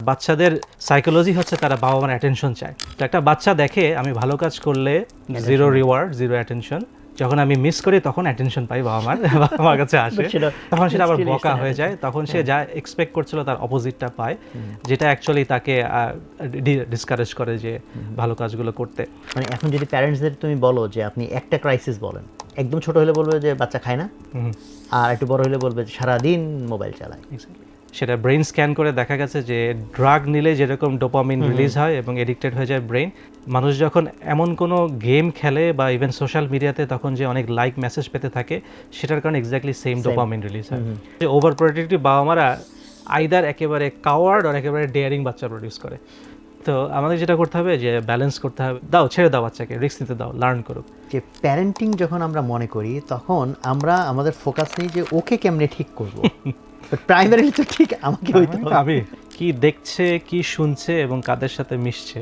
বাচ্চাদের সাইকোলজি হচ্ছে তারা বাবা মার অ্যাটেনশন চায়। তো একটা বাচ্চা দেখে আমি ভালো কাজ করলে জিরো রিওয়ার্ড, জিরো অ্যাটেনশন, যখন আমি মিস করি তখন অ্যাটেনশন পাই বাবা মার কাছে আসে, তখন সেটা আবার বকা হয়ে যায়, তখন সে যা এক্সপেক্ট করছিল তার অপোজিটটা পায়, যেটা অ্যাকচুয়ালি তাকে ডিসকারেজ করে যে ভালো কাজগুলো করতে। মানে এখন যদি প্যারেন্টসদের তুমি বলো যে আপনি একটা ক্রাইসিস বলেন, একদম ছোট হলে বলবে যে বাচ্চা খায় না, আর একটু বড় হলে বলবে যে সারাদিন মোবাইল চালায়। সেটা ব্রেন স্ক্যান করে দেখা গেছে যে ড্রাগ নিলে যেরকম ডোপামিন রিলিজ হয় এবং এডিক্টেড হয়ে যায় ব্রেন, মানুষ যখন এমন কোনো গেম খেলে বা ইভেন সোশ্যাল মিডিয়াতে তখন যে অনেক লাইক মেসেজ পেতে থাকে, সেটার কারণে এক্স্যাক্টলি সেম ডোপামিন রিলিজ হয়। যে ওভার প্রোটেক্টিভ বাবা মারা আইদার একেবারে কাওয়ার্ড আর একেবারে ডেয়ারিং বাচ্চা প্রডিউস করে। তো আমাদের যেটা করতে হবে যে ব্যালেন্স করতে হবে, দাও ছেড়ে দাও বাচ্চাকে, রিস্ক নিতে দাও, লার্ন করুক। যে প্যারেন্টিং যখন আমরা মনে করি তখন আমরা আমাদের ফোকাস নেই যে ওকে কেমনে ঠিক করবো, প্রাইমারিলি তো ঠিক আমাকে হইতে হবে। আমি কি দেখছে, কি শুনছে এবং কাদের সাথে মিশছে,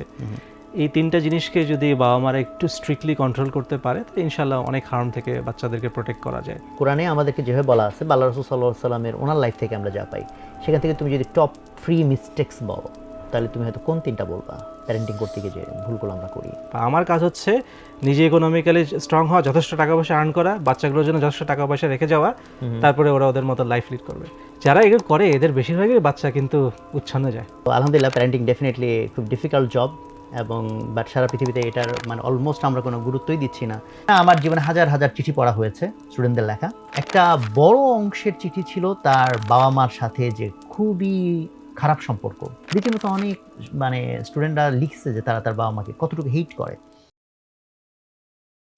এই তিনটা জিনিসকে যদি বাবা মারা একটু স্ট্রিক্টলি কন্ট্রোল করতে পারে তাহলে ইনশাআল্লাহ অনেক হার্ম থেকে বাচ্চাদেরকে প্রোটেক্ট করা যায়। কোরআনে আমাদেরকে যেভাবে বলা আছে, আল্লাহ রাসূল সাল্লাল্লাহু আলাইহি সাল্লামের ওনার লাইফ থেকে আমরা যা পাই, সেখান থেকে তুমি যদি টপ 3 মিস্টেকস বলো তাহলে তুমি হয়তো কোন তিনটা বলবা প্যারেন্টিং করতে গিয়ে যে ভুলগুলো আমরা করি? আমার কাজ হচ্ছে নিজে ইকোনমিক্যালি স্ট্রং হওয়া, যথেষ্ট টাকা পয়সা আর্ন করা, বাচ্চাগুলোর জন্য যথেষ্ট টাকা পয়সা রেখে যাওয়া, তারপরে ওরা ওদের মতো লাইফ লিড করবে। যারা এগুলো করে এদের বেশিরভাগই বাচ্চা কিন্তু উচ্ছন্নে যায়। তো আলহামদুলিল্লাহ, প্যারেন্টিং ডেফিনেটলি খুব ডিফিকাল্ট জব, এবং বাট সারা পৃথিবীতে এটার মানে অলমোস্ট আমরা কোনো গুরুত্বই দিচ্ছি না। আমার জীবনে হাজার হাজার চিঠি পড়া হয়েছে স্টুডেন্টদের লেখা। একটা বড় অংশের চিঠি ছিল তার বাবা মার সাথে যে খুবই খারাপ সম্পর্ক। রীতিমতো অনেক মানে স্টুডেন্টরা লিখছে যে তারা তার বাবা মাকে কতটুকু হেট করে।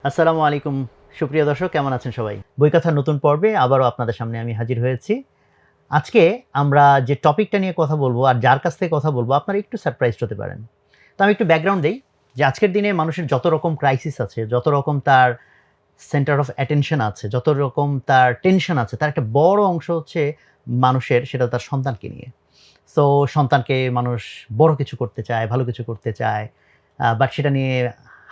আসসালামু আলাইকুম সুপ্রিয় দর্শক, কেমন আছেন সবাই? বইকথার নতুন পর্বে আবারও আপনাদের সামনে আমি হাজির হয়েছি। আজকে আমরা যে টপিকটা নিয়ে কথা বলবো আর যার কাছ থেকে কথা বলবো আপনারা একটু সারপ্রাইজড হতে পারেন। তো আমি একটু ব্যাকগ্রাউন্ড দিই যে আজকের দিনে মানুষের যত রকম ক্রাইসিস আছে, যত রকম তার সেন্টার অফ অ্যাটেনশন আছে, যত রকম তার টেনশন আছে, তার একটা বড় অংশ হচ্ছে মানুষের সেটা তার সন্তানকে নিয়ে। সো সন্তানকে মানুষ বড় কিছু করতে চায়, ভালো কিছু করতে চায়, বাট সেটা নিয়ে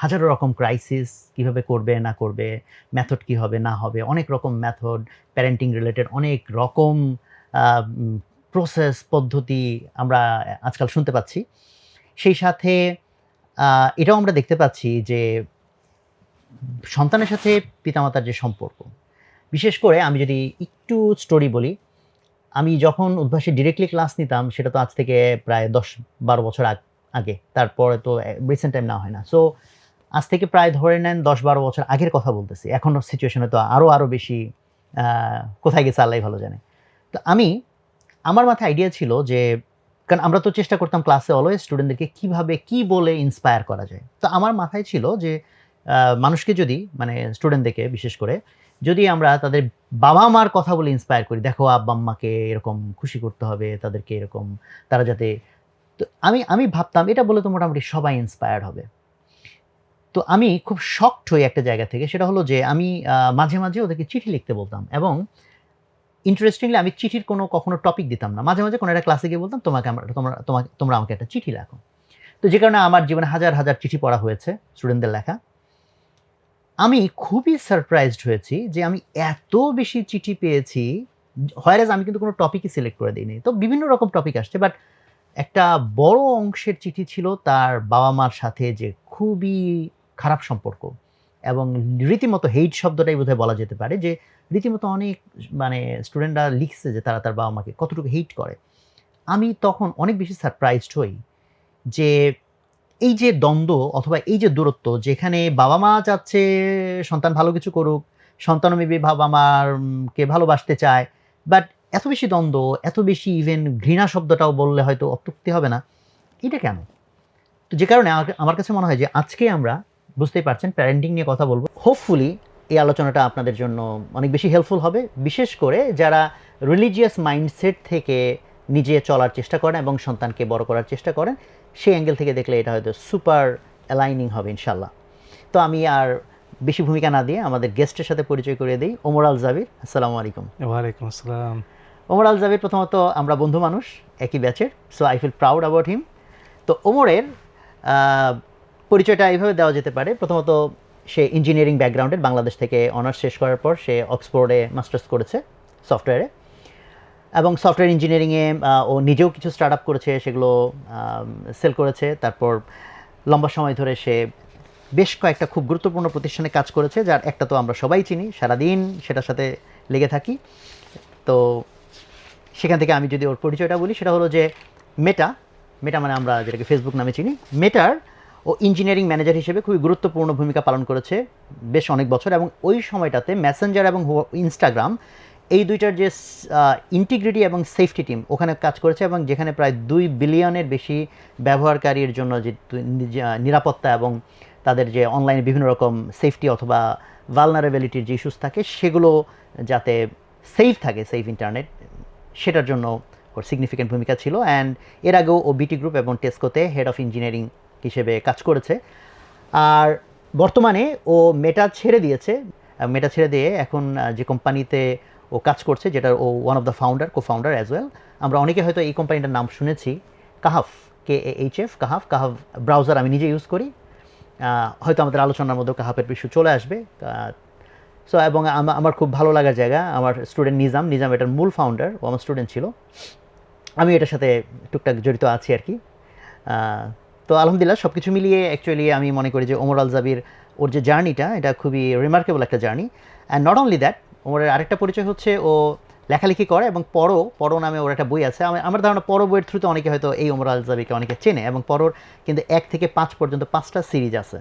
হাজারো রকম ক্রাইসিস, কীভাবে করবে না করবে, মেথড কী হবে না হবে, অনেক রকম মেথড, প্যারেন্টিং রিলেটেড অনেক রকম প্রসেস পদ্ধতি আমরা আজকাল শুনতে পাচ্ছি। সেই সাথে এটাও আমরা দেখতে পাচ্ছি যে সন্তানের সাথে পিতামাতার যে সম্পর্ক, বিশেষ করে আমি যদি একটু স্টোরি বলি, আমি যখন উদ্ভাসে ডিরেক্টলি ক্লাস নিতাম সেটা তো আজ থেকে প্রায় 10-12 বছর আগে, তারপরে তো রিসেন্ট টাইম না হয় না। সো আজ থেকে প্রায় ধরে নেন 10-12 বছর আগের কথা বলতেছি। এখনও সিচুয়েশনে তো আরও বেশি কোথায় গেছে আল্লাহই ভালো জানে। তো আমার মাথায় আইডিয়া ছিল যে, কারণ আমরা তো চেষ্টা করতাম ক্লাসে অলওয়েজ স্টুডেন্টদেরকে কীভাবে কী বলে ইন্সপায়ার করা যায়। তো আমার মাথায় ছিল যে মানুষকে যদি মানে স্টুডেন্টদেরকে বিশেষ করে যদি আমরা তাদের বাবা মার কথা বলে ইন্সপায়ার করি, দেখো আব্বা আম্মাকে এরকম খুশি করতে হবে, তাদেরকে এরকম তারা যাতে, তো আমি ভাবতাম এটা বলে তো মোটামুটি সবাই ইন্সপায়ার্ড হবে। তো আমি খুব শকড হই একটা জায়গা থেকে, সেটা হলো যে আমি মাঝে মাঝে ওদেরকে চিঠি লিখতে বলতাম, এবং ইন্টারেস্টিংলি আমি চিঠির কখনো টপিক দিতাম না। মাঝে মাঝে কোনো একটা ক্লাসে গিয়ে বলতাম তোমরা আমাকে একটা চিঠি লেখো। তো যে কারণে আমার জীবনে হাজার হাজার চিঠি পড়া হয়েছে স্টুডেন্টদের লেখা। আমি খুবই সারপ্রাইজড হয়েছি যে আমি এত বেশি চিঠি পেয়েছি, হোয়ারেজ আমি কিন্তু কোনো টপিকই সিলেক্ট করে দিইনি। তো বিভিন্ন রকম টপিক আসছে, বাট একটা বড় অংশের চিঠি ছিল তার বাবা মার সাথে যে খুবই খারাপ সম্পর্ক, এবং রীতিমতো হেইট শব্দটাই বোধহয় বলা যেতে পারে, যে রীতিমতো অনেক মানে স্টুডেন্টরা লিখছে যে তারা তার বাবা মাকে কতটুকু হেইট করে। আমি তখন অনেক বেশি সারপ্রাইজড হই যে এই যে দ্বন্দ্ব অথবা এই যে দূরত্ব, যেখানে বাবা মা চাচ্ছে সন্তান ভালো কিছু করুক, সন্তানও মেবি বাবা মাকে ভালোবাসতে চায়, বাট এত বেশি দ্বন্দ্ব, এত বেশি ইভেন ঘৃণা শব্দটাও বললে হয়তো অত্যুক্তি হবে না, এটা কেন? তো যে কারণে আমার কাছে মনে হয় যে আজকে আমরা বুঝতেই পারছেন প্যারেন্টিং নিয়ে কথা বলবো। হোপফুলি এই আলোচনাটা আপনাদের জন্য অনেক বেশি হেল্পফুল হবে, বিশেষ করে যারা রিলিজিয়াস মাইন্ডসেট থেকে নিজে চলার চেষ্টা করেন এবং সন্তানকে বড় করার চেষ্টা করেন, সেই অ্যাঙ্গেল থেকে দেখলে এটা হয়তো সুপার অ্যালাইনিং হবে ইনশাল্লাহ। তো আমি আর বেশি ভূমিকা না দিয়ে আমাদের গেস্টের সাথে পরিচয় করিয়ে দিই। ওমর আল জাবির, আসসালামু আলাইকুম। ওয়ালাইকুম আসসালাম। ওমর আল জাবির প্রথমত আমরা বন্ধু মানুষ, একই ব্যাচের, so I feel proud about him. তো ওমরের পরিচয়টা এইভাবে দেওয়া যেতে পারে। প্রথমত সে ইঞ্জিনিয়ারিং ব্যাকগ্রাউন্ডের, বাংলাদেশ থেকে অনার্স শেষ করার পর সে অক্সফোর্ডে মাস্টার্স করেছে সফটওয়্যারে। এবং সফটওয়্যার ইঞ্জিনিয়ারিংয়ে ও নিজেও কিছু স্টার্ট আপ করেছে, সেগুলো সেল করেছে। তারপর লম্বা সময় ধরে সে বেশ কয়েকটা খুব গুরুত্বপূর্ণ প্রতিষ্ঠানে কাজ করেছে, যার একটা তো আমরা সবাই চিনি, সারাদিন সেটার সাথে লেগে থাকি। তো সেখান থেকে আমি যদি ওর পরিচয়টা বলি, সেটা হলো যে মেটা মানে আমরা যেটাকে ফেসবুক নামে চিনি, মেটার ও ইঞ্জিনিয়ারিং ম্যানেজার হিসেবে খুবই গুরুত্বপূর্ণ ভূমিকা পালন করেছে বেশ অনেক বছর। এবং ওই সময়টাতে মেসেঞ্জার এবং ইনস্টাগ্রাম এই দুইটার যে ইন্টিগ্রিটি এবং সেফটি টিম ওখানে কাজ করেছে, এবং যেখানে প্রায় 2 বিলিয়নের বেশি ব্যবহারকারীর জন্য যে নিরাপত্তা এবং তাদের যে অনলাইনে বিভিন্ন রকম সেফটি অথবা ভালনারেবিলিটির যে ইস্যুস থাকে সেগুলো যাতে সেফ থাকে, সেফ ইন্টারনেট, সেটার জন্য ওর সিগনিফিক্যান্ট ভূমিকা ছিল। অ্যান্ড এর আগেও ও বিটি গ্রুপ এবং টেস্কোতে হেড অফ ইঞ্জিনিয়ারিং হিসেবে কাজ করেছে। আর বর্তমানে ও মেটা ছেড়ে দিয়েছে। মেটা ছেড়ে দিয়ে এখন যে কোম্পানিতে ও কাজ করছে, যেটার ও one of the co founder as well. আমরা অনেকে হয়তো এই কোম্পানিটার নাম শুনেছি, কাহাফ, KAHF, কাহাফ ব্রাউজার আমি নিজে ইউজ করি। হয়তো আমাদের আলোচনার মধ্যে কাহাফের বিষয় চলে আসবে। সো এবং আমার খুব ভালো লাগার জায়গা, আমার স্টুডেন্ট নিজাম এটার মূল ফাউন্ডার, ও আমার স্টুডেন্ট ছিল। আমি এটার সাথে টুকটাক জড়িত আছি আর কি। তো আলহামদুলিল্লাহ সব কিছু মিলিয়ে অ্যাকচুয়ালি আমি মনে করি যে ওমর আল জাবির ওর যে জার্নিটা, এটা খুবই রিমার্কেবল একটা journey. And not only that, ওমরের আরেকটা পরিচয় হচ্ছে ও লেখালেখি করে, এবং পরো নামে ওর একটা বই আছে। আমার ধারণা পরো বইয়ের থ্রুতে অনেকে হয়তো এই ওমর আল জাবিরকে অনেকে চেনে, এবং পরোর কিন্তু 1 থেকে 5 পর্যন্ত 5টা সিরিজ আছে।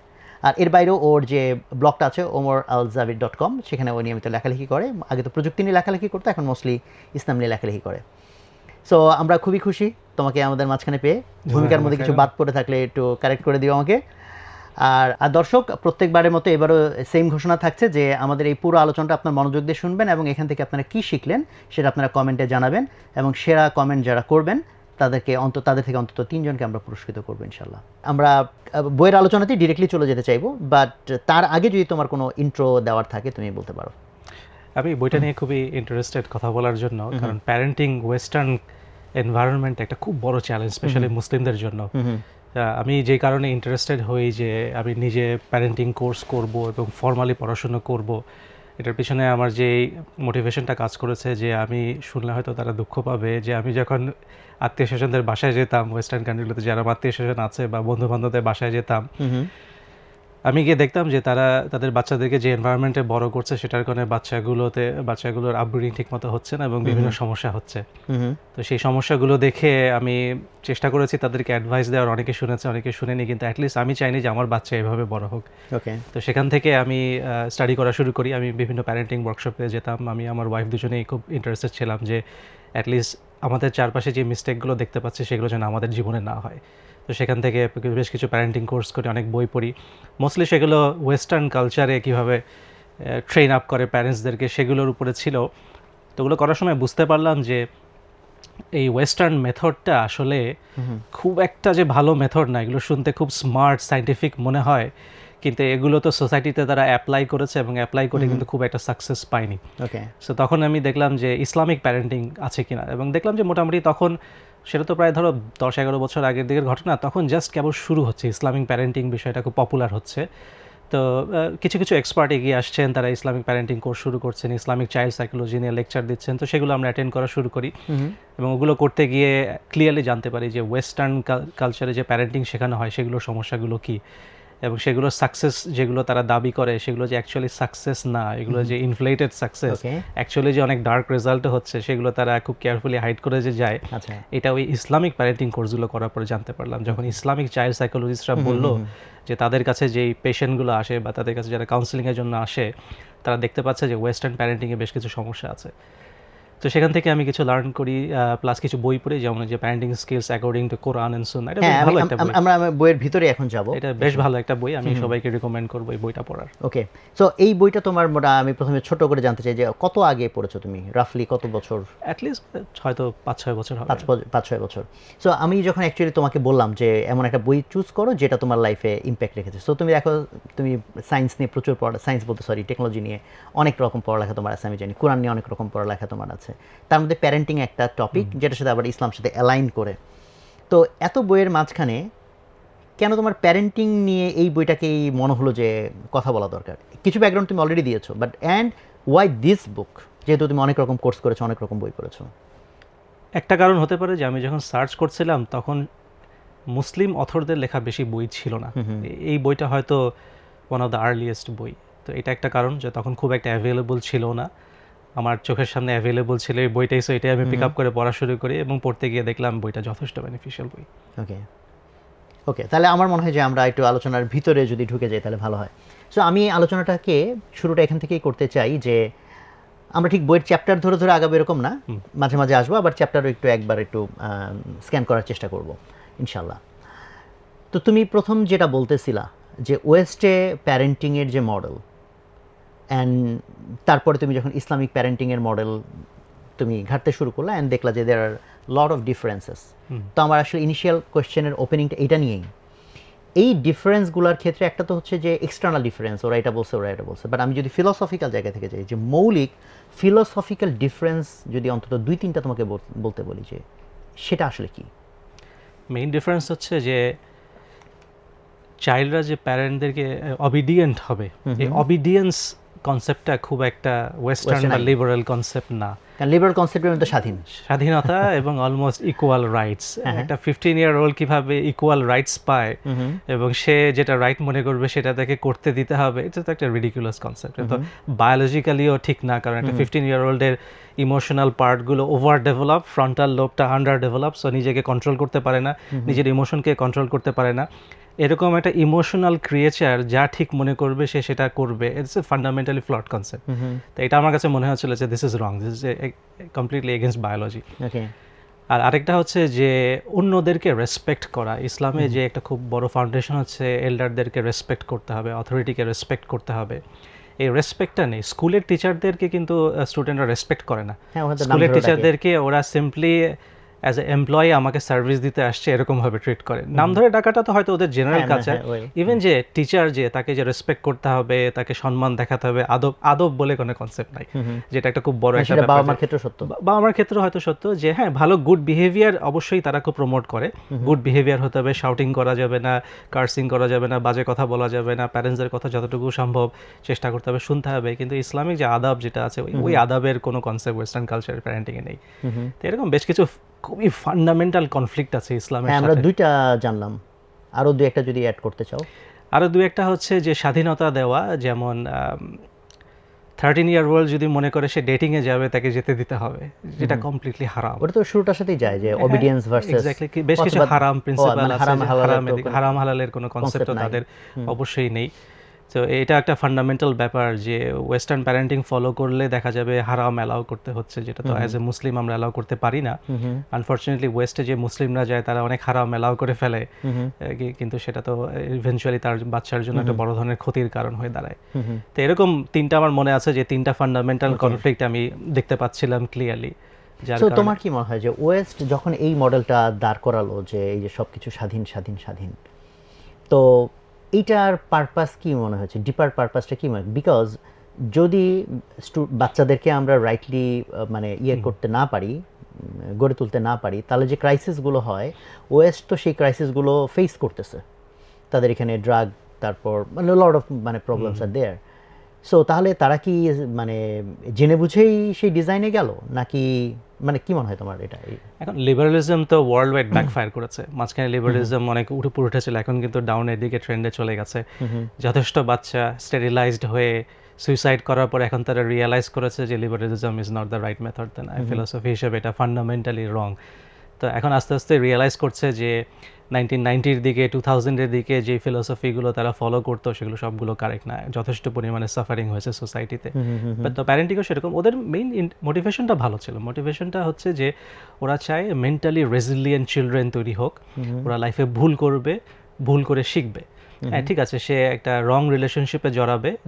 আর এর বাইরেও ওর যে ব্লগটা আছে omaralzabir.com, সেখানে ও নিয়মিত লেখালেখি করে। আগে তো প্রযুক্তি নিয়ে লেখালেখি করতো, এখন মোস্টলি ইসলাম নিয়ে লেখালেখি করে। সো আমরা খুবই খুশি তোমাকে আমাদের মাঝখানে পেয়ে। ভূমিকার মধ্যে কিছু বাদ পড়ে থাকলে একটু কারেক্ট করে দিও আমাকে। আর দর্শক, প্রত্যেকবারের মতো এবারও সেম ঘোষণা থাকছে যে আমাদের এই পুরো আলোচনাটা আপনার মনোযোগ দিয়ে শুনবেন, এবং এখান থেকে আপনারা কী শিখলেন সেটা আপনারা কমেন্টে জানাবেন, এবং সেরা কমেন্ট যারা করবেন তাদের থেকে অন্তত 3 জনকে আমরা পুরস্কৃত করবো ইনশাল্লাহ। আমরা বইয়ের আলোচনাতেই ডিরেক্টলি চলে যেতে চাইবো, বাট তার আগে যদি তোমার কোনো ইন্ট্রো দেওয়ার থাকে তুমি বলতে পারো। আমি বইটা নিয়ে খুবই ইন্টারেস্টেড কথা বলার জন্য, কারণ প্যারেন্টিং ওয়েস্টার্ন এনভায়রনমেন্ট একটা খুব বড় চ্যালেঞ্জ, স্পেশালি মুসলিমদের জন্য। আমি যে কারণে ইন্টারেস্টেড হই যে আমি নিজে প্যারেন্টিং কোর্স করব এবং ফর্মালি পড়াশোনা করব, এটার পিছনে আমার যে মোটিভেশনটা কাজ করেছে, যে আমি শুনলে হয়তো তারা দুঃখ পাবে, যে আমি যখন আত্মীয় স্বজনদের বাসায় যেতাম, ওয়েস্টার্ন কান্ট্রিগুলোতে যারা আত্মীয় স্বজন আছে বা বন্ধু বান্ধবদের বাসায় যেতাম, আমি গিয়ে দেখতাম যে তারা তাদের বাচ্চাদেরকে যে এনভায়রনমেন্টে বড় করছে সেটার কারণে বাচ্চাগুলোর আপব্রিডিং ঠিকমতো হচ্ছে না এবং বিভিন্ন সমস্যা হচ্ছে। তো সেই সমস্যাগুলো দেখে আমি চেষ্টা করেছি তাদেরকে অ্যাডভাইস দেওয়ার, অনেকে শুনেছে অনেকে শুনেনি, কিন্তু অ্যাটলিস্ট আমি চাইনি যে আমার বাচ্চা এভাবে বড় হোক। তো সেখান থেকে আমি স্টাডি করা শুরু করি। আমি বিভিন্ন প্যারেন্টিং ওয়ার্কশপে যেতাম। আমি আমার ওয়াইফ দুজনেই খুব ইন্টারেস্টেড ছিলাম যে অ্যাটলিস্ট আমাদের চারপাশে যে মিস্টেকগুলো দেখতে পাচ্ছি সেগুলো যেন আমাদের জীবনে না হয়। তো সেখান থেকে বেশ কিছু প্যারেন্টিং কোর্স করি, অনেক বই পড়ি। মোস্টলি সেগুলো ওয়েস্টার্ন কালচারে কীভাবে ট্রেন আপ করে প্যারেন্টসদেরকে সেগুলোর উপরে ছিল। তো ওগুলো করার সময় বুঝতে পারলাম যে এই ওয়েস্টার্ন মেথডটা আসলে খুব একটা যে ভালো মেথড না। এগুলো শুনতে খুব স্মার্ট সায়েন্টিফিক মনে হয়, কিন্তু এগুলো তো সোসাইটিতে তারা অ্যাপ্লাই করেছে এবং অ্যাপ্লাই করে কিন্তু খুব একটা সাকসেস পায়নি। সো তখন আমি দেখলাম যে ইসলামিক প্যারেন্টিং আছে কিনা, এবং দেখলাম যে মোটামুটি তখন সেটা তো প্রায় ধরো 10-11 বছর আগের দিকের ঘটনা, তখন জাস্ট কেবল শুরু হচ্ছে ইসলামিক প্যারেন্টিং বিষয়টা খুব পপুলার হচ্ছে। তো কিছু কিছু এক্সপার্ট এগিয়ে আসছেন, তারা ইসলামিক প্যারেন্টিং কোর্স শুরু করছেন, ইসলামিক চাইল্ড সাইকোলজি নিয়ে লেকচার দিচ্ছেন। তো সেগুলো আমরা অ্যাটেন্ড করা শুরু করি, এবং ওগুলো করতে গিয়ে ক্লিয়ারলি জানতে পারি যে ওয়েস্টার্ন কালচারে যে প্যারেন্টিং শেখানো হয় সেগুলোর সমস্যাগুলো কী, এবং সেগুলোর সাকসেস যেগুলো তারা দাবি করে সেগুলো যে অ্যাকচুয়ালি সাকসেস না, এগুলো যে ইনফ্লেটেড সাকসেস, অ্যাকচুয়ালি যে অনেক ডার্ক রেজাল্টও হচ্ছে সেগুলো তারা খুব কেয়ারফুলি হাইড করে যে যায়। এটা ওই ইসলামিক প্যারেন্টিং কোর্সগুলো করার পরে জানতে পারলাম, যখন ইসলামিক চাইল্ড সাইকোলজিস্টরা বললো যে তাদের কাছে যেই পেশেন্টগুলো আসে বা তাদের কাছে যারা কাউন্সিলিংয়ের জন্য আসে, তারা দেখতে পাচ্ছে যে ওয়েস্টার্ন প্যারেন্টিংয়ে বেশ কিছু সমস্যা আছে। তো সেখান থেকে আমি কিছু লার্ন করি, প্লাস কিছু বই পড়ি, যেমন যে parenting skills according to Quran and Sunnah. এটা বেশ ভালো একটা বই। আমরা বইয়ের ভিতরে এখন যাব। এটা বেশ ভালো একটা বই, আমি সবাইকে রিকমেন্ড করব এই বইটা পড়ার। ওকে, সো এই বইটা তোমার আমি প্রথমে ছোট করে জানতে চাই যে কত আগে পড়েছো তুমি, রাফলি কত বছর? অ্যাট লিস্ট হয়তো 5-6 বছর হবে। 5-6 বছর। সো আমি যখন অ্যাকচুয়ালি তোমাকে বললাম যে এমন একটা বই চুজ করো যেটা তোমার লাইফে ইম্প্যাক্ট রেখেছে, সো তুমি দেখো তুমি সায়েন্স নিয়ে প্রচুর টেকনোলজি নিয়ে অনেক রকম পড়ালেখা তোমার আছে, আমি জানি কোরআন নিয়ে অনেক রকম পড়ালেখা তোমার আছে, তার মধ্যে প্যারেন্টিং একটা টপিক যেটার সাথে আবার ইসলাম সাথে অ্যালাইন করে। তো এত বইয়ের মাঝখানে কেন তোমার প্যারেন্টিং নিয়ে এই বইটাকেই মনে হলো যে কথা বলা দরকার? কিছু ব্যাকগ্রাউন্ড তুমি অলরেডি দিয়েছো, but and why this book, যেহেতু তুমি অনেক রকম কোর্স করেছো, অনেক রকম বই করেছো? একটা কারণ হতে পারে যে আমি যখন সার্চ করছিলাম তখন মুসলিম অথরদের লেখা বেশি বই ছিল না। এই বইটা হয়তো ওয়ান অফ দ্য আর্লিয়েস্ট বই, তো এটা একটা কারণ যে তখন খুব একটা অ্যাভেলেবল ছিল না, আমার চোখের সামনে অ্যাভেলেবল ছিল এই বইটাই, সো এটাই আমি পিক আপ করে পড়া শুরু করি এবং পড়তে গিয়ে দেখলাম বইটা যথেষ্ট বেনিফিশিয়াল বই। ওকে ওকে, তাহলে আমার মনে হয় যে আমরা একটু আলোচনার ভিতরে যদি ঢুকে যাই তাহলে ভালো হয়। সো আমি আলোচনাটাকে শুরুটা এখান থেকেই করতে চাই যে আমরা ঠিক বইয়ের চ্যাপ্টার ধরে ধরে আগাবো এরকম না, মাঝে মাঝে আসবো, আবার চ্যাপ্টারও একবার একটু স্ক্যান করার চেষ্টা করব ইনশাল্লাহ। তো তুমি প্রথম যেটা বলতেছিলা যে ওয়েস্টে প্যারেন্টিংয়ের যে মডেল, অ্যান্ড তারপরে তুমি যখন ইসলামিক প্যারেন্টিংয়ের মডেল তুমি ঘাটতে শুরু করলে অ্যান্ড দেখলা যে দেয়ার আর লট অফ ডিফারেন্সেস। তো আমার আসলে ইনিশিয়াল কোয়েশ্চেনের ওপেনিংটা এটা নিয়েই, এই ডিফারেন্সগুলোর ক্ষেত্রে একটা তো হচ্ছে যে এক্সটার্নাল ডিফারেন্স, ওরা এটা বলছে ওরা এটা বলছে, বাট আমি যদি ফিলোসফিক্যাল জায়গা থেকে যাই, যে মৌলিক ফিলোসফিক্যাল ডিফারেন্স যদি অন্তত 2-3টা তোমাকে বলতে বলি, যে সেটা আসলে কি? মেইন ডিফারেন্স হচ্ছে যে চাইল্ডরা যে প্যারেন্টদেরকে অবিডিয়েন্ট হবে, এই অবিডিয়েন্স কনসেপ্টটা খুব একটা ওয়েস্টার্ন বা লিবারাল কনসেপ্ট না। কারণ লিবারাল কনসেপ্টের মধ্যে স্বাধীনতা এবং অলমোস্ট ইকুয়াল রাইটস, একটা 15-year-old কিভাবে ইকুয়াল রাইটস পায় এবং সে যেটা রাইট মনে করবে সেটা তাকে করতে দিতে হবে, এটা তো একটা রিডিকুলাস কনসেপ্ট। তো বায়োলজিক্যালিও ঠিক না, কারণ একটা 15-year-old-এর ইমোশনাল পার্টগুলো ওভার ডেভেলপ, ফ্রন্টাল লোবটা আন্ডার ডেভেলপ, সো নিজেকে কন্ট্রোল করতে পারে না, নিজের ইমোশনকে কন্ট্রোল করতে পারে না। এরকম একটা ইমোশনাল ক্রিয়েচার যা ঠিক মনে করবে সে সেটা করবে, it's a fundamentally flawed concept. তো এটা আমার কাছে মনে হচ্ছিল যে this is wrong, this is completely against biology. আর আরেকটা হচ্ছে যে অন্যদেরকে রেসপেক্ট করা, ইসলামে যে একটা খুব বড় ফাউন্ডেশন হচ্ছে এল্ডারদেরকে রেসপেক্ট করতে হবে, অথরিটিকে রেসপেক্ট করতে হবে, এই রেসপেক্টটা নেই। স্কুলের টিচারদেরকে কিন্তু স্টুডেন্টরা রেসপেক্ট করে না, স্কুলের টিচারদেরকে ওরা সিম্পলি অ্যাজ এ এমপ্লয়ি আমাকে সার্ভিস দিতে আসছে এরকমভাবে ট্রিট করে। নাম ধরে ডাকাটা তো হয়তো ওদের জেনারেল কালচার, ইভেন যে টিচার যে তাকে যে রেসপেক্ট করতে হবে, তাকে সম্মান দেখাতে হবে, আদব বলে কোনো কনসেপ্ট নাই, যেটা একটা খুব বড় একটা ব্যাপার। বাবা মার ক্ষেত্রে সত্য, বাবা মার ক্ষেত্রে হয়তো সত্য যে হ্যাঁ ভালো গুড বিহেভিয়ার অবশ্যই তারা খুব প্রমোট করে, গুড বিহেভিয়ার হতে হবে, শাউটিং করা যাবে না, কার্সিং করা যাবে না, বাজে কথা বলা যাবে না, প্যারেন্টসদের কথা যতটুকু সম্ভব চেষ্টা করতে হবে, শুনতে হবে, কিন্তু ইসলামিক যে আদাব যেটা আছে ওই আদাবের কোনো কনসেপ্ট ওয়েস্টার্ন কালচারের প্যারেন্টিংয়ে নেই। তো এরকম বেশ কিছু খুবই ফান্ডামেন্টাল কনফ্লিক্ট আছে ইসলামের সাথে। আমরা দুইটা জানলাম, আরো দুই একটা যদি অ্যাড করতে চাও। আরো দুই একটা হচ্ছে যে স্বাধীনতা দেওয়া, যেমন 13-year-old যদি মনে করে সে ডেটিং এ যাবে তাকে যেতে দিতে হবে, যেটা কমপ্লিটলি হারাম। ওটা তো শুরুটার সাথেই যায় যে অবিডিয়েন্স ভার্সেস এক্স্যাক্টলি, বেশ কিছু হারাম প্রিন্সিপাল আছে, হারাম হালালের কোনো কনসেপ্ট তাদের অবশ্যই নেই। তো এটা একটা ফান্ডামেন্টাল ব্যাপার যে ওয়েস্টার্ন প্যারেন্টিং ফলো করলে দেখা যাবে হারাম অ্যালাউ করতে হচ্ছে, যেটা তো অ্যাজ এ মুসলিম আমরা অ্যালাউ করতে পারি না। আনফরচুনেটলি ওয়েস্টে যে মুসলিমরা যায় তারা অনেক হারাম অ্যালাউ করে ফেলে, কিন্তু সেটা তো ইভেন্চুয়ালি তার বাচ্চার জন্য একটা বড় ধরনের ক্ষতির কারণ হয়ে দাঁড়ায়। তো এরকম তিনটা আমার মনে আছে যে তিনটা ফান্ডামেন্টাল কনফ্লিক্ট আমি দেখতে পাচ্ছিলাম ক্লিয়ারলি। তো তোমার কি মনে হয় যে ওয়েস্ট যখন এই মডেলটা দাঁড় করালো যে এই যে সবকিছু স্বাধীন স্বাধীন স্বাধীন, তো এইটার পারপাস কি মনে হচ্ছে, ডিপার পারপাসটা কি মনে হয়? বিকজ যদি বাচ্চাদেরকে আমরা রাইটলি মানে করতে না পারি, গড়ে তুলতে না পারি, তাহলে যে ক্রাইসিসগুলো হয়, ওয়েস্ট তো সেই ক্রাইসিসগুলো ফেস করতেছে, তাদের এখানে ড্রাগ, তারপর মানে লট অফ মানে প্রবলেমস আর দেয়ার। সো তাহলে তারা কি মানে জেনে বুঝেই সেই ডিজাইনে গেল, নাকি মানে কি মনে হয় তোমার এটা? এখন লিবারালিজম তো ওয়ার্ল্ড ওয়াইড ব্যাকফায়ার করেছে, মাঝখানে লিবারালিজম অনেক উপরে উঠেছিল, এখন কিন্তু ডাউনের দিকে ট্রেন্ডে চলে গেছে। যথেষ্ট বাচ্চা স্টেরিলাইজড হয়ে সুইসাইড করার পর এখন তারা রিয়েলাইজ করেছে যে liberalism is not the right method, then philosophy হিসেবে এটা ফান্ডামেন্টালি রং। তো এখন আস্তে আস্তে রিয়েলাইজ করছে যে 1990-র দিকে 2000-এর দিকে যে ফিলোসফিগুলো তারা ফলো করতো সেগুলো সবগুলো কারেক্ট না, যথেষ্ট পরিমাণে সাফারিং হয়েছে সোসাইটিতে। তো প্যারেন্টিংও সেরকম, ওদের মেইন মোটিভেশনটা ভালো ছিল, মোটিভেশনটা হচ্ছে যে ওরা চায় মেন্টালি রেজিলিয়েন্ট চিলড্রেন তৈরি হোক, ওরা লাইফে ভুল করবে, ভুল করে শিখবে। হ্যাঁ ঠিক আছে, সে একটা রং রিলেশনশিপে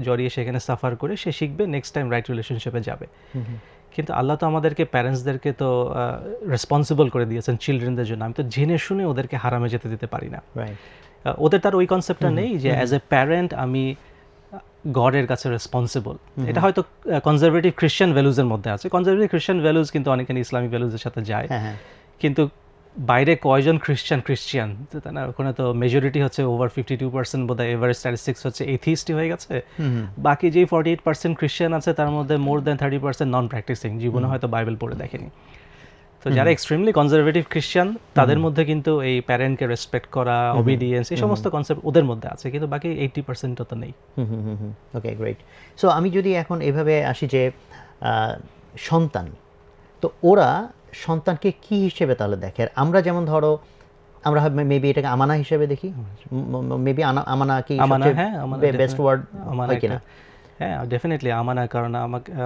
জড়িয়ে সেখানে সাফার করে সে শিখবে, নেক্সট টাইম রাইট রিলেশনশিপে যাবে। কিন্তু আল্লাহ তো আমাদেরকে প্যারেন্টসদেরকে তো রেসপন্সিবল করে দিয়েছেন চিলড্রেনদের জন্য, আমি তো জেনে শুনে ওদেরকে হারামে যেতে দিতে পারি না। ওদের তার ওই কনসেপ্টটা নেই যে অ্যাজ এ প্যারেন্ট আমি গডের কাছে রেসপন্সিবল। এটা হয়তো কনজারভেটিভ খ্রিশ্চান ভ্যালুজের মধ্যে আছে, কনজারভেটিভ খ্রিশ্চান ভ্যালুজ কিন্তু অনেকখানি ইসলামিক ভ্যালুজের সাথে যায়, কিন্তু বাইরে কয়জন খ্রিশ্চান তাই না, ওখানে তো মেজরিটি হচ্ছে ওভার 52% বোধহয় এভারেজ স্ট্যাটিস্টিক্স হচ্ছে এথিস্টই হয়ে গেছে। বাকি যেই 48% খ্রিশ্চান আছে তার মধ্যে মোর দ্যান 30% নন প্র্যাকটিসিং, জীবনে হয়তো বাইবেল পড়ে দেখেনি। তো যারা এক্সট্রিমলি কনজারভেটিভ খ্রিস্টান তাদের মধ্যে কিন্তু এই প্যারেন্টকে রেসপেক্ট করা, ওবিডিয়েন্স, এই সমস্ত কনসেপ্ট ওদের মধ্যে আছে, কিন্তু বাকি 80% তো নেই। ওকে, গ্রেট। সো আমি যদি এখন এভাবে আসি যে সন্তান, তো ওরা সন্তানকে কি হিসেবে তাহলে দেখে? আর আমরা যেমন ধরো আমরা মেবি এটাকে আমানা হিসেবে দেখি, মেবি আমানা কি বেস্ট ওয়ার্ড হয় কিনা? হ্যাঁ, ডেফিনেটলি আমানা, কারণ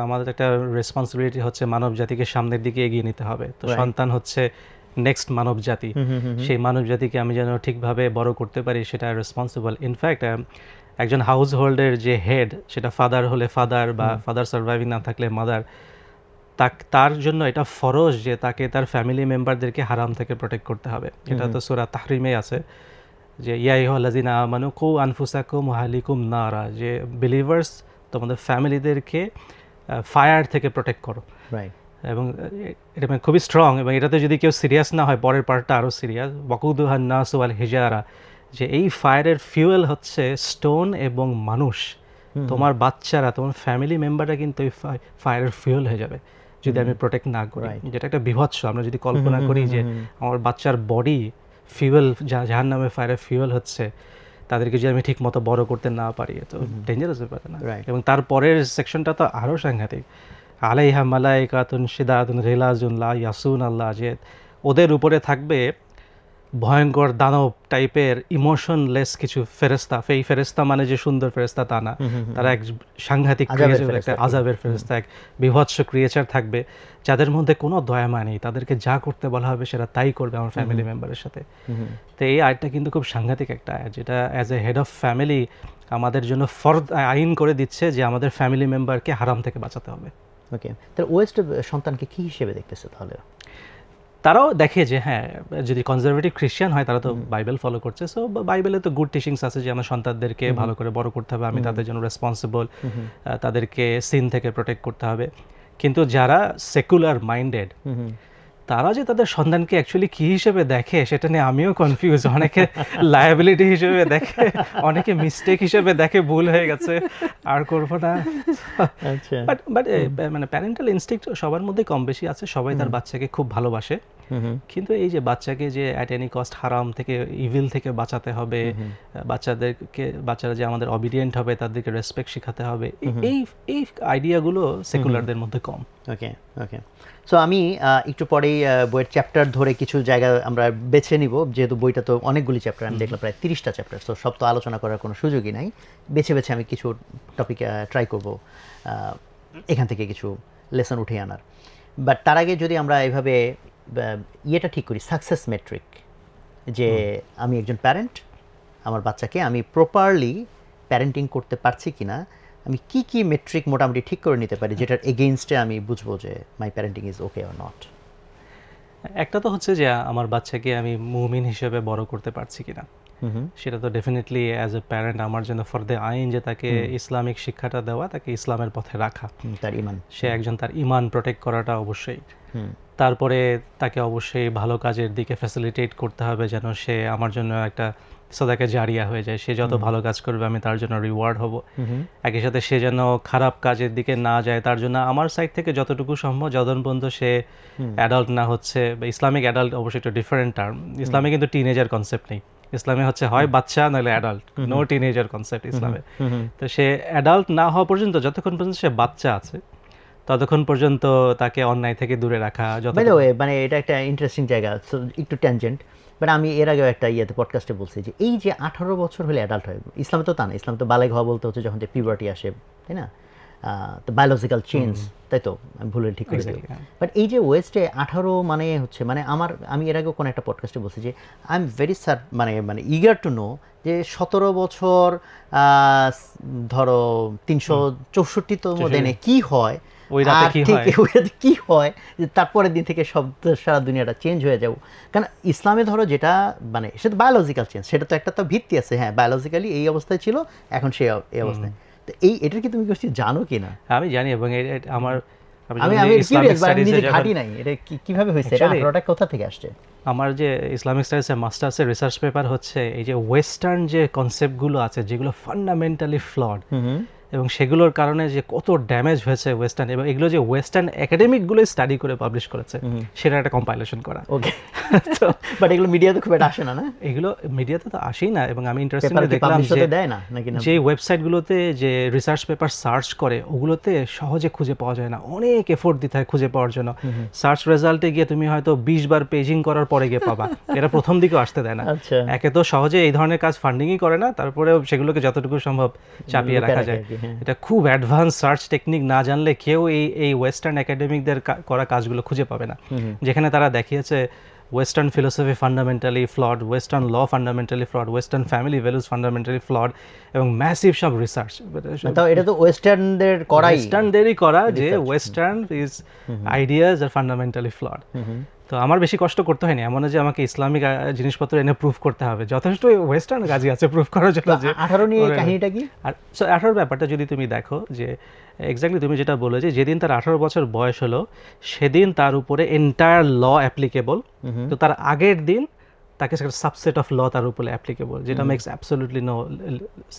আমাদের একটা রেসপন্সিবিলিটি হচ্ছে মানব জাতিকে সামনের দিকে এগিয়ে নিতে হবে। তো সন্তান হচ্ছে নেক্সট মানব জাতি, সেই মানব জাতিকে আমি যেন ঠিকভাবে বড় করতে পারি সেটা রেসপন্সিবল। ইনফ্যাক্ট একজন হাউস হোল্ডের যে হেড, সেটা ফাদার হলে ফাদার বা ফাদার সার্ভাইভিং না থাকলে মাদার, তার জন্য এটা ফরজ যে তাকে তার ফ্যামিলি মেম্বারদেরকে হারাম থেকে প্রোটেক্ট করতে হবে। এটা তো সূরা তাহরিমে আছে যে ইয়া আইয়ুহাল্লাযিনা আমানু কু আনফুসাকুম ওয়া আহলিকুম নারা, যে বিলিভার্স তোমাদের ফ্যামিলিদেরকে ফায়ার থেকে প্রোটেক্ট করো। এবং এটা মানে খুবই স্ট্রং, এবং এটাতে যদি কেউ সিরিয়াস না হয় পরের পার্টটা আরও সিরিয়াস, ওয়াকুদুহান নাসু ওয়াল হিজারা, যে এই ফায়ারের ফিউয়েল হচ্ছে স্টোন এবং মানুষ। তোমার বাচ্চারা, তোমার ফ্যামিলি মেম্বাররা কিন্তু এই ফায়ারের ফিউয়েল হয়ে যাবে যদি আমি প্রোটেক্ট না করি, যেটা একটা বিভৎস। আমরা যদি কল্পনা করি যে আমার বাচ্চার বডি ফিউয়েল, যার নামে ফায়ারের ফিউয়েল হচ্ছে, তাদেরকে যদি আমি ঠিক মতো বড় করতে না পারি, তো ডেঞ্জারাস ব্যাপার না? এবং তারপরের সেকশনটা তো আরও সাংঘাতিক, আলাইহা মালাইকাতুন শিদাতুন গিলাজুন লা ইয়াসুন আল্লাহ, যে ওদের উপরে থাকবে ভয়ঙ্কর দানব টাইপের ইমোশনলেস কিছু ফেরেশতা। এই ফেরেশতা মানে যে সুন্দর ফেরেশতা তা না, তারা এক সাংঘাতিক একটা আযাবের ফেরেশতা, এক বিভৎস ক্রিয়েচার থাকবে যাদের মধ্যে কোনো দয়া মায়া নেই, তাদেরকে যা করতে বলা হবে সেটা তাই করবে আমার ফ্যামিলি মেম্বারের সাথে। তো এই আয়াতটা কিন্তু খুব সাংঘাতিক একটা আয়াত, যেটা as a head of family আমাদের জন্য ফরজ আইন করে দিচ্ছে যে আমাদের ফ্যামিলি মেম্বারকে হারাম থেকে বাঁচাতে হবে। ওকে, তাহলে ওয়েস্ট সন্তানকে কি হিসেবে দেখতেছে তাহলে? তারাও দেখে যে হ্যাঁ, যদি কনজারভেটিভ খ্রিস্টান হয় তারা তো বাইবেল ফলো করছে, সো বাইবেলে তো গুড টিচিংস আছে যে আমার সন্তানদেরকে ভালো করে বড় করতে হবে, আমি তাদের জন্য রেসপন্সিবল, তাদেরকে সিন থেকে প্রোটেক্ট করতে হবে। কিন্তু যারা সেকুলার মাইন্ডেড, তারা যে তাদের সন্তানকে অ্যাকচুয়ালি কি হিসেবে দেখে সেটা নিয়ে আমিও কনফিউজ। অনেকে লায়াবিলিটি হিসেবে দেখে, অনেকে মিস্টেক হিসেবে দেখে, ভুল হয়ে গেছে আর করবো না। বাট মানে প্যারেন্টাল ইনস্টিংক্ট সবার মধ্যে কম বেশি আছে, সবাই তার বাচ্চাকে খুব ভালোবাসে। কিন্তু এই যে বাচ্চাকে যে অ্যাট এনি কস্ট হারাম থেকে, ইভিল থেকে বাঁচাতে হবে, বাচ্চারা যে আমাদের অবিডিয়েন্ট হবে, তাদেরকে রেসপেক্ট শেখাতে হবে, এই আইডিয়াগুলো সেকুলারদের মধ্যে কম। ওকে ওকে, সো আমি একটু পরেই বইয়ের চ্যাপ্টার ধরে কিছু জায়গা আমরা বেছে নিব, যেহেতু বইটা তো অনেকগুলি চ্যাপ্টার, আমি দেখলাম প্রায় 30টা চ্যাপ্টার, তো সব তো আলোচনা করার কোনো সুযোগই নাই। বেছে বেছে আমি কিছু টপিক ট্রাই করব এখান থেকে কিছু লেসন উঠে আনার। বাট তার আগে যদি আমরা এভাবে ইয়েটা ঠিক করি, সাকসেস মেট্রিক, যে আমি একজন প্যারেন্ট, আমার বাচ্চাকে আমি প্রপারলি প্যারেন্টিং করতে পারছি কিনা, আমি কি কি মেট্রিক মোটামুটি ঠিক করে নিতে পারি যেটার এগেইনস্টে আমি বুঝবো যে my parenting is okay or not? একটা তো হচ্ছে যে আমার বাচ্চাকে আমি মুমিন হিসেবে বড় করতে পারছি কিনা, সেটা তো ডেফিনেটলি অ্যাজ এ প্যারেন্ট আমার জন্য ফরদে আইন যে তাকে ইসলামিক শিক্ষাটা দেওয়া, তাকে ইসলামের পথে রাখা, তার ইমান, সে একজন, তার ইমান প্রোটেক্ট করাটা অবশ্যই। তারপরে তাকে অবশ্যই ভালো কাজের দিকে ফ্যাসিলিটেট করতে হবে, যেন সে আমার জন্য একটা সাদাকা জারিয়া হয়ে যায়। সে যত ভালো কাজ করবে আমি তার জন্য রিওয়ার্ড হব। একই সাথে সে যেন খারাপ কাজের দিকে না যায়, তার জন্য আমার সাইড থেকে যতটুকু সম্ভব, যতক্ষণ পর্যন্ত সে অ্যাডাল্ট না হচ্ছে, ইসলামিক অ্যাডাল্ট অবশ্যই একটা ডিফারেন্ট টার্ম, ইসলামে কিন্তু টিনেজার কনসেপ্ট নেই। ইসলামে হচ্ছে হয় বাচ্চা নাহলে অ্যাডাল্ট, নো টিনেজার কনসেপ্ট ইসলামে। তো সে অ্যাডাল্ট না হওয়া পর্যন্ত, যতক্ষণ পর্যন্ত সে বাচ্চা আছে ততক্ষণ পর্যন্ত তাকে অন্যায় থেকে দূরে রাখা। মানে এটা একটা ইন্টারেস্টিং জায়গা, একটু ট্যানজেন্ট, বাট আমি এর আগেও একটা পডকাস্টে বলছি যে এই যে 18 বছর হলে অ্যাডাল্ট হয়, ইসলামে তো তা না, ইসলাম তো বালেগ হওয়া বলতে হচ্ছে যখন যে পিউবার্টি আসে, তাই না? তো বায়োলজিক্যাল চেঞ্জ, তাই তো? আমি ভুলে ঠিক করে দিই। বাট এই যে ওয়েস্টে 18 মানে হচ্ছে, মানে আমি এর আগেও কোনো একটা পডকাস্টে বলছি যে আই এম ভেরি মানে ইগার টু নো যে 17 বছর ধরো 364তম দিনে কি হয়, কি হয় যে তারপরের দিন থেকে সব সারা দুনিয়াটা চেঞ্জ হয়ে যাও। কারণ ইসলামে ধরো যেটা মানে সেটা বায়োলজিক্যাল চেঞ্জ, সেটা তো একটা তো ভিত্তি আছে, হ্যাঁ বায়োলজিক্যালি এই অবস্থায় ছিল, এখন সে এই অবস্থায়। তো এটার কি তুমি কিছু জানো কিনা? আমি জানি, এবং আমার আমি কিউরিয়াস, বাট আমি নিজে ঘাটি নাই, এটা কিভাবে হয়েছে, এটা 18টা কোথা থেকে আসছে? আমার যে ইসলামিক স্টাডিজে মাস্টার্সের রিসার্চ পেপার হচ্ছে এই যে ওয়েস্টার্ন যে কনসেপ্টগুলো আছে যেগুলো ফান্ডামেন্টালি ফ্লড, এবং সেগুলোর কারণে যে কত ড্যামেজ হয়েছে ওয়েস্টার্ন, এবং এগুলো যে ওয়েস্টার্ন একাডেমিকগুলো স্টাডি করে পাবলিশ করেছে সেটা একটা কম্পাইলেশন করা। ওকে, তো বাট এগুলো মিডিয়াতে খুব একটা আসে না, না এগুলো মিডিয়াতে তো আসেই না, এবং আমি ইন্টারেস্টিংলি দেখলাম পাবলিশ যে হতে দেয় না নাকি না? যে ওয়েবসাইটগুলোতে যে রিসার্চ পেপার সার্চ করে ওগুলোতে সহজে খুঁজে পাওয়া যায় না, অনেক এফোর্ট দিতে হয় খুঁজে পাওয়ার জন্য। সার্চ রেজাল্টে গিয়ে তুমি হয়তো 20 বার পেজিং করার পরে গিয়ে পাবা, এটা প্রথম দিকেও আসতে দেয় না। আচ্ছা, একে তো সহজে এই ধরনের কাজ ফান্ডিংই করে না, তারপরেও সেগুলোকে যতটুকু সম্ভব চাপিয়ে রাখা যায়। হ্যাঁ। এটা খুব অ্যাডভান্স সার্চ টেকনিক না জানলে কেউ এই ওয়েস্টার্ন একাডেমিকদের করা কাজগুলো খুঁজে পাবে না, যেখানে তারা দেখিয়েছে western philosophy fundamentally flawed, western law fundamentally flawed, western family values fundamentally flawed, এবং ম্যাসিভ সব রিসার্চ। তাও এটা তো ওয়েস্টার্নদের করাই, ওয়েস্টার্নদেরই করা যে ওয়েস্টার্ন ইজ আইডিয়াজ আর ফান্ডামেন্টালি ফ্লড। তো আমার বেশি কষ্ট করতে হয়নি, এমন না যে আমাকে ইসলামিক জিনিসপত্র এনে প্রুফ করতে হবে, যথেষ্ট ওয়েস্টার্ন কাজই আছে প্রুফ করার জন্য। যে 18 নিয়ে কাহিনীটা কি? আর 18 ব্যাপারটা যদি তুমি দেখো, যে এক্স্যাক্টলি তুমি যেটা বলে যে যেদিন তার 18 বছর বয়স হলো সেদিন তার উপরে এন্টায়ার ল অ্যাপ্লিকেবল, তো তার আগের দিন তাকে সাবসেট অফ ল তার উপরে অ্যাপ্লিকেবল, যেটা makes absolutely no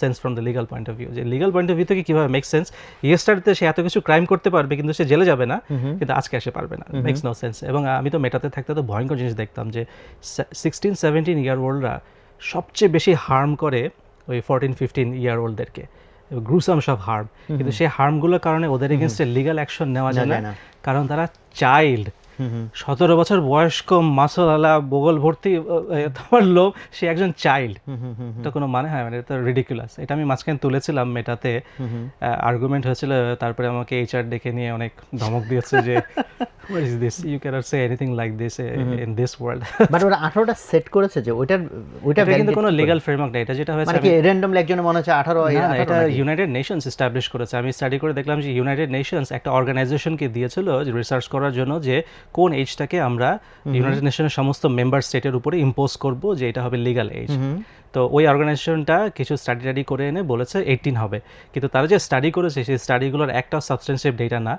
sense from the legal point of view. যে লিগাল পয়েন্ট অফ ভিউ থেকে কীভাবে মেক্স সেন্স, ইয়েস্টারডেতে সে এত কিছু ক্রাইম করতে পারবে কিন্তু সে জেলে যাবে না, কিন্তু আজকে এসে পারবে না, মেক্স নো সেন্স। এবং আমি তো মেটাতে থাকতে তো ভয়ঙ্কর জিনিস দেখতাম যে 16-17 ইয়ার ওল্ডরা সবচেয়ে বেশি হার্ম করে ওই 14-15 ইয়ার ওল্ডদেরকে, গ্রুসাম সব হার্ম, কিন্তু সেই হার্মগুলোর কারণে ওদের এগেনস্টে লিগাল অ্যাকশন নেওয়া যায় না, কারণ তারা চাইল্ড। 17 বছর বয়স্ক মাসলালা বগল ভর্তি তোমার লোক, সে একজন চাইল্ড, এটা কোনো মানে হয়? মানে এটা রিডিকুলাস। এটা আমি মাঝখানে তুলেছিলাম মেটাতে, আর্গুমেন্ট হয়েছিল, তারপরে আমাকে এইচআর ডেকে নিয়ে অনেক ধমক দিয়েছে যে what is this, you cannot say anything like this in this world. But ওরা 18টা সেট করেছে যে ওইটা কিন্তু কোনো লিগ্যাল ফ্রেমওয়ার্ক নেই, এটা যেটা হয়েছে মানে কি র্যান্ডমলি একজনের মনে হচ্ছে 18 এটা ইউনাইটেড নেশনস এস্টাবলিশ করেছে। আমি স্টাডি করে দেখলাম যে ইউনাইটেড নেশনস একটা অর্গানাইজেশনকে দিয়েছিল রিসার্চ করার জন্য যে কোন এজটাকে আমরা ইউনাইটেড নেশনের সমস্ত মেম্বার স্টেটের উপরে ইম্পোজ করব যে এটা হবে লিগ্যাল এজ। তো ওই অর্গানাইজেশনটা কিছু স্টাডি করে এনে বলেছে 18 হবে, কিন্তু তারা যে স্টাডি করেছে সেই স্টাডিগুলোর একটা সাবস্টেন্সিভ ডেটা না,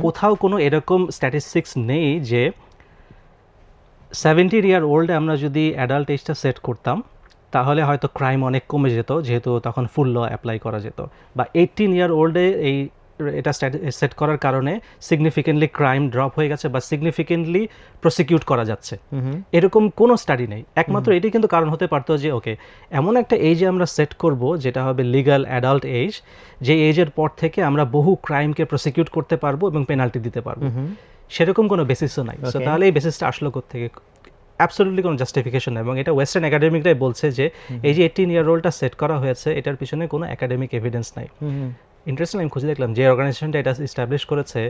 কোথাও কোনো এরকম স্ট্যাটিস্টিক্স নেই যে 17 ইয়ার ওল্ডে আমরা যদি অ্যাডাল্ট এজটা সেট করতাম তাহলে হয়তো ক্রাইম অনেক কমে যেত, যেহেতু তখন ফুল ল অ্যাপ্লাই করা যেত, বা 18 ইয়ার ওল্ডে এটা সেট করার কারণে সিগনিফিকেন্টলি ক্রাইম ড্রপ হয়ে গেছে বা সিগনিফিকেন্টলি প্রসিকিউট করা যাচ্ছে, এরকম কোনো স্টাডি নেই। একমাত্র এটি কিন্তু কারণ হতে পারতো যে ওকে এমন একটা এজে আমরা সেট করব যেটা হবে লিগ্যাল অ্যাডাল্ট এজ, যে এজের পর থেকে আমরা বহু ক্রাইমকে প্রসিকিউট করতে পারবো এবং পেনাল্টি দিতে পারবো, সেরকম কোনো বেসিসও নাই। তো তাহলে এই বেসিসটা আসলো কোত্থেকে? অ্যাবসলিউটলি কোনো জাস্টিফিকেশন নেই, এবং এটা ওয়েস্টার্ন একাডেমিকরাই বলছে যে এই যে 18 ইয়ার ওল্ডটা সেট করা হয়েছে এটার পিছনে কোনো একাডেমিক এভিডেন্স নাই। ইন্টারেস্টিং, আমি খুঁজে দেখলাম যে অর্গানাইজেশনটা এটা এস্টাবলিশ করেছে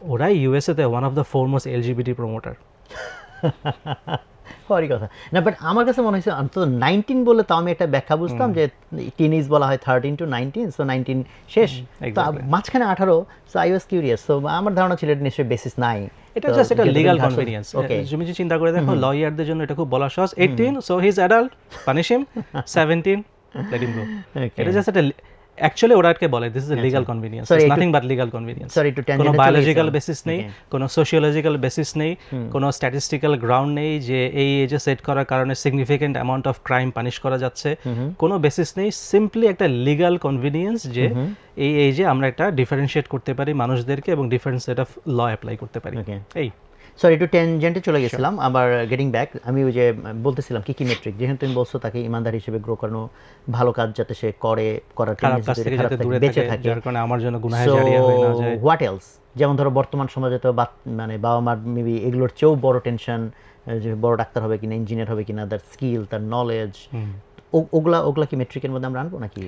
ওরাই ইউএসএতে one of the foremost LGBT promoter. হওয়ারই কথা না, বাট আমার কাছে মনে হয়েছে অন্তত 19 বলে তাও আমি একটা ব্যাখ্যা বুঝতাম যে টিনেজ বলা হয় 13 to 19, সো 19 শেষ, তো মাঝখানে 18, so I was curious. So আমার ধারণা ছিল এটা নিশ্চয়ই বেসিস নাই, এটা জাস্ট একটা লিগ্যাল কনভেনিয়েন্স। তুমি যে চিন্তা করে দেখো লয়ারদের জন্য এটা খুব বলা সহজ, 18 so he is adult, punish him, 17 let him go. এটা জাস্ট একটা অ্যাকচুয়ালি ওরাকে বলে this is a legal convenience, it's nothing but legal convenience. কোনো বায়োলজিক্যাল বেসিস নেই, কোনো সোশিওলজিক্যাল বেসিস নেই, কোনো স্ট্যাটিস্টিক্যাল গ্রাউন্ড নেই যে এই এজে সেট করার কারণে significant amount of crime punish করা যাচ্ছে, কোনো বেসিস নেই। সিম্পলি একটা লিগ্যাল কনভেনিয়েন্স যে এই এজে আমরা একটা ডিফারেন্সিয়েট করতে পারি মানুষদেরকে এবং different set of law apply করতে পারি। এই সরি একটু টেনজেন্টে চলে গেছিলাম, আবার গেটিং ব্যাক। আমি ওই যে বলতেছিলাম কি মেট্রিক, যেহেতু তুমি বলছো তাকে ইমানদার হিসেবে গ্রো করানো, ভালো কাজ যাতে সে করে, করার বেঁচে থাকে, যার কারণে আমার জন্য গুনাহগারিয়া হয়ে না যায়। What else? যেমন ধরো বর্তমান সমাজে তো মানে বাবা মার মেবি এগুলোর চেয়েও বড় টেনশন, যে বড় ডাক্তার হবে কিনা, ইঞ্জিনিয়ার হবে কিনা, তার স্কিল, তার নলেজ, ওগুলা কি মেট্রিকের মধ্যে আমরা আনবো নাকি?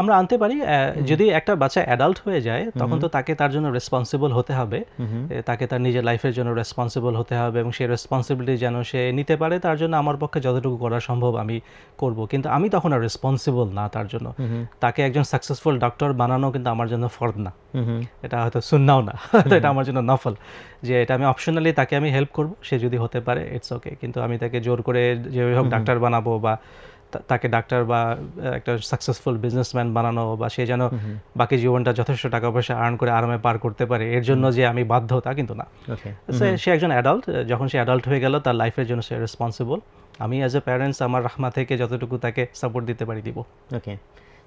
আমরা আনতে পারি। যদি একটা বাচ্চা অ্যাডাল্ট হয়ে যায় তখন তো তাকে তার জন্য রেসপন্সিবল হতে হবে, তাকে তার নিজের লাইফের জন্য রেসপন্সিবল হতে হবে এবং সেই রেসপন্সিবিলিটি যেন সে নিতে পারে, তার জন্য আমার পক্ষে যতটুকু করা সম্ভব আমি করব। কিন্তু আমি তখন আর রেসপন্সিবল না তার জন্য। তাকে একজন সাকসেসফুল ডক্টর বানানো কিন্তু আমার জন্য ফরজ না, এটা হয়তো সুন্নাও না, এটা আমার জন্য নফল, যে এটা আমি অপশনালি তাকে আমি হেল্প করব, সে যদি হতে পারে ইটস ওকে, কিন্তু আমি তাকে জোর করে যেভাবে হোক ডাক্তার বানাবো বা তাকে ডাক্তার বা একটা সাকসেসফুল বিজনেসম্যান বানানো বা সে যেন বাকি জীবনটা যথেষ্ট টাকা পয়সা আর্ন করে আরামে পার করতে পারে এর জন্য যে আমি বাধ্য তা কিন্তু না। সে একজন অ্যাডাল্ট, যখন সে অ্যাডাল্ট হয়ে গেল তার লাইফের জন্য সে রেসপন্সিবল। আমি অ্যাজ এ প্যারেন্টস আমার রাহমা থেকে যতটুকু তাকে সাপোর্ট দিতে পারি দিব। ওকে,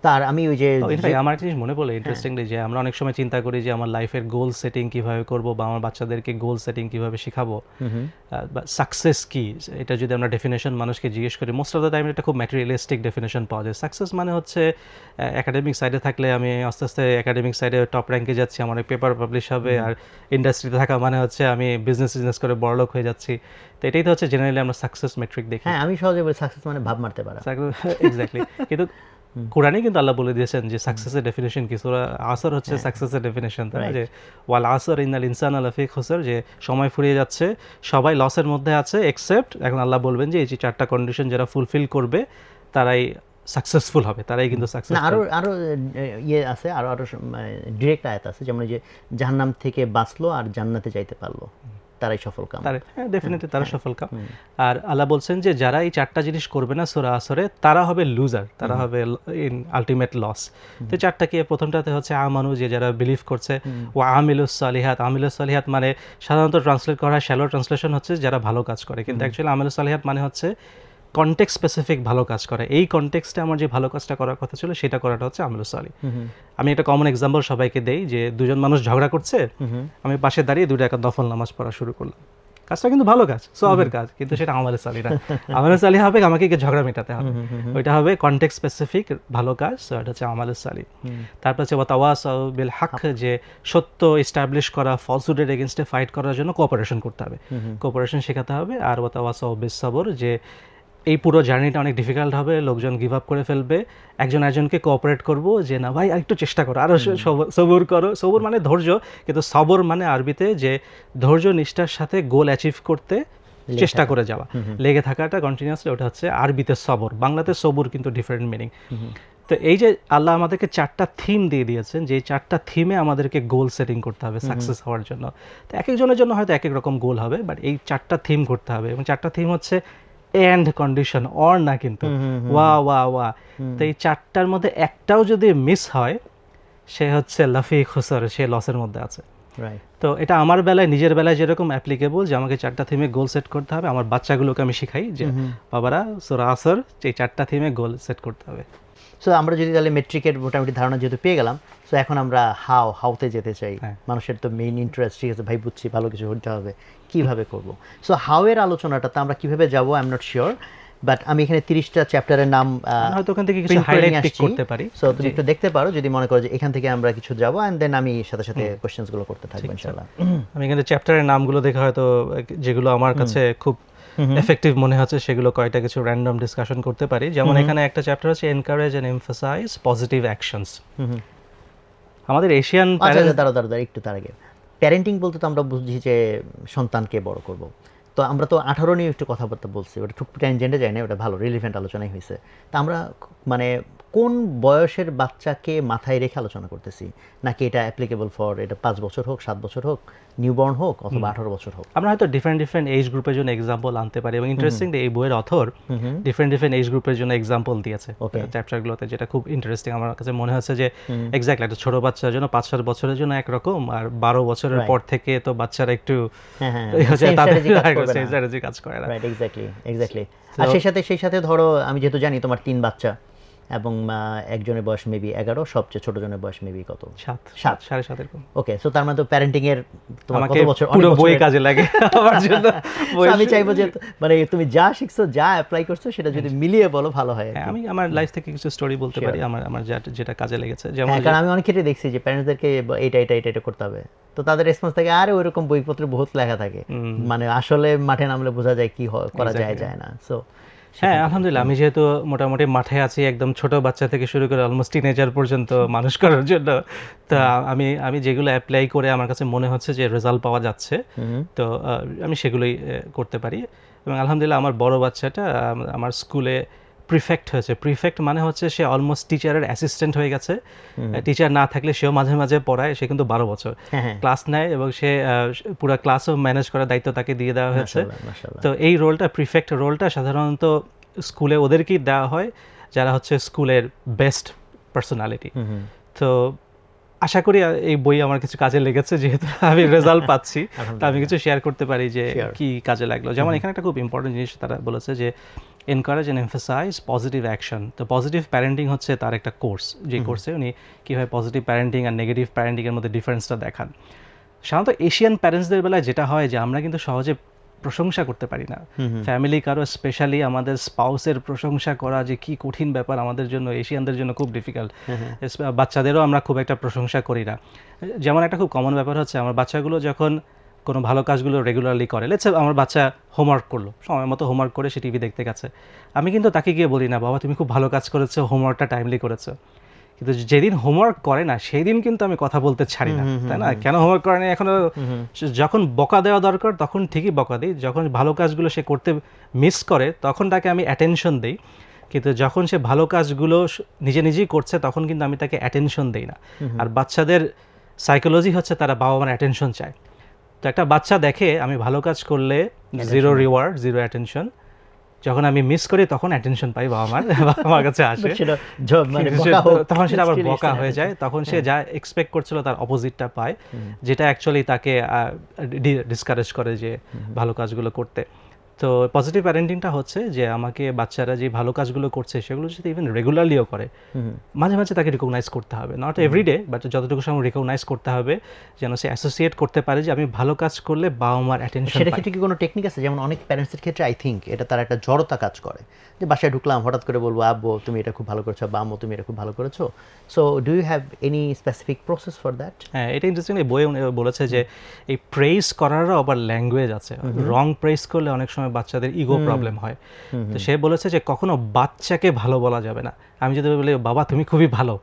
তার আমি ওই যে ইনফ্যাক্ট আমার একটা জিনিস মনে পড়লো ইন্টারেস্টিংলি, যে আমরা অনেক সময় চিন্তা করি যে আমার লাইফের গোল সেটিং কিভাবে করব বা আমার বাচ্চাদেরকে গোল সেটিং কিভাবে শেখাবো বা সাকসেস কি, এটা যদি আমরা ডেফিনেশন মানুষকে জিজ্ঞেস করি, মোস্ট অফ দ্য টাইম একটা খুব ম্যাটেরিয়ালিস্টিক ডেফিনেশন পাওয়া যায়। সাকসেস মানে হচ্ছে একাডেমিক সাইডে থাকলে আমি আস্তে আস্তে একাডেমিক সাইডে টপ র্যাঙ্কে যাচ্ছি, আমার অনেক পেপার পাবলিশ হবে, আর ইন্ডাস্ট্রিতে থাকা মানে হচ্ছে আমি বিজনেস করে বড়লোক হয়ে যাচ্ছি। তো এটাই তো হচ্ছে জেনারেলি আমরা সাকসেস মেট্রিক দেখি। হ্যাঁ, আমি সহজে বলি সাকসেস মানে ভাব মারতে পারা। এক্স্যাক্টলি। কিন্তু কোরআনে কিন্তু আল্লাহ বলে দিয়েছেন যে সাকসেসের ডেফিনেশন কি। সূরা আসর হচ্ছে সাকসেসের ডেফিনেশন, তাই না? যে ওয়াল আসর ইন্নাল ইনসানা লাফি খুসর, যে সময় ফুরিয়ে যাচ্ছে, সবাই লসের মধ্যে আছে এক্সেপ্ট, এখন আল্লাহ বলবেন যে এই যে 4টা কন্ডিশন যারা ফুলফিল করবে তারাই সাকসেসফুল হবে, তারাই কিন্তু না, সাকসেসফুল। আরো ইয়ে আছে, আরো ডিরেক্ট আয়াত আছে, যেমন যে জাহান্নাম থেকে বাঁচলো আর জান্নাতে যাইতে পারলো তারাই সফল কাম। হ্যাঁ, ডেফিনেটলি তারা সফল কাম। আর আল্লাহ বলছেন যে যারা এই 4টা জিনিস করবে না সূরা আসরে, তারা হবে লুজার, তারা হবে ইন আলটিমেট লস। তো 4টা কি? প্রথমটাতে হচ্ছে আমানু, যে যারা বিলিভ করছে, ও আমিলুস সালিহাত। আমিলুস সালিহাত মানে সাধারণত ট্রান্সলেট করা হয়, শ্যালো ট্রান্সলেশন হচ্ছে যারা ভালো কাজ করে, কিন্তু অ্যাকচুয়ালি আমিলুস সালিহাত মানে হচ্ছে কনটেক্সট স্পেসিফিক ভালো কাজ করে। এই কনটেক্সটে আমার যে ভালো কাজটা করার কথা ছিল সেটা করাটা হচ্ছে আমিলুস সালিহ। আমি একটা কমন এক্সাম্পল সবাইকে দেই, যে দুজন মানুষ ঝগড়া করছে, আমি পাশে দাঁড়িয়ে 2 রাকাত নফল নামাজ পড়া শুরু করলাম। কাজটা কিন্তু ভালো কাজ, সওয়াবের কাজ, কিন্তু সেটা আমালুস সালিহ না। আমালুস সালিহ হবে আমাকে ঝগড়া মেটাতে হবে, ওইটা হবে কনটেক্সট স্পেসিফিক ভালো কাজ, সো এটা হচ্ছে আমালুস সালিহ। তারপর হচ্ছে ওয়াতাওয়াসাউ বিল হক, যে সত্য এস্টাবলিশ করা, ফলসুডের এগেইনস্টে ফাইট করার জন্য কোঅপারেশন করতে হবে, কোঅপারেশন শেখাতে হবে। আর ওয়াতাওয়াসাউ বিস সবর, যে এই পুরো জার্নিটা অনেক ডিফিকাল্ট হবে, লোকজন গিভ আপ করে ফেলবে, একজন একজনকে কোঅপারেট করবো যে না ভাই আরেকটু চেষ্টা করো, আরো সবুর করো। সবুর মানে ধৈর্য, কিন্তু সবর মানে আরবিতে যে ধৈর্য নিষ্ঠার সাথে গোল অ্যাচিভ করতে চেষ্টা করে যাওয়া, লেগে থাকাটা কন্টিনিউয়াসলি, ওটা হচ্ছে আরবিতে সবর। বাংলাতে সবুর কিন্তু ডিফারেন্ট মিনিং। তো এই যে আল্লাহ আমাদেরকে 4টা থিম দিয়ে দিয়েছেন, যে 4টা থিমে আমাদেরকে গোল সেটিং করতে হবে সাকসেস হওয়ার জন্য। তো এক একজনের জন্য হয়তো এক এক রকম গোল হবে, বাট এই 4টা থিম করতে হবে। এবং 4টা থিম হচ্ছে এন্ড কন্ডিশন, অর না কিন্তু ওয়া। তো এই 4টার মধ্যে একটাও যদি মিস হয়, সে হচ্ছে লাফি খুসর, সে লসের মধ্যে আছে। তো এটা আমার বেলায়, নিজের বেলায় যেরকম অ্যাপ্লিকেবল, যে আমাকে 4টা থিমে গোল সেট করতে হবে, আমার বাচ্চাগুলোকে আমি শিখাই যে বাবারা সূরা আসর এই 4টা থিমে গোল সেট করতে হবে। সো আমরা যদি তাহলে মেট্রিকের মোটামুটি ধারণা যেহেতু পেয়ে গেলাম, সো এখন আমরা হাউতে যেতে চাই। মানুষের তো মেইন ইন্টারেস্ট, ঠিক আছে ভাই বুঝছি, ভালো কিছু হতে হবে, কিভাবে করব। সো হাউ এর আলোচনাটাতে আমরা কিভাবে যাব I am not sure, but আমি এখানে 30টা চ্যাপ্টারের নাম হয়তো ওখান থেকে কিছু হাইলাইট পিক করতে পারি। সো তুমি একটু দেখতে পারো যদি মনে করো যে এখান থেকে আমরা কিছু যাব, এন্ড দেন আমি সাথে সাথে কোশ্চেনসগুলো করতে থাকবো ইনশাআল্লাহ। আমি এখানে চ্যাপ্টারের নামগুলো দেখে হয়তো যেগুলো আমার কাছে খুব এফেক্টিভ মনে হচ্ছে সেগুলো কয়টা কিছু র্যান্ডম ডিসকাশন করতে পারি। যেমন এখানে একটা চ্যাপ্টার হচ্ছে encourage and emphasise positive actions. আমাদের এশিয়ান দাঁড়া একটু তার আগে, প্যারেন্টিং বলতে তো আমরা বুঝি যে সন্তানকে বড় করব। তো আমরা তো 18 নিয়ে একটু কথাবার্তা বলছি, ওটা টুকটু ট্যানজেন্টে যায় না, ওটা ভালো রিলিভেন্ট আলোচনাই হয়েছে। তা আমরা মানে কোন বয়সের বাচ্চাকে মাথায় রেখে আলোচনা করতেছি, নাকি এটা অ্যাপ্লিকেবল ফর এটা 5 বছর হোক, 7 বছর হোক, নিউবর্ন হোক, অথবা 18 বছর হোক? আমরা হয়তো ডিফারেন্ট এজ গ্রুপের জন্য এক্সাম্পল আনতে পারি। এবং ইন্টারেস্টিংলি এই বইয়ের অথর ডিফারেন্ট এজ গ্রুপের জন্য এক্সাম্পল দিয়েছে চ্যাপ্টারগুলোতে, যেটা খুব ইন্টারেস্টিং আমার কাছে মনে হচ্ছে। যে এক্স্যাক্টলি একটা ছোট বাচ্চার জন্য 5-7 বছরের জন্য একরকম, আর 12 বছরের পর থেকে তো বাচ্চারা একটু স্ট্র্যাটেজি কাজ করে না। Right, exactly. আর সেই সাথে ধরো আমি যেহেতু জানি তোমার 3 বাচ্চা, এবং একজনের বয়স মেবি 11, সবচেয়ে ছোট জনের বয়স মেবি কত? 7, 7.5 এরকম। ওকে, সো তার মানে তো প্যারেন্টিং এর তোমার কত বছর পুরো বই কাজে লাগে আমার জন্য। আমি চাইবো যে মানে তুমি যা শিখছো, যা অ্যাপ্লাই করছো, সেটা যদি মিলিয়ে বলো ভালো হয়। আমি আমার লাইফ থেকে কিছু স্টোরি বলতে পারি, আমার যেটা কাজে লেগেছে। যেমন কারণ আমি অনেক ক্ষেত্রে দেখছি যে প্যারেন্টসদেরকে এটা করতে হবে, তো তাদের রেসপন্স থাকে আরে ওইরকম বইপত্রে বহুত লেখা থাকে, মানে আসলে মাঠে নামলে বোঝা যায় কি করা যায় না। সো হ্যাঁ, আলহামদুলিল্লাহ আমি যেহেতু মোটামুটি মাঠে আছি, একদম ছোট বাচ্চা থেকে শুরু করে অলমোস্ট টিনেজার পর্যন্ত মানুষ করার জন্য, তো আমি যেগুলো অ্যাপ্লাই করে আমার কাছে মনে হচ্ছে যে রেজাল্ট পাওয়া যাচ্ছে, তো আমি সেগুলোই করতে পারি। এবং আলহামদুলিল্লাহ আমার বড় বাচ্চাটা আমার স্কুলে প্রিফেক্ট হয়েছে। প্রিফেক্ট মানে হচ্ছে সে অলমোস্ট টিচারের অ্যাসিস্ট্যান্ট হয়ে গেছে। টিচার না থাকলে সেও মাঝে মাঝে পড়ায়। সে কিন্তু 12 বছর ক্লাস নেয় এবং সে পুরো ক্লাসও ম্যানেজ করার দায়িত্ব তাকে দিয়ে দেওয়া হয়েছে। তো এই রোলটা, প্রিফেক্ট রোলটা সাধারণত স্কুলে ওদেরকেই দেওয়া হয় যারা হচ্ছে স্কুলের বেস্ট পার্সোনালিটি। তো আশা করি এই বই আমার কিছু কাজে লেগেছে, যেহেতু আমি রেজাল্ট পাচ্ছি তা আমি কিছু শেয়ার করতে পারি যে Sure. কি কাজে লাগলো। যেমন এখানে একটা খুব ইম্পর্টেন্ট জিনিস তারা বলেছে যে encourage and emphasise positive action. তো পজিটিভ প্যারেন্টিং হচ্ছে তার একটা কোর্স, যে কোর্সে উনি কীভাবে পজিটিভ প্যারেন্টিং আর নেগেটিভ প্যারেন্টিংয়ের মধ্যে ডিফারেন্সটা দেখান। সাধারণত এশিয়ান প্যারেন্টসদের বেলায় যেটা হয় যে আমরা কিন্তু সহজে প্রশংসা করতে পারি না। ফ্যামিলি কারো স্পেশালি আমাদের স্পাউসের প্রশংসা করা যে কি কঠিন ব্যাপার আমাদের জন্য, এশিয়ানদের জন্য খুব ডিফিকাল্ট। বাচ্চাদেরও আমরা খুব একটা প্রশংসা করি না। যেমন একটা খুব কমন ব্যাপার হচ্ছে আমার বাচ্চাগুলো যখন কোনো ভালো কাজগুলো রেগুলারলি করে, লেটস সে আমার বাচ্চা হোমওয়ার্ক করলো, সময় মতো হোমওয়ার্ক করে সে টিভি দেখতে গেছে, আমি কিন্তু তাকে গিয়ে বলি না বাবা তুমি খুব ভালো কাজ করেছো, হোমওয়ার্কটা টাইমলি করেছো। কিন্তু যেদিন হোমওয়ার্ক করে না সেই দিন কিন্তু আমি কথা বলতে ছাড়ি না, তাই না? কেন হোমওয়ার্ক করে না এখনো, যখন বকা দেওয়া দরকার তখন ঠিকই বকা দিই, যখন ভালো কাজগুলো সে করতে মিস করে তখন তাকে আমি অ্যাটেনশন দিই, কিন্তু যখন সে ভালো কাজগুলো নিজে নিজেই করছে তখন কিন্তু আমি তাকে অ্যাটেনশন দিই না। আর বাচ্চাদের সাইকোলজি হচ্ছে তারা বাবা মার অ্যাটেনশন চায়। তো একটা বাচ্চা দেখে আমি ভালো কাজ করলে জিরো রিওয়ার্ড, জিরো অ্যাটেনশন, যখন আমি মিস করি তখন অ্যাটেনশন পাই বাবা মার কাছে আসে, তখন সেটা আবার বকা হয়ে যায়, তখন সে যা এক্সপেক্ট করছিল তার অপোজিটটা পায়, যেটা অ্যাকচুয়ালি তাকে ডিসকারেজ করে যে ভালো কাজগুলো করতে। তো পজিটিভ প্যারেন্টিংটা হচ্ছে যে আমাকে বাচ্চারা যে ভালো কাজগুলো করছে সেগুলো যদি ইভেন রেগুলারলিও করে, মাঝে মাঝে তাকে রিকগনাইজ করতে হবে, নট এভরিডে, বাট যতটুকু সময় রিকগনাইজ করতে হবে যেন সে অ্যাসোসিয়েট করতে পারে যে আমি ভালো কাজ করলে বাবা মার অ্যাটেনশন। সেটা ক্ষেত্রে কি কোনো টেকনিক আছে? যেমন অনেক প্যারেন্টসের ক্ষেত্রে আই থিঙ্ক এটা তার একটা জড়তা কাজ করে, যে বাসায় ঢুকলাম হঠাৎ করে বলবো আব্বু তুমি এটা খুব ভালো করেছো বা আম্মু তুমি এটা খুব ভালো করেছো। So do you have any specific process for that? হ্যাঁ, এটা ইন্টারেস্টিং। এই বইয়ে বলেছে যে এই প্রেইজ করারও আবার ল্যাঙ্গুয়েজ আছে, রং প্রেইজ করলে অনেক সময় বাচ্চাদের ইগো প্রবলেম হয়। তো সে বলেছে যে কখনো বাচ্চাকে ভালো বলা যাবে না। আমি যদি বলি বাবা তুমি খুবই ভালো,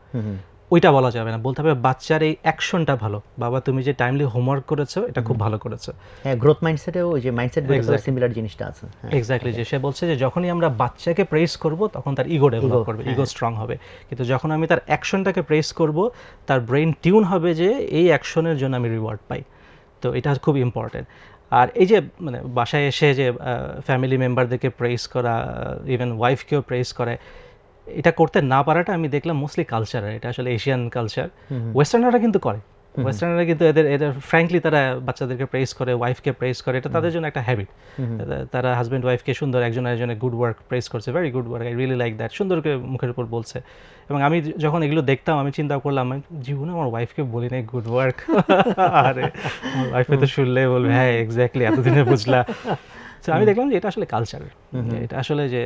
ওইটা বলা যাবে না, বলতে হবে বাচ্চার এই অ্যাকশনটা ভালো, বাবা তুমি যে টাইমলি হোমওয়ার্ক করেছো এটা খুব ভালো করেছো। হ্যাঁ, গ্রোথ মাইন্ডসেটেও ওই যে মাইন্ডসেট গুলো সিমিলার জিনিসটা আছে। এক্স্যাক্টলি, যে সে বলছে যে যখনই আমরা বাচ্চাকে প্রেস করব তখন তার ইগো ডেভেলপ করবে, ইগো স্ট্রং হবে, কিন্তু যখন আমি তার অ্যাকশনটাকে প্রেস করব তার ব্রেন টিউন হবে যে এই অ্যাকশনের জন্য আমি রিওয়ার্ড পাই। তো এটা খুব ইম্পর্টেন্ট। আর এই যে মানে বাসায় এসে যে ফ্যামিলি মেম্বারদেরকে প্রেস করা, ইভেন ওয়াইফকেও প্রেস করে, এটা করতে না পারাটা আমি দেখলাম মোস্টলি কালচারের, এটা আসলে এশিয়ান কালচার। ওয়েস্টার্নাররা কিন্তু করে, ওয়েস্টার্নাররা কিন্তু এদের ফ্র্যাঙ্কলি তারা বাচ্চাদেরকে প্রেস করে, ওয়াইফকে প্রেস করে, এটা তাদের জন্য একটা হ্যাবিট। তারা হাজব্যান্ড ওয়াইফকে সুন্দর একজন একজনের গুড ওয়ার্ক প্রেস করছে, very good work, I really like that, সুন্দর করে মুখের উপর বলছে। এবং আমি যখন এগুলো দেখতাম আমি চিন্তা করলাম আমি জীবনে আমার ওয়াইফকে বলি নাই গুড ওয়ার্ক, আরে আমার ওয়াইফে তো শুনলে বলবে হ্যাঁ এক্স্যাক্টলি এতদিনে বুঝলা। তো আমি দেখলাম যে এটা আসলে কালচার, এটা আসলে যে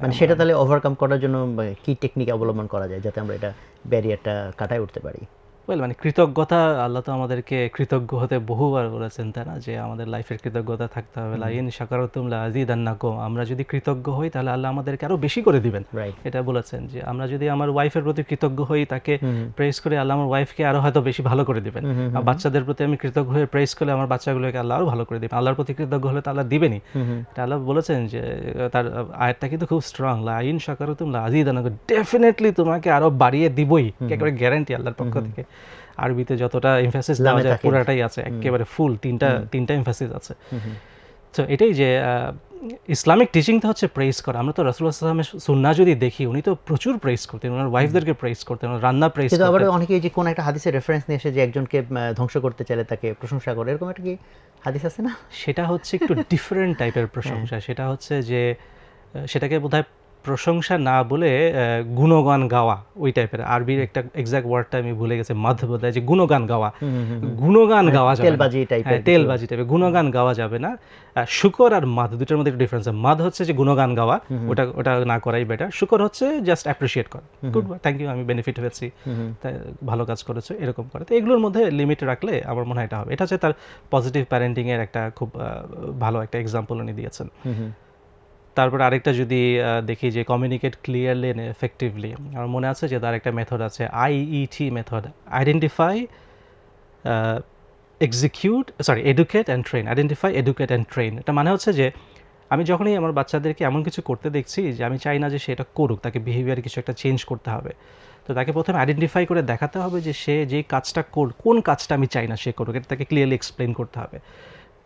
মানে সেটা তাহলে ওভারকাম করার জন্য কি টেকনিক অবলম্বন করা যায় যাতে আমরা এটা ব্যারিয়ারটা কাটায় উঠতে পারি? মানে কৃতজ্ঞতা, আল্লাহ তো আমাদেরকে কৃতজ্ঞ হতে বহুবার বলেছেন, তাই না? যে আমাদের লাইফের কৃতজ্ঞতা থাকতে হবে, লাইন শাকারতুম লাযিদান্নাকুম, আমরা যদি কৃতজ্ঞ হই তাহলে আল্লাহ আমাদেরকে আরো বেশি করে দিবেন, এটা বলেছেন। যে আমরা যদি আমার ওয়াইফের প্রতি কৃতজ্ঞ হই, তাকে প্রেস করে, আল্লাহ আমার ওয়াইফকে আরো হয়তো বেশি ভালো করে দিবেন। আর বাচ্চাদের প্রতি আমি কৃতজ্ঞ হয়ে প্রেস করলে আমার বাচ্চাগুলোকে আল্লাহ আরো ভালো করে দিবেন। আল্লাহর প্রতি কৃতজ্ঞ হলে তো আল্লাহ দিবেনই, এটা আল্লাহ বলেছেন। যে তার আয়াতটা কিন্তু খুব স্ট্রং, লাইন শাকারতুম লাযিদান্নাকুম, ডেফিনেটলি তোমাকে আরো বাড়িয়ে দিবই, একেবারে গ্যারান্টি আল্লাহর পক্ষ থেকে। আরবিতে যতটা এমফাসিস দেওয়া যায় পুরাটাই আছে, একেবারে ফুল তিনটা এমফাসিস আছে। তো এটাই যে ইসলামিক টিচিংটা হচ্ছে প্রেস করা। আমরা তো রাসূলুল্লাহ সাল্লাল্লাহু আলাইহি ওয়াসাল্লামের সুন্নাহ যদি দেখি, উনি তো প্রচুর প্রেস করতেন, ওনার ওয়াইফদেরকে প্রেস করতেন, রান্না প্রেস করতেন। কিন্তু আবার অনেকে যে কোন একটা হাদিসের রেফারেন্স নিয়ে এসে যে একজনকে ধ্বংস করতে চাইলে তাকে প্রশংসা করে, এরকম একটা কি হাদিস আছে না? সেটা হচ্ছে একটু ডিফারেন্ট টাইপের প্রশংসা। সেটা হচ্ছে যে সেটাকে বোধহয় প্রশংসা না বলে গুণগান গাওয়া, ওই টাইপের। আরবির একটা এক্সাক্ট ওয়ার্ডটা আমি ভুলে গেছি, মাধ বোধহয়, যে গুণগান গাওয়া, গুণগান গাওয়া যাবে, তেলবাজি টাইপের, তেলবাজি টাইপের গুণগান গাওয়া যাবে না। শুকর আর মাধ দুটোর মধ্যে একটু ডিফারেন্স আছে। মাধ হচ্ছে যে গুণগান গাওয়া, ওটা না করাই বেটার। শুকর হচ্ছে জাস্ট অ্যাপ্রিশিয়েট করা, গুড, থ্যাংক ইউ, আমি বেনিফিট হয়েছি, তাই ভালো কাজ করেছো, এরকম করে। তো এগুলোর মধ্যে লিমিট রাখলে আমার মনে হয় এটা হবে। এটা হচ্ছে তার পজিটিভ প্যারেন্টিং এর একটা খুব ভালো একটা এক্সাম্পল উনি দিয়েছেন। তারপর আরেকটা যদি দেখি যে কমিউনিকেট ক্লিয়ারলি এন্ড এফেক্টিভলি, আমার মনে আছে যে তার একটা মেথড আছে, IET method, identify, educate and train. Identify, educate and train, এটা মানে হচ্ছে যে আমি যখনই আমার বাচ্চাদেরকে এমন কিছু করতে দেখছি যে আমি চাই না যে সে এটা করুক, তাকে বিহেভিয়ারে কিছু একটা চেঞ্জ করতে হবে, তো তাকে প্রথমে আইডেন্টিফাই করে দেখাতে হবে যে সে যেই কাজটা কোন কাজটা আমি চাই না সে করুক, এটা তাকে ক্লিয়ারলি এক্সপ্লেন করতে হবে।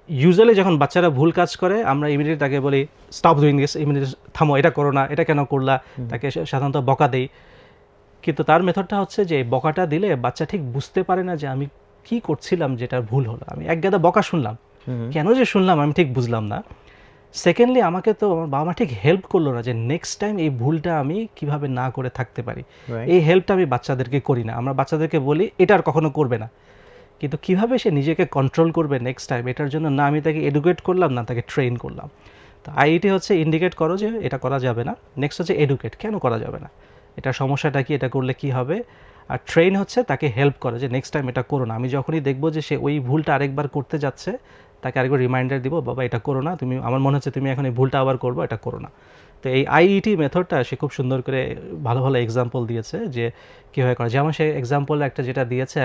ইউজুয়ালি যখন বাচ্চারা ভুল কাজ করে আমরা ইমিডিয়েট তাকে বলি স্টপ ডুইং দিস, ইমিডিয়েট থামো, এটা করো না, এটা কেন করলা, তাকে সাধারণত বকা দেই। কিন্তু তার মেথডটা হচ্ছে যে এই বকাটা দিলে বাচ্চা ঠিক বুঝতে পারে না যে আমি কি করছিলাম যেটা ভুল হলো। আমি এক গাদা বকা শুনলাম, কেন যে শুনলাম আমি ঠিক বুঝলাম না। সেকেন্ডলি আমাকে তো আমার বাবা মা ঠিক হেল্প করলো না যে নেক্সট টাইম এই ভুলটা আমি কিভাবে না করে থাকতে পারি। এই হেল্পটা আমি বাচ্চাদেরকে করি না। আমরা বাচ্চাদেরকে বলি এটা আর কখনো করবে না, কিন্তু কিভাবে সে নিজেকে কন্ট্রোল করবে নেক্সট টাইম, এটার জন্য না আমি তাকে এডুকেট করলাম না তাকে ট্রেন করলাম। তো আইইটি হচ্ছে ইন্ডিকেট করো যে এটা করা যাবে না, নেক্সট হচ্ছে এডুকেট কেন করা যাবে না, এটা সমস্যাটা কি, এটা করলে কি হবে। আর ট্রেন হচ্ছে তাকে হেল্প করে যে নেক্সট টাইম এটা করো না। আমি যখনই দেখবো যে সে ওই ভুলটা আরেকবার করতে যাচ্ছে তাকে আরেকবার রিমাইন্ডার দিব, বাবা এটা করো না, তুমি আমার মনে হচ্ছে তুমি এখন এই ভুলটা আবার করবো, এটা করো না। তো এই আইইটি মেথডটা সে খুব সুন্দর করে ভালো ভালো এক্সাম্পল দিয়েছে যে কীভাবে করা। যেমন সে এক্সাম্পল একটা যেটা দিয়েছে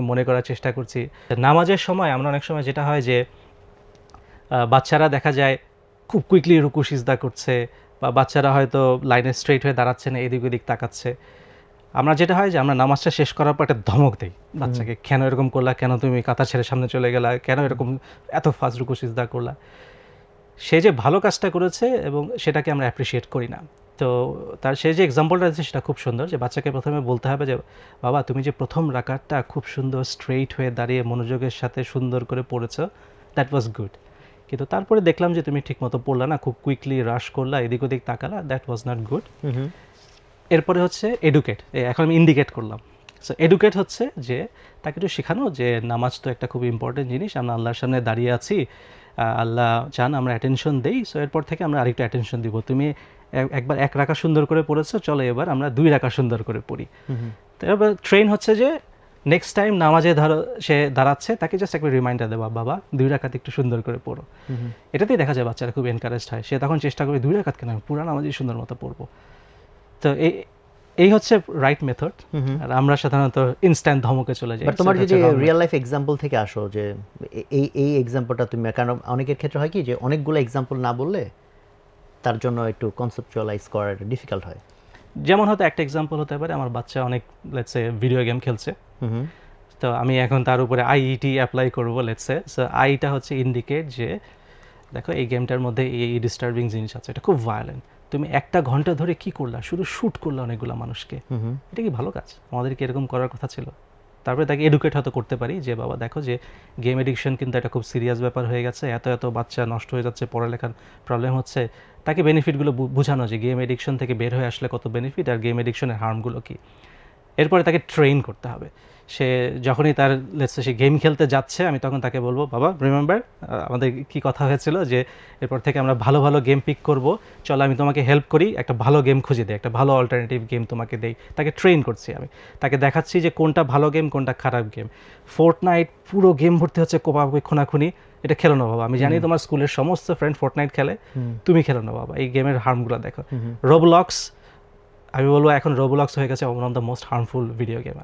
মনে করার চেষ্টা করছি, নামাজের সময় আমরা অনেক সময় যেটা হয় যে বাচ্চারা দেখা যায় খুব কুইকলি রুকু সিজদা করছে, বা বাচ্চারা হয়তো লাইনে স্ট্রেট হয়ে দাঁড়াচ্ছে না, এদিক ওদিক তাকাচ্ছে। আমরা যেটা হয় যে আমরা নামাজটা শেষ করার পর একটা ধমক দেই বাচ্চাকে, কেন এরকম করলা, কেন তুমি কাতার ছেড়ে সামনে চলে গেলা, কেন এরকম এত ফাস্ট রুকু সিজদা করলা। সে যে ভালো কাজটা করেছে এবং সেটাকে আমরা অ্যাপ্রিসিয়েট করি না। তো তার সে যে এক্সাম্পলটা আছে সেটা খুব সুন্দর, যে বাচ্চাকে প্রথমে বলতে হবে যে বাবা তুমি যে প্রথম রাকাতটা খুব সুন্দর স্ট্রেইট হয়ে দাঁড়িয়ে মনোযোগের সাথে সুন্দর করে পড়েছো, দ্যাট ওয়াজ গুড, কিন্তু তারপরে দেখলাম যে তুমি ঠিকমতো পড়লা না, খুব কুইকলি রাশ করলা, এদিক ওদিক তাকালা, দ্যাট ওয়াজ নট গুড। এরপরে হচ্ছে এডুকেট, এখন আমি ইন্ডিকেট করলাম। সো এডুকেট হচ্ছে যে তাকে একটু শেখানো যে নামাজ তো একটা খুব ইম্পর্টেন্ট জিনিস, আমরা আল্লাহর সামনে দাঁড়িয়ে আছি, আল্লাহ চান আমরা অ্যাটেনশন দেই, সো এরপর থেকে আমরা আরেকটু অ্যাটেনশন দিব। তুমি একবার এক রাকাত সুন্দর করে পড়েছো, চলো এবার আমরা 2 রাকাত সুন্দর করে পড়ি। তো এবার ট্রেন হচ্ছে যে নেক্সট টাইম নামাজে ধরো সে দাঁড়াচ্ছে, তাকে জাস্ট একবার রিমাইন্ডার দেওয়া, বাবা 2 রাকাত একটু সুন্দর করে পড়ো। এটাতেই দেখা যায় বাচ্চারা খুব এনকারেজড হয়, সে তখন চেষ্টা করবে 2 রাকাত কেন, আমি পুরা নামাজই সুন্দর মতো পড়বো। তো এই হচ্ছে রাইট মেথড। আর আমরা সাধারণত ইনস্ট্যান্ট ধমকে চলে যাই। তোমার যদি রিয়েল লাইফ এক্সাম্পল থেকে আসো যে এই এক্সাম্পলটা তুমি, কারণ অনেকের ক্ষেত্রে হয় কি যে অনেকগুলো এক্সাম্পল না বললে তার জন্য একটু কনসেপচুয়ালাইজ করা ডিফিকাল্ট হয়। যেমন হয়তো একটা এক্সাম্পল হতে পারে আমার বাচ্চা অনেক লেটস সে ভিডিও গেম খেলছে, তো আমি এখন তার উপরে আইইটি অ্যাপ্লাই করবো লেটস সে। সো আইটা হচ্ছে ইন্ডিকেট যে দেখো এই গেমটার মধ্যে এই ডিস্টার্বিং জিনিস আছে, এটা খুব ভায়োলেন্ট, তুমি 1 ঘন্টা ধরে কি করলা, শুধু শ্যুট করলা অনেকগুলো মানুষকে, এটা কি ভালো কাজ, আমাদের কি এরকম করার কথা ছিল। তারপরে তাকে এডুকেট হয়তো করতে পারি যে বাবা দেখো যে গেম এডিকশন কিন্তু একটা খুব সিরিয়াস ব্যাপার হয়ে গেছে, এত এত বাচ্চা নষ্ট হয়ে যাচ্ছে, পড়ালেখার প্রবলেম হচ্ছে। তাকে বেনিফিটগুলো বোঝানো যে গেম এডিকশন থেকে বের হয়ে আসলে কত বেনিফিট আর গেম এডিকশনের হার্মগুলো কী। এরপরে তাকে ট্রেন করতে হবে। সে যখনই তার লেটস সে গেম খেলতে যাচ্ছে, আমি তখন তাকে বলবো বাবা রিমেম্বার আমাদের কি কথা হয়েছিল যে এরপর থেকে আমরা ভালো ভালো গেম পিক করব, চলো আমি তোমাকে হেল্প করি, একটা ভালো গেম খুঁজে দিই, একটা ভালো অল্টারনেটিভ গেম তোমাকে দেই। তাকে ট্রেন করছি, আমি তাকে দেখাচ্ছি যে কোনটা ভালো গেম কোনটা খারাপ গেম। ফোর্টনাইট পুরো গেম ভর্তি হচ্ছে কোপাকুপি খোনাখুনি, এটা খেলো না বাবা, আমি জানি তোমার স্কুলের সমস্ত ফ্রেন্ড ফোর্টনাইট খেলে, তুমি খেলো না বাবা, এই গেমের হার্মগুলো দেখো। রোবলক্স, আমি বলবো এখন রোবলক্স হয়ে গেছে one of the most harmful video game.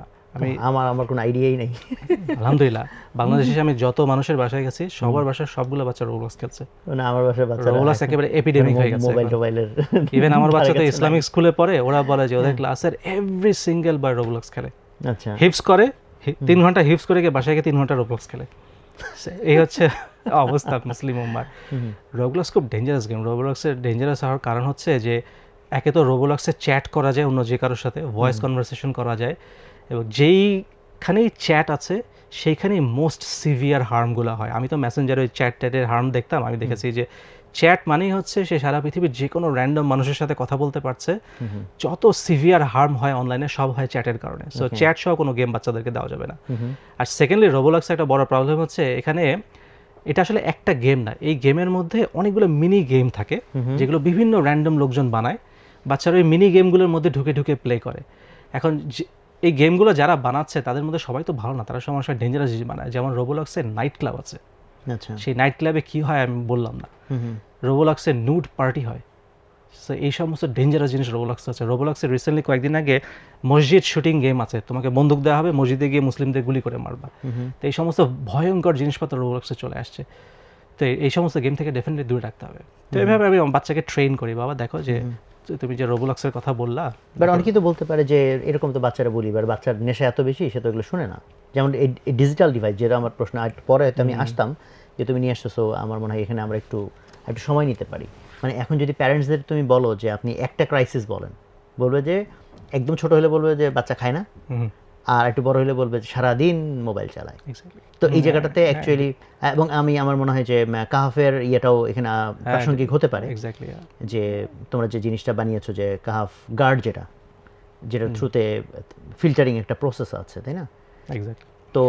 আমার কোনো আইডিয়াই নেই। আলহামদুলিল্লাহ বাংলাদেশে আমি যত মানুষের বাসায় গেছি সবার বাসায় সবগুলো বাচ্চা রোবলক্স খেলছে। না আমার বাসায় বাচ্চা রোবলক্স একেবারে এপিডেমিক হয়ে গেছে মোবাইলের। ইভেন আমার বাচ্চা তো ইসলামিক স্কুলে পড়ে, ওরা বলে যে ওদের ক্লাসের এভরি সিঙ্গেল বার রোবলক্স খেলে। আচ্ছা, হিপস করে 3 ঘন্টা হিপস করে গিয়ে বাসায় গিয়ে 3 ঘন্টা রোবলক্স খেলে। এই হচ্ছে অবস্থা মুসলিম উম্মার। রোবলক্স খুব ডেঞ্জারাস গেম। রোবলক্সের ডেঞ্জারাস হওয়ার কারণ হচ্ছে যে একে তো রোবলক্সে চ্যাট করা যায় অন্য যে কারোর সাথে, ভয়েস কনভারসেশন করা যায়, এবং যেইখানেই চ্যাট আছে সেইখানেই মোস্ট সিভিয়ার হার্মগুলো হয়। আমি তো মেসেঞ্জারে ওই চ্যাটের হার্ম দেখতাম, আমি দেখেছি যে চ্যাট মানেই হচ্ছে সে সারা পৃথিবীর যে কোনো র্যান্ডম মানুষের সাথে কথা বলতে পারছে। যত সিভিয়ার হার্ম হয় অনলাইনে সব হয় চ্যাটের কারণে। সো চ্যাট সহ কোনো গেম বাচ্চাদেরকে দেওয়া যাবে না। আর সেকেন্ডলি রোবলক্সের একটা বড় প্রবলেম হচ্ছে এখানে এটা আসলে একটা গেম না, এই গেমের মধ্যে অনেকগুলো মিনি গেম থাকে যেগুলো বিভিন্ন র্যান্ডম লোকজন বানায়, বাচ্চারা ওই মিনি গেমগুলোর মধ্যে ঢুকে ঢুকে প্লে করে। এখন এই গেমগুলো যারা বানাচ্ছে তাদের মধ্যে সবাই তো ভালো না, তারা সমস্যা ডেঞ্জারাস জিনিস বানায়। যেমন রোবলক্সের নাইট ক্লাব আছে, সেই নাইট ক্লাবে কি হয় আমি বললাম না, রোবলক্সের নুড পার্টি হয়। সো এই সমস্ত ডেঞ্জারাস জিনিস রোবলক্স আছে। রোবলক্সের রিসেন্টলি কয়েকদিন আগে মসজিদ শুটিং গেম আছে, তোমাকে বন্দুক দেওয়া হবে, মসজিদে গিয়ে মুসলিমদের গুলি করে মারবা। তো এই সমস্ত ভয়ঙ্কর জিনিসপত্র রোবলক্সে চলে আসছে। তো এই সমস্ত গেম থেকে ডেফিনেটলি দূরে রাখতে হবে। তো এইভাবে আমি বাচ্চাকে ট্রেন করি, বাবা দেখো যে তুমি যে রোবলক্সের কথা বললা, বাট অনেকেই তো বলতে পারে যে এরকম তো বাচ্চারা বলি, এবার বাচ্চার নেশা এত বেশি সে তো এগুলো শুনে না। যেমন এই ডিজিটাল ডিভাইস, যেটা আমার প্রশ্ন পরে হয়তো আমি আসতাম যে তুমি নিয়ে আসতেছো, আমার মনে হয় এখানে আমরা একটু সময় নিতে পারি। মানে এখন যদি প্যারেন্টসদের তুমি বলো যে আপনি একটা ক্রাইসিস বলেন বলবে যে একদম ছোট হলে বলবে যে বাচ্চা খায় না, হুম, আর একটু বড় হলে বলবে যে সারাদিন মোবাইল চালায়। exactly. তো এই জায়গাটাতে অ্যাকচুয়ালি, এবং আমার মনে হয় যে কাহাফের ইয়েটাও এখানে প্রাসঙ্গিক হতে পারে, এক্স্যাক্টলি। যে তোমরা যে জিনিসটা বানিয়েছো যে কাহাফ গার্ড, যেটা থ্রুতে ফিল্টারিং একটা প্রসেস আছে, তাই না? এক্স্যাক্টলি। তো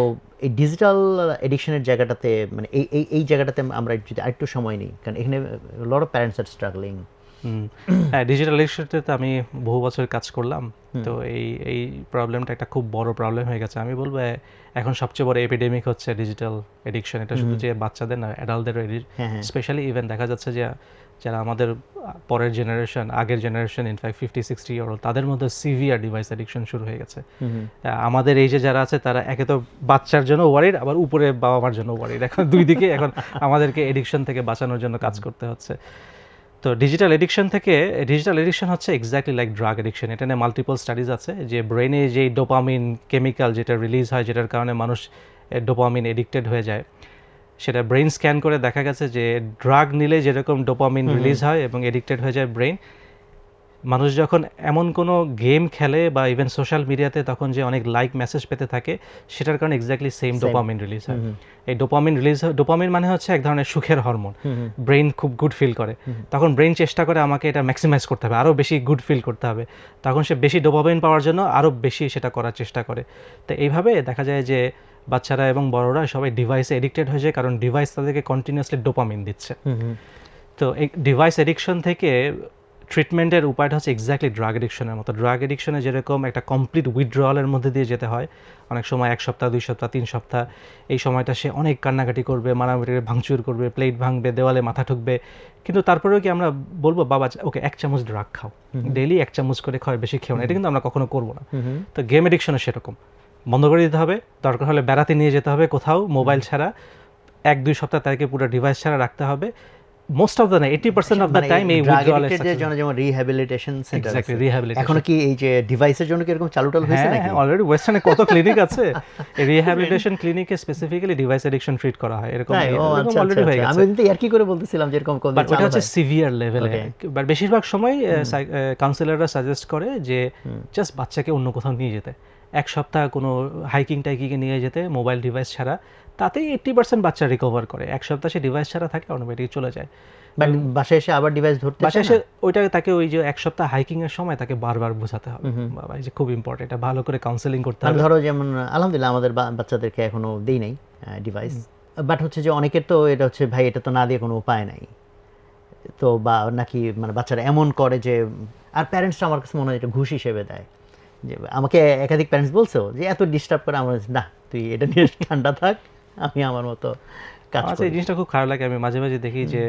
এই ডিজিটাল এডিকশনের জায়গাটাতে মানে এই জায়গাটাতে আমরা যদি আরেকটু সময় নিই, কারণ এখানে lot of parents are struggling. হ্যাঁ, ডিজিটাল এডিকশনতে আমি বহু বছর কাজ করলাম। তো এই প্রবলেমটা একটা খুব বড় প্রবলেম হয়ে গেছে। আমি বলবো এখন সবচেয়ে বড় এপিডেমিক হচ্ছে ডিজিটাল এডিকশন। এটা শুধু যে বাচ্চাদের না, অ্যাডাল্টদেরও, স্পেশালি ইভেন দেখা যাচ্ছে যে যারা আমাদের পরের জেনারেশন, আগের জেনারেশন, ইনফ্যাক্ট 50-60 ইয়ার ওল্ড, তাদের মধ্যে সিভিয়ার ডিভাইস এডিকশন শুরু হয়ে গেছে। আমাদের এই যে যারা আছে তারা একে তো বাচ্চার জন্য ওয়ারিড, আবার উপরে বাবা মার জন্য ওয়ারিড। এখন দুই দিকে এখন আমাদেরকে এডিকশন থেকে বাঁচানোর জন্য কাজ করতে হচ্ছে। তো ডিজিটাল এডিকশন হচ্ছে এক্স্যাক্টলি লাইক ড্রাগ এডিকশন। এটা নিয়ে মাল্টিপল স্টাডিজ আছে যে ব্রেনে যে ডোপামিন কেমিক্যাল যেটা রিলিজ হয়, যেটার কারণে মানুষ ডোপামিন এডিক্টেড হয়ে যায়, সেটা ব্রেন স্ক্যান করে দেখা গেছে যে ড্রাগ নিলে যেরকম ডোপামিন রিলিজ হয় এবং এডিক্টেড হয়ে যায় ব্রেন, মানুষ যখন এমন কোনো গেম খেলে বা ইভেন সোশ্যাল মিডিয়াতে তখন যে অনেক লাইক মেসেজ পেতে থাকে, সেটার কারণে এক্স্যাক্টলি সেম ডোপামিন রিলিজ হয়। এই ডোপামিন মানে হচ্ছে এক ধরনের সুখের হরমোন। ব্রেন খুব গুড ফিল করে, তখন ব্রেন চেষ্টা করে আমাকে এটা ম্যাক্সিমাইজ করতে হবে, আরও বেশি গুড ফিল করতে হবে, তখন সে বেশি ডোপামিন পাওয়ার জন্য আরও বেশি সেটা করার চেষ্টা করে। তো এইভাবে দেখা যায় যে বাচ্চারা এবং বড়রা সবাই ডিভাইসে এডিক্টেড হয়ে যায়, কারণ ডিভাইস তাদেরকে কন্টিনিউয়াসলি ডোপামিন দিচ্ছে। তো এই ডিভাইস এডিকশন থেকে ট্রিটমেন্টের উপায়টা হচ্ছে এক্স্যাক্টলি ড্রাগ এডিকশনের মতো। ড্রাগ এডিকশনে যেরকম একটা কমপ্লিট উইথড্রয়ালের মধ্যে দিয়ে যেতে হয়, অনেক সময় 1 সপ্তাহ, 2 সপ্তাহ, 3 সপ্তাহ, এই সময়টা সে অনেক কান্নাকাটি করবে, মারামারি ভাঙচুর করবে, প্লেট ভাঙবে, দেওয়ালে মাথা ঠুকবে, কিন্তু তারপরেও কি আমরা বলবো বাবা ওকে 1 চামচ ড্রাগ খাও, ডেইলি 1 চামচ করে খাও, বেশি খেও না, এটা কিন্তু আমরা কখনো করবো না। তো গেম এডিকশনও সেরকম, বন্ধ করে দিতে হবে, দরকার হলে বেড়াতে নিয়ে যেতে হবে কোথাও মোবাইল ছাড়া, 1-2 সপ্তাহ তাকে পুরো ডিভাইস ছাড়া রাখতে হবে। মোস্ট অফ দ্য না 80% অফ দ্য টাইম এই উইথড্রয়ালের জন্য যেমন রিহ্যাবিলিটেশন সেন্টার, এক্স্যাক্টলি রিহ্যাবিলিটেশন। এখন কি এই যে ডিভাইসের জন্য কি এরকম চালু হয়েছে নাকি? হ্যাঁ, অলরেডি ওয়েস্টার্নে কত ক্লিনিক আছে, এই রিহ্যাবিলিটেশন ক্লিনিকে স্পেসিফিক্যালি ডিভাইস এডিকশন ট্রিট করা হয়, এরকম অলরেডি হয়ে গেছে। আমি কিন্তু আর কি করে বলতেছিলাম যে এরকম কোন ওটা হচ্ছে সিভিয়ার লেভেলে, বাট বেশিরভাগ সময় কাউন্সিলররা সাজেস্ট করে যে জাস্ট বাচ্চাকে অন্য কোথাও নিয়ে যেতে, 1 সপ্তাহ কোনো হাইকিংয়ে নিয়ে যেতে মোবাইল ডিভাইস ছাড়া, তাতেই 80% বাচ্চা রিকভার করে। 1 সপ্তাহ সে ডিভাইস ছাড়া থাকে, অটোমেটিক চলে যায়। বাট বাসায় এসে আবার ডিভাইস ধরতে, বাসায় এসে ওইটা তাকে ওই যে 1 সপ্তাহ হাইকিং এর সময় তাকে বারবার বোঝাতে হবে, বাবা এই যে খুব ইম্পর্টেন্ট, এটা ভালো করে কাউন্সেলিং করতে হবে। ধরো যেমন আলহামদুলিল্লাহ আমাদের বাচ্চাদেরকে এখনো দেই নাই ডিভাইস, বাট হচ্ছে যে অনেকের তো এটা হচ্ছে ভাই এটা তো না দিয়ে কোনো উপায় নাই, তো বা নাকি মানে বাচ্চারা এমন করে যে, আর প্যারেন্টসরা আমার কাছে মনে হয় এটা ঘুষ হিসেবে দেয়, যে আমাকে একাধিক প্যারেন্টস বলছো যে এত ডিস্টার্ব করে, আমার না তুই এটা নিয়ে ঠান্ডা থাক, আমি আমার মতো কাজ করি। এই জিনিসটা খুব খারাপ লাগে। আমি মাঝে মাঝে দেখি যে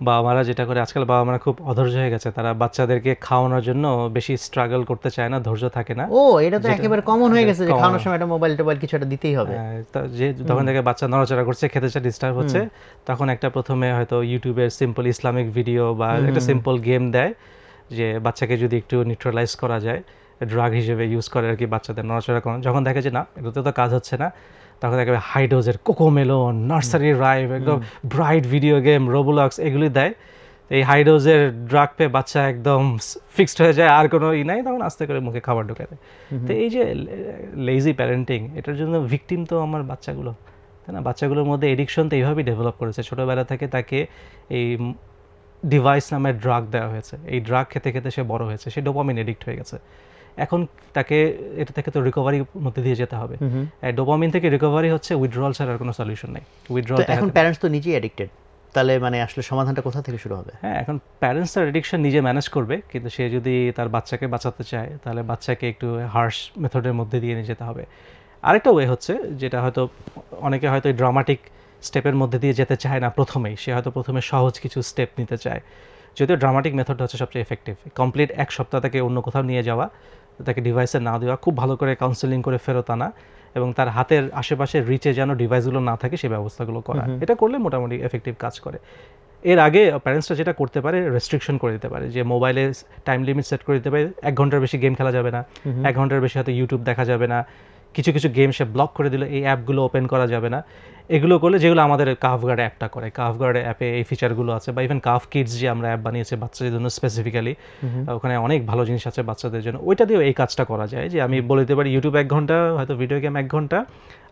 বাবা মারা যেটা করে, আজকাল বাবা মারা খুব অধৈর্য হয়ে গেছে, তারা বাচ্চাদেরকে খাওয়ানোর জন্য বেশি স্ট্রাগল করতে চায় না, ধৈর্য থাকে না। ও এটা তো একেবারে কমন হয়ে গেছে যে খাওয়ানোর সময় একটা মোবাইল কিছু একটা দিতেই হবে। যে তখন থেকে বাচ্চা নড়াচড়া করছে, খেতে চায়, ডিস্টার্ব হচ্ছে, তখন একটা প্রথমে হয়তো ইউটিউবের সিম্পল ইসলামিক ভিডিও বা একটা সিম্পল গেম দেয়, যে বাচ্চাকে যদি একটু নিউট্রালাইজ করা যায়, ড্রাগ হিসেবে ইউজ করে আর কি বাচ্চাদের নড়াচড়া করানো। যখন দেখে যে না এটাতে তো কাজ হচ্ছে না, তখন একেবারে হাই ডোজের কোকোমেলন, নার্সারি রাইম, একদম ব্রাইট ভিডিও গেম, রোবলক্স এগুলি দেয়। এই হাই ডোজের ড্রাগ পেয়ে বাচ্চা একদম ফিক্সড হয়ে যায়, আর কোনো নাই, তখন আস্তে করে মুখে খাবার ঢুকে দেয়। তো এই যে লেজি প্যারেন্টিং, এটার জন্য ভিকটিম তো আমার বাচ্চাগুলো, তাই না? বাচ্চাগুলোর মধ্যে এডিকশন তো এইভাবেই ডেভেলপ করেছে, ছোটোবেলা থেকে তাকে এই ডিভাইস নামের ড্রাগ দেওয়া হয়েছে, এই ড্রাগ খেতে খেতে সে বড় হয়েছে, সে ডোপামিন এডিক্ট হয়ে গেছে। এখন তাকে এটা থেকে তো রিকভারির মধ্যে দিয়ে যেতে হবে। ডোপামিন থেকে রিকভারি হচ্ছে উইথড্রয়াল ছাড়া আর কোনো সলিউশন নেই। উইথড্রয়াল এখন প্যারেন্টস তো নিজেই অ্যাডিক্টেড, তাহলে মানে আসলে সমাধানটা কোথা থেকে শুরু হবে? হ্যাঁ, এখন প্যারেন্টস তার এডিকশন নিজে ম্যানেজ করবে, কিন্তু সে যদি তার বাচ্চাকে বাঁচাতে চায় তাহলে বাচ্চাকে একটু হার্শ মেথডের মধ্যে দিয়ে নিয়ে যেতে হবে। আরেকটা ওয়ে হচ্ছে, যেটা হয়তো অনেকে হয়তো ড্রামাটিক স্টেপের মধ্যে দিয়ে যেতে চায় না প্রথমেই, সে হয়তো প্রথমে সহজ কিছু স্টেপ নিতে চায়, যদিও ড্রামাটিক মেথডটা হচ্ছে সবচেয়ে এফেক্টিভ। কমপ্লিট 1 সপ্তাহ তাকে অন্য কোথাও নিয়ে যাওয়া, তাকে ডিভাইসে না দেওয়া, খুব ভালো করে কাউন্সেলিং করে ফেরত আনা, এবং তার হাতের আশেপাশে রিচে যেন ডিভাইসগুলো না থাকে সেই ব্যবস্থাগুলো করা, এটা করলে মোটামুটি এফেক্টিভ কাজ করে। এর আগে প্যারেন্টসরা যেটা করতে পারে, রেস্ট্রিকশন করে দিতে পারে, যে মোবাইলে টাইম লিমিট সেট করে দিতে পারে, 1 ঘন্টার বেশি গেম খেলা যাবে না, 1 ঘন্টার বেশি হয়তো ইউটিউব দেখা যাবে না, কিছু কিছু গেম সে ব্লক করে দিল, এই অ্যাপগুলো ওপেন করা যাবে না। এগুলো করলে, যেগুলো আমাদের কাফগার্ড অ্যাপটা করে, কাফগার্ড অ্যাপে এই ফিচারগুলো আছে, বা ইভেন কাফ কিডস যে আমরা অ্যাপ বানিয়েছি বাচ্চাদের জন্য স্পেসিফিক্যালি, ওখানে অনেক ভালো জিনিস আছে বাচ্চাদের জন্য, ওইটা দিয়েও এই কাজটা করা যায়। যে আমি বলে দিতে পারি ইউটিউব 1 ঘন্টা, হয়তো ভিডিও গেম 1 ঘন্টা,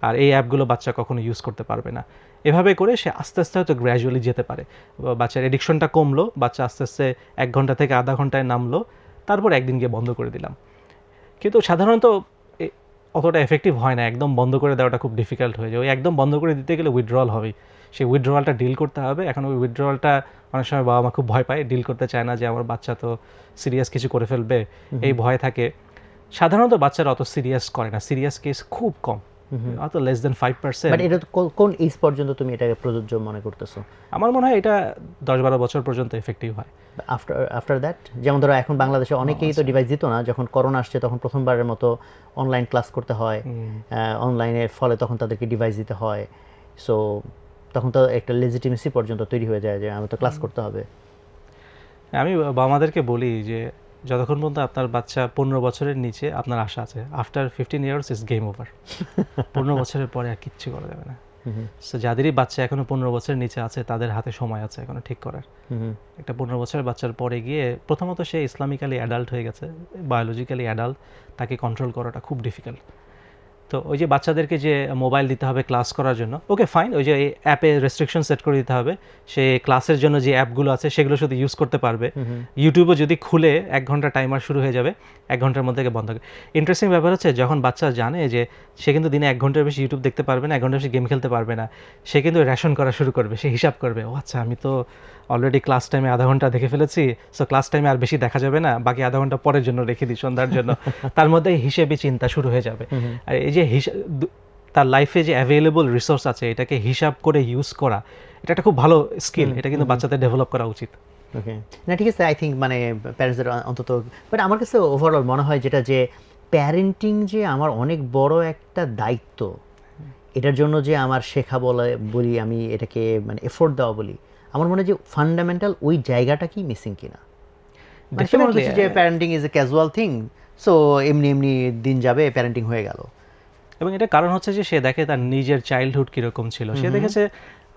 আর এই অ্যাপগুলো বাচ্চা কখনো ইউজ করতে পারবে না। এভাবে করে সে আস্তে আস্তে হয়তো গ্র্যাজুয়ালি যেতে পারে, বাচ্চার এডিকশনটা কমলো, বাচ্চা আস্তে আস্তে 1 ঘন্টা থেকে আধা ঘন্টায় নামলো, তারপর একদিন গিয়ে বন্ধ করে দিলাম। কিন্তু সাধারণত অতটা এফেক্টিভ হয় না, একদম বন্ধ করে দেওয়াটা খুব ডিফিকাল্ট হয়ে যায়। ওই একদম বন্ধ করে দিতে গেলে উইথড্রল হবেই, সেই উইথড্রলটা ডিল করতে হবে। এখন ওই উইথড্রলটা অনেক সময় বাবা মা খুব ভয় পায়, ডিল করতে চায় না, যে আমার বাচ্চা তো সিরিয়াস কিছু করে ফেলবে, এই ভয় থাকে। সাধারণত বাচ্চারা অত সিরিয়াস করে না, সিরিয়াস কেস খুব কম, অত লেস দেন 5%। বাট এটা কোন এজ পর্যন্ত তুমি এটাকে প্রযোজ্য মনে করতেছো? আমার মনে হয় এটা 10-12 বছর পর্যন্ত এফেক্টিভ হয়। আফটার দ্যাট, যেমন ধরো এখন বাংলাদেশে অনেকেই তো ডিভাইস দিত না, যখন করোনা আসছে তখন প্রথমবারের মতো অনলাইন ক্লাস করতে হয়, অনলাইনের ফলে তখন তাদেরকে ডিভাইস দিতে হয়। সো তখন তো একটা লেজিটিমেসি পর্যন্ত তৈরি হয়ে যায় যে আমি তো ক্লাস করতে হবে। আমি বাবা মাদেরকে বলি যে যতক্ষণ পর্যন্ত আপনার বাচ্চা 15 বছরের নিচে, আপনার আশা আছে, after 15 years is game over. 15 বছরের পরে আর কিচ্ছু করা যাবে না। সো যাদেরই বাচ্চা এখনো 15 বছরের নিচে আছে, তাদের হাতে সময় আছে এখনো ঠিক করার। একটা 15 বছরের বাচ্চার পরে গিয়ে প্রথমত সে ইসলামিক্যালি অ্যাডাল্ট হয়ে গেছে, বায়োলজিক্যালি অ্যাডাল্ট, তাকে কন্ট্রোল করাটা খুব ডিফিকাল্ট। তো ওই যে বাচ্চাদেরকে যে মোবাইল দিতে হবে ক্লাস করার জন্য, ওকে ফাইন, ওই যে অ্যাপে রেস্ট্রিকশন সেট করে দিতে হবে, সে ক্লাসের জন্য যে অ্যাপগুলো আছে সেগুলো শুধু ইউজ করতে পারবে। ইউটিউবও যদি খুলে 1 ঘন্টা টাইমার শুরু হয়ে যাবে, 1 ঘন্টার মধ্যে বন্ধ হবে। ইন্টারেস্টিং ব্যাপার হচ্ছে, যখন বাচ্চা জানে যে সে কিন্তু দিনে 1 ঘন্টার বেশি ইউটিউব দেখতে পারবে না, 1 ঘন্টার বেশি গেম খেলতে পারবে না, সে কিন্তু রেশন করা শুরু করবে। সে হিসাব করবে, ও আচ্ছা আমি তো অলরেডি ক্লাস টাইমে আধা ঘন্টা দেখে ফেলেছি, সো ক্লাস টাইমে আর বেশি দেখা যাবে না, বাকি আধা ঘন্টা পরের জন্য রেখে দিই সন্ধ্যার জন্য। তার মধ্যে হিসেবে চিন্তা শুরু হয়ে যাবে। আর এই যে তার লাইফে যে অ্যাভেলেবল রিসোর্স আছে, এটাকে হিসাব করে ইউজ করা, এটা একটা খুব ভালো স্কিল, এটা কিন্তু বাচ্চাদের ডেভেলপ করা উচিত। ওকে, না ঠিক আছে, আই থিঙ্ক মানে প্যারেন্টসদের অন্তত, বাট আমার কাছে ওভারঅল মনে হয় যেটা যে প্যারেন্টিং যে আমার অনেক বড় একটা দায়িত্ব, এটার জন্য যে আমার শেখা বলি আমি এটাকে মানে এফোর্ট দেওয়া বলি, আমার মনে হয় যে ফান্ডামেন্টাল ওই জায়গাটা কি মিসিং কিনা। ডেফিনেটলি যে parenting is a casual thing, so এমনি এমনি দিন যাবে, প্যারেন্টিং হয়ে গেল। এবং এটা কারণ হচ্ছে যে সে দেখে তার নিজের চাইল্ডহুড কীরকম ছিল, সে দেখেছে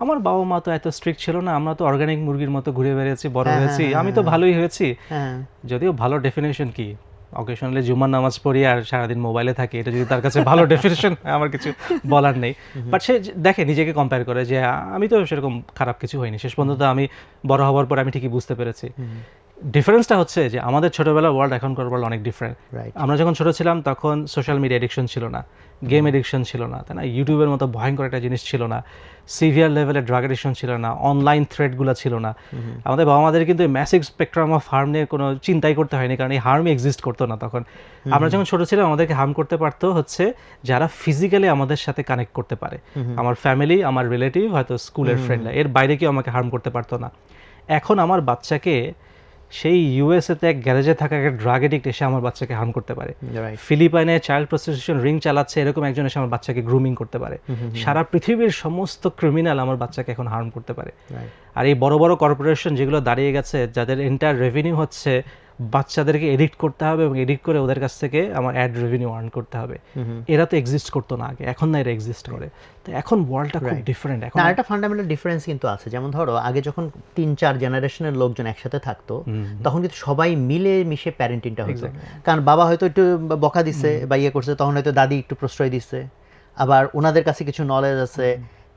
আমার বাবা মা তো এত স্ট্রিক্ট ছিল না, আমরা তো অর্গানিক মুরগির মতো ঘুরে বেরিয়েছি, বড় হয়েছি, আমি তো ভালোই হয়েছি। যদিও ভালো ডেফিনেশন কি, অকেশনালি জুমার নামাজ পড়ি আর সারাদিন মোবাইলে থাকি, এটা যদি তার কাছে ভালো ডেফিনেশন, আমার কিছু বলার নেই। বাট সে দেখে, নিজেকে কম্পেয়ার করে যে আমি তো সেরকম খারাপ কিছু হয়নি, শেষ পর্যন্ত আমি বড় হওয়ার পর আমি ঠিকই বুঝতে পেরেছি। ডিফারেন্সটা হচ্ছে যে আমাদের ছোটবেলার ওয়ার্ল্ড এখনকার ওয়ার্ল্ড অনেক ডিফারেন্ট। আমরা যখন ছোট ছিলাম তখন সোশ্যাল মিডিয়া এডিকশন ছিল না, গেম এডিকশন ছিল না, তাই না, ইউটিউবের মতো ভয়ঙ্কর একটা জিনিস ছিল না, সিভিয়ার লেভেলের ড্রাগ এডিকশন ছিল না, অনলাইন থ্রেটগুলো ছিল না। আমাদের বাবা মাদের কিন্তু ম্যাসিভ স্পেকট্রাম অফ হার্ম নিয়ে কোনো চিন্তাই করতে হয়নি, কারণ এই হার্মই এক্সিস্ট করতো না তখন। আমরা যখন ছোট ছিলাম আমাদেরকে হার্ম করতে পারতো হচ্ছে যারা ফিজিক্যালি আমাদের সাথে কানেক্ট করতে পারে, আমার ফ্যামিলি, আমার রিলেটিভ, হয়তো স্কুলের ফ্রেন্ডরা, এর বাইরে কেউ আমাকে হার্ম করতে পারতো না। এখন আমার বাচ্চাকে সেই ইউএসএতে এক গ্যারেজে থাকা একটা ড্রাগ এডিক্ট এসে আমার বাচ্চাকে হার্ম করতে পারে, ফিলিপাইনে চাইল্ড প্রস্টিটিউশন রিং চালাচ্ছে এরকম একজন এসে আমার বাচ্চাকে গ্রুমিং করতে পারে, সারা পৃথিবীর সমস্ত ক্রিমিনাল আমার বাচ্চাকে এখন হার্ম করতে পারে। আর এই বড় বড় কর্পোরেশন যেগুলো দাঁড়িয়ে গেছে, যাদের এন্টায়ার রেভিনিউ হচ্ছে বাচ্চাদেরকে এডিক্ট করতে হবে এবং এডিক্ট করে ওদের কাছ থেকে আমার অ্যাড রেভিনিউ আর্ন করতে হবে, এরা তো এক্সিস্ট করতো না আগে, এখন না এরা এক্সিস্ট করে। তো এখন ওয়ার্ল্ডটা খুব ডিফারেন্ট। এখন আরেকটা ফান্ডামেন্টাল ডিফারেন্স কিন্তু আছে, যেমন ধরো আগে যখন 3-4 জেনারেশনের লোকজন একসাথে থাকতো, তখন কিন্তু সবাই মিলে মিশে প্যারেন্টিংটা হতো। কারণ বাবা হয়তো একটু বকা দিচ্ছে বা ইয়ে করছে, তখন হয়তো দাদি একটু প্রশ্রয় দিচ্ছে, আবার ওনাদের কাছে কিছু নলেজ আছে।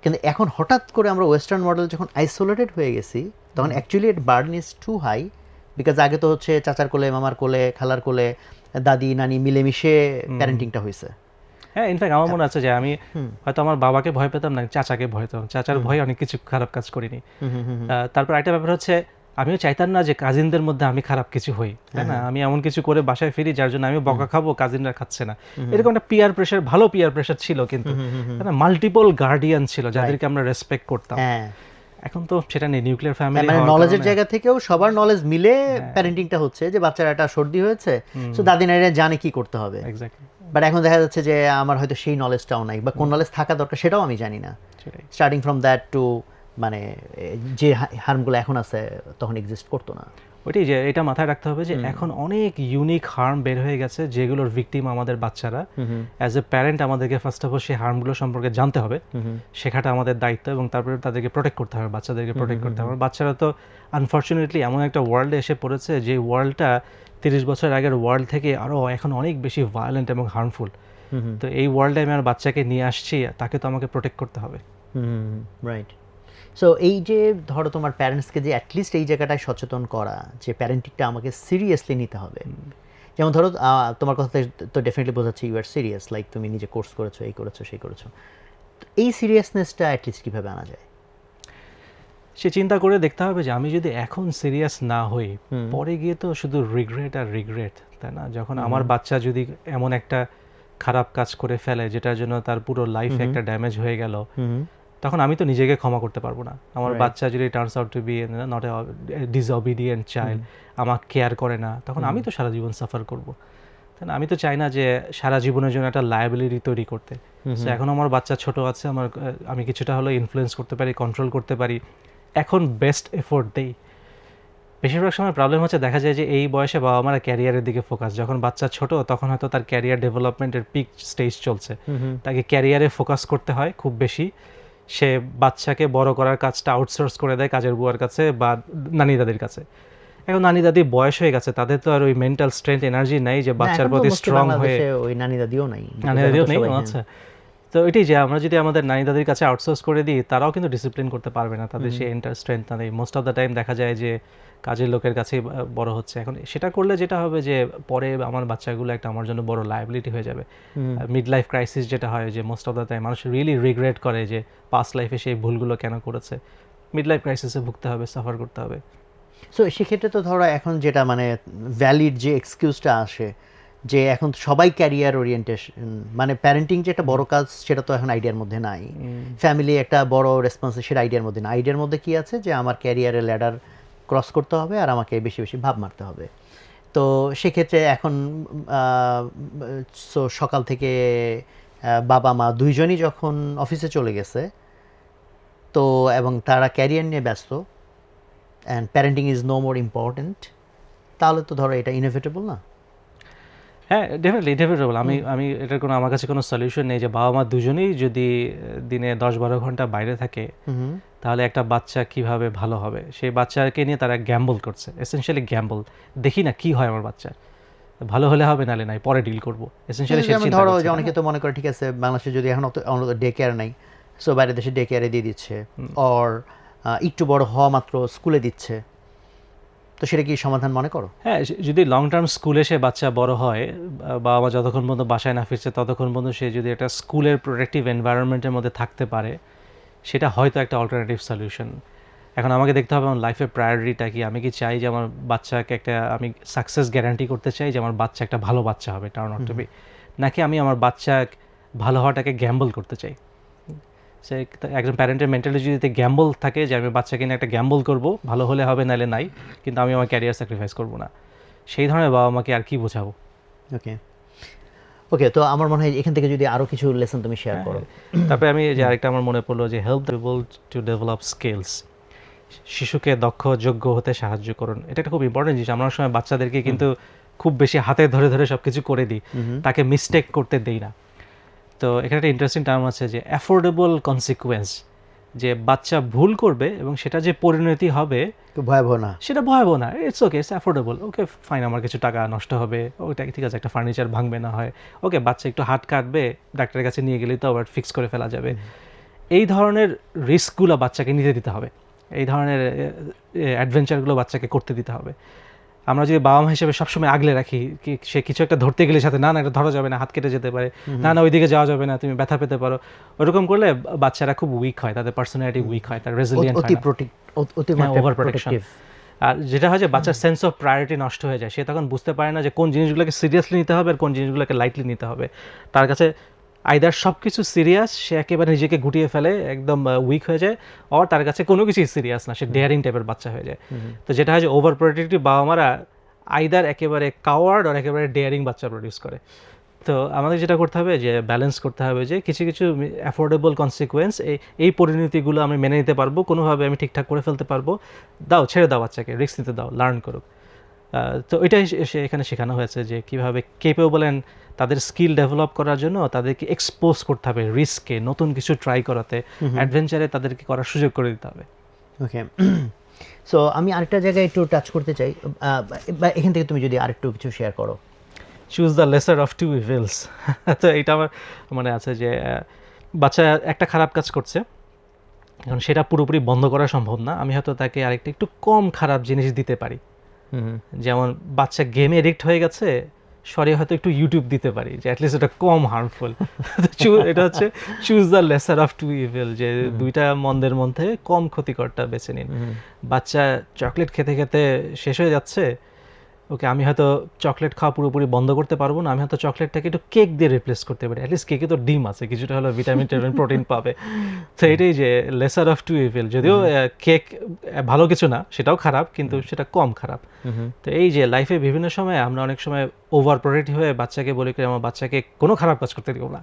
কিন্তু এখন হঠাৎ করে আমরা ওয়েস্টার্ন মডেল যখন আইসোলেটেড হয়ে গেছি, তখন actually it burden is too high, because আগে তো হচ্ছে চাচার কোলে, মামার কোলে, খালার কোলে, দাদি নানি মিলেমিশে প্যারেন্টিংটা হয়েছে। হ্যাঁ, ইনফ্যাক্ট আমার মনে আছে যে আমি হয়তো আমার বাবাকে ভয় পেতাম না, চাচাকে ভয় পেতাম, চাচার ভয়ে অনেক কিছু খারাপ কাজ করিনি। তারপর একটা ব্যাপার হচ্ছে আমিও চাইতাম না যে কাজিনদের মধ্যে আমি খারাপ কিছু হই, তাই না, আমি এমন কিছু করে বাসায় ফিরি যার জন্য আমি বকা খাবো, কাজিনরা খাচ্ছে না, এরকম একটা পিয়ার প্রেশার, ভালো পিয়ার প্রেশার ছিল, কিন্তু মাল্টিপল গার্ডিয়ান ছিল যাদেরকে আমরা রেসপেক্ট করতাম। এখন তো সেটা নেই, নিউক্লিয়ার ফ্যামিলি, মানে নলেজের জায়গা থেকেও সবার নলেজ মিলে প্যারেন্টিংটা হচ্ছে, যে বাচ্চার একটা সর্দি হয়েছে, সো দাদি নারীরা জানে কি করতে হবে। এক্স্যাক্টলি। বাট এখন দেখা যাচ্ছে যে আমার হয়তো সেই নলেজটাও নাই, বা কোন নলেজ থাকা দরকার সেটাও আমি জানি না। স্টার্টিং ফ্রম দ্যাট টু মানে যে হার্মগুলো এখন আছে তখন এক্সিস্ট করতো না। ওইটাই যে এটা মাথায় রাখতে হবে যে এখন অনেক ইউনিক হার্ম বের হয়ে গেছে যেগুলোর ভিকটিম আমাদের বাচ্চারা। অ্যাজ এ প্যারেন্ট আমাদেরকে ফার্স্ট অফ অল সেই হার্মগুলো সম্পর্কে জানতে হবে, শেখাটা আমাদের দায়িত্ব, এবং তারপরে তাদেরকে প্রোটেক্ট করতে হবে, বাচ্চাদেরকে প্রোটেক্ট করতে হবে। বাচ্চারা তো আনফর্চুনেটলি এমন একটা ওয়ার্ল্ডে এসে পড়েছে যে ওয়ার্ল্ডটা 30 বছর আগের ওয়ার্ল্ড থেকে আরও এখন অনেক বেশি ভায়োলেন্ট এবং হার্মফুল। তো এই ওয়ার্ল্ডে আমি আমার বাচ্চাকে নিয়ে আসছি, তাকে তো আমাকে প্রোটেক্ট করতে হবে। রাইট। সো এই যে ধরো তোমার প্যারেন্টসকে যে অ্যাটলিস্ট এই জায়গাটায় সচেতন করা যে প্যারেন্টিংটা আমাকে সিরিয়াসলি নিতে হবে, যেমন ধরো তোমার কথা তো ডেফিনেটলি বোঝাচ্ছে ইউ আর সিরিয়াস, লাইক তুমি নিজে কোর্স করেছো, এই করেছো, সেই করেছো। তো এই সিরিয়াসনেসটা অ্যাটলিস্ট কীভাবে আনা যায়? সে চিন্তা করে দেখতে হবে যে আমি যদি এখন সিরিয়াস না হই, পরে গিয়ে তো শুধু রিগ্রেট আর রিগ্রেট, তাই না? যখন আমার বাচ্চা যদি এমন একটা খারাপ কাজ করে ফেলে যেটার জন্য তার পুরো লাইফে একটা ড্যামেজ হয়ে গেল, তখন আমি তো নিজেকে ক্ষমা করতে পারবো না। আমার বাচ্চা যদি turns out to be not a disobedient child, আমাকে কেয়ার করে না, তখন আমি তো সারা জীবন সাফার করব, তাই না? আমি তো চাই না যে সারা জীবনের জন্য একটা লায়াবিলিটি তৈরি করতে। সো এখন আমার বাচ্চা ছোট আছে, আমি কিছুটা হলেও ইনফ্লুয়েন্স করতে পারি, কন্ট্রোল করতে পারি, এখন বেস্ট এফোর্ট দেই। বেশিরভাগ সময় প্রবলেম হচ্ছে দেখা যায় যে এই বয়সে বাবা মারা ক্যারিয়ারের দিকে ফোকাস, যখন বাচ্চা ছোট তখন হয়তো তার ক্যারিয়ার ডেভেলপমেন্টের পিক স্টেজ চলছে, তাকে ক্যারিয়ারে ফোকাস করতে হয় খুব বেশি। সে বাচ্চাকে বড় করার কাজটা আউটসোর্স করে দেয় কাজের বুয়ার কাছে বা নানি দাদির কাছে। এখন নানি দাদি বয়স হয়ে গেছে, তাদের তো আর ওই মেন্টাল স্ট্রেংথ এনার্জি নাই যে বাচ্চার প্রতি স্ট্রং হয়ে। ওই নানি দাদিও নাই, নানি দাদিও নেই। আচ্ছা, তো এটাই যে আমরা যদি আমাদের নানি দাদির কাছে আউটসোর্স করে দিই, তারাও কিন্তু ডিসিপ্লিন করতে পারবে না, তাদের সেই এন্টার স্ট্রেংথ নেই। মোস্ট অফ দ্য টাইম দেখা যায় যে কাজের লোকের কাছেই বড় হচ্ছে। এখন সেটা করলে যেটা হবে যে পরে আমার বাচ্চাগুলো একটা আমার জন্য বড় লায়াবিলিটি হয়ে যাবে। মিড লাইফ ক্রাইসিস যেটা হয় যে মোস্ট অফ দ্য টাইম মানুষ রিয়েলি রিগ্রেট করে যে পাস্ট লাইফে সেই ভুলগুলো কেন করেছে। মিড লাইফ ক্রাইসিসে ভুগতে হবে, সাফার করতে হবে। সো সেক্ষেত্রে তো ধরো এখন যেটা মানে ভ্যালিড যে এক্সকিউজটা আসে যে এখন সবাই ক্যারিয়ার ওরিয়েন্টেশন, মানে প্যারেন্টিং যে একটা বড় কাজ সেটা তো এখন আইডিয়ার মধ্যে নাই, ফ্যামিলি একটা বড় রেসপন্সিবিলিটি সেটা আইডিয়ার মধ্যে না। আইডিয়ার মধ্যে কি আছে যে আমার ক্যারিয়ারের ল্যাডার ক্রস করতে হবে আর আমাকে বেশি বেশি ভাব মারতে হবে। তো সেক্ষেত্রে এখন সকাল থেকে বাবা মা দুইজনই যখন অফিসে চলে গেছে, তো এবং তারা ক্যারিয়ার নিয়ে ব্যস্ত, and parenting is no more important, তাহলে তো ধরো এটা ইনএভিটেবল না? হ্যাঁ, ডেফিনেটলি ইনএভিটেবল। আমি এটার কোনো আমার কাছে কোনো সলিউশন নেই যে বাবা মা দুজনেই যদি দিনে 10-12 ঘন্টা বাইরে থাকে তাহলে একটা বাচ্চা কিভাবে ভালো হবে। সেই বাচ্চাকে নিয়ে তারা গ্যাম্বল করছে, এসেনশিয়ালি গ্যাম্বল। দেখি না কি হয় আমার বাচ্চা, ভালো হলে হবে, নালে নাই, পরে ডিল করবো। এসেনশিয়ালি ধরো যে অনেকে তো মনে করে ঠিক আছে বাংলাদেশে যদি এখন ডে কেয়ার নাই, সো বাইরের দেশে ডে কেয়ারে দিয়ে দিচ্ছে, অর একটু বড় হওয়া মাত্র স্কুলে দিচ্ছে, তো সেটা কি সমাধান মনে করো? হ্যাঁ, যদি লং টার্ম স্কুলে সে বাচ্চা বড় হয়, বাবা মা যতক্ষণ পর্যন্ত বাসায় না ফিরছে ততক্ষণ পর্যন্ত সে যদি একটা স্কুলের প্রোটেক্টিভ এনভায়রনমেন্টের মধ্যে থাকতে পারে, সেটা হয়তো একটা অল্টারনেটিভ সলিউশন। এখন আমাকে দেখতে হবে আমার লাইফের প্রায়োরিটিটা কি। আমি কি চাই যে আমার বাচ্চাকে আমি সাকসেস গ্যারান্টি করতে চাই যে আমার বাচ্চা একটা ভালো বাচ্চা হবে, টার্ন আউট টু বি, নাকি আমি আমার বাচ্চা ভালো হওয়াটাকে গ্যাম্বল করতে চাই। সে একজন প্যারেন্টের মেন্টালিটি যদি গ্যাম্বল থাকে যে আমি বাচ্চাকে নিয়ে একটা গ্যাম্বল করবো, ভালো হলে হবে নাহলে নাই, কিন্তু আমি আমার ক্যারিয়ার স্যাক্রিফাইস করবো না, সেই ধরনের বাবা মাকে আর কি বোঝাবো। ওকে, তো আমার মনে হয় এখান থেকে যদি আরও কিছু লেসন তুমি শেয়ার করো। তারপরে আমি যে আরেকটা আমার মনে পড়লো যে help people to develop skills, শিশুকে দক্ষ যোগ্য হতে সাহায্য করুন। এটা একটা খুব ইম্পর্টেন্ট জিনিস। আমরা সময় বাচ্চাদেরকে কিন্তু খুব বেশি হাতে ধরে ধরে সব কিছু করে দিই, তাকে মিস্টেক করতে দেই না। তো এখানে একটা ইন্টারেস্টিং টার্ম আছে যে অ্যাফোর্ডেবল কনসিকুয়েন্স, যে বাচ্চা ভুল করবে এবং সেটা যে পরিণতি হবে ভয়াবহ না, সেটা ভয়াবহ না, it's okay, it's affordable. Okay fine, আমার কিছু টাকা নষ্ট হবে, ওটা ঠিক আছে, একটা ফার্নিচার ভাঙবে না হয়, ওকে বাচ্চা একটু হাত কাটবে, ডাক্তারের কাছে নিয়ে গেলেই তো আবার ফিক্স করে ফেলা যাবে। এই ধরনের রিস্কগুলো বাচ্চাকে নিতে দিতে হবে, এই ধরনের অ্যাডভেঞ্চারগুলো বাচ্চাকে করতে দিতে হবে। আমরা যদি বাবা মা হিসেবে সবসময় আগলে রাখি, সে কিছু একটা ধরতে গেলে সাথে না এটা ধরা যাবে না, হাত কেটে যেতে পারে, না ওইদিকে যাওয়া যাবে না, তুমি ব্যথা পেতে পারো, ওরকম করলে বাচ্চারা খুব উইক হয়, তাদের পার্সোনালিটি উইক হয়, তার রেজিলিয়েন্ট হয় না, ওভার প্রোটেকশন। আর যেটা হয় যে বাচ্চার সেন্স অফ প্রায়োরিটি নষ্ট হয়ে যায়, সে তখন বুঝতে পারে না যে কোন জিনিসগুলোকে সিরিয়াসলি নিতে হবে আর কোন জিনিসগুলোকে লাইটলি নিতে হবে। তার কাছে আইদার সব কিছু সিরিয়াস, সে একেবারে নিজেকে গুটিয়ে ফেলে, একদম উইক হয়ে যায়, আর তার কাছে কোনো কিছুই সিরিয়াস না, সে ডেয়ারিং টাইপের বাচ্চা হয়ে যায়। তো যেটা হয় যে ওভার প্রোটেক্টিভ বাবা মারা আইদার একেবারে কাওয়ার্ড আর একেবারে ডেয়ারিং বাচ্চা প্রডিউস করে। তো আমাদের যেটা করতে হবে যে ব্যালেন্স করতে হবে যে কিছু কিছু অ্যাফোর্ডেবল কনসিকুয়েন্স, এই পরিণতিগুলো আমি মেনে নিতে পারবো, কোনোভাবে আমি ঠিকঠাক করে ফেলতে পারবো, দাও, ছেড়ে দাও বাচ্চাকে, রিস্ক নিতে দাও, লার্ন করুক। তো এটাই সে এখানে শেখানো হয়েছে যে কিভাবে কেপেবল অ্যান্ড তাদের স্কিল ডেভেলপ করার জন্য তাদেরকে এক্সপোজ করতে হবে রিস্কে, নতুন কিছু ট্রাই করাতে, অ্যাডভেঞ্চারে তাদেরকে করার সুযোগ করে দিতে হবে। ওকে, সো আমি আরেকটা জায়গায় একটু টাচ করতে চাই, বা এখান থেকে তুমি যদি আরেকটু কিছু শেয়ার করো। Choose the lesser of two evils. তো এটা আমার মনে আছে যে বাচ্চা একটা খারাপ কাজ করছে, এখন সেটা পুরোপুরি বন্ধ করা সম্ভব না, আমি হয়তো তাকে আরেকটা একটু কম খারাপ জিনিস দিতে পারি। যেমন বাচ্চা গেমে এডিক্ট হয়ে গেছে, সরিয়ে হয়তো একটু ইউটিউব দিতে পারি, যে অ্যাটলিস্ট এটা কম হার্মফুল। এটা হচ্ছে choose the lesser of two evil, যে দুইটা মন্দের মধ্যে কম ক্ষতিকরটা বেছে নিন। বাচ্চা চকলেট খেতে খেতে শেষ হয়ে যাচ্ছে, ওকে আমি হয়তো চকলেট খাওয়া পুরোপুরি বন্ধ করতে পারবো না, আমি হয়তো চকলেটটাকে একটু কেক দিয়ে রিপ্লেস করতে পারি, অ্যাটলিস্ট কেকে তো ডিম আছে, কিছুটা হলো ভিটামিন প্রোটিন পাবে। তো এটাই যে লেসার অফ টু ইভিল, যদিও কেক ভালো কিছু না, সেটাও খারাপ, কিন্তু সেটা কম খারাপ। তো এই যে লাইফে বিভিন্ন সময় আমরা অনেক সময় ওভার প্রোটেক্টিভ হয়ে বাচ্চাকে বলি কি আমার বাচ্চাকে কোনো খারাপ কাজ করতে দিব না,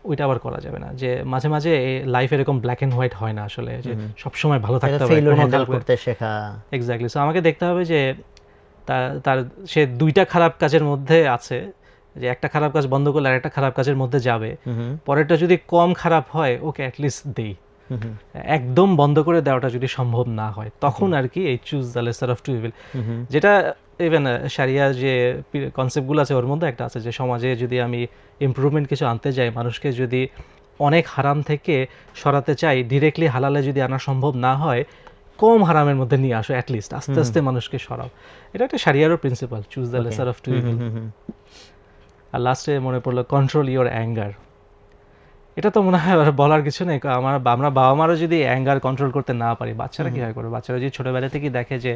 ওইটা আবার করা যাবে না। যে মাঝে মাঝে লাইফ এরকম ব্ল্যাক এন্ড হোয়াইট হয় না আসলে, যে সবসময় ভালো থাকতে হবে, ফেইলিউর হ্যান্ডেল করতে শেখা। এক্স্যাক্টলি। সো আমাকে দেখতে হবে যে তার সে দুইটা খারাপ কাজের মধ্যে আছে, যে একটা খারাপ কাজ বন্ধ করলে আরেকটা খারাপ কাজের মধ্যে যাবে, পরেরটা যদি কম খারাপ হয় ওকে অ্যাটলিস্ট দেই। একদম বন্ধ করে দেওয়াটা যদি সম্ভব না হয় তখন আর কি এই choose the lesser of two evil, যেটা ইভেন শারিয়া যে কনসেপ্টগুলো আছে ওর মধ্যে একটা আছে যে সমাজে যদি আমি ইমপ্রুভমেন্ট কিছু আনতে যাই, মানুষকে যদি অনেক হারাম থেকে সরাতে চাই, ডিরেক্টলি হালালে যদি আনা সম্ভব না হয়, কম হারামের মধ্যে নিয়ে আসো, অ্যাটলিস্ট আস্তে আস্তে মানুষকে সরাও। এটা একটা শারিয়ারও principle, choose the lesser of two evil. আর লাস্টে মনে পড়লো কন্ট্রোল ইওর অ্যাঙ্গার। এটা তো মনে হয় বলার কিছু নেই, আমরা বাবা মারও যদি অ্যাঙ্গার কন্ট্রোল করতে না পারি, বাচ্চারা কীভাবে করবে? বাচ্চারা যদি ছোটোবেলা থেকেই দেখে যে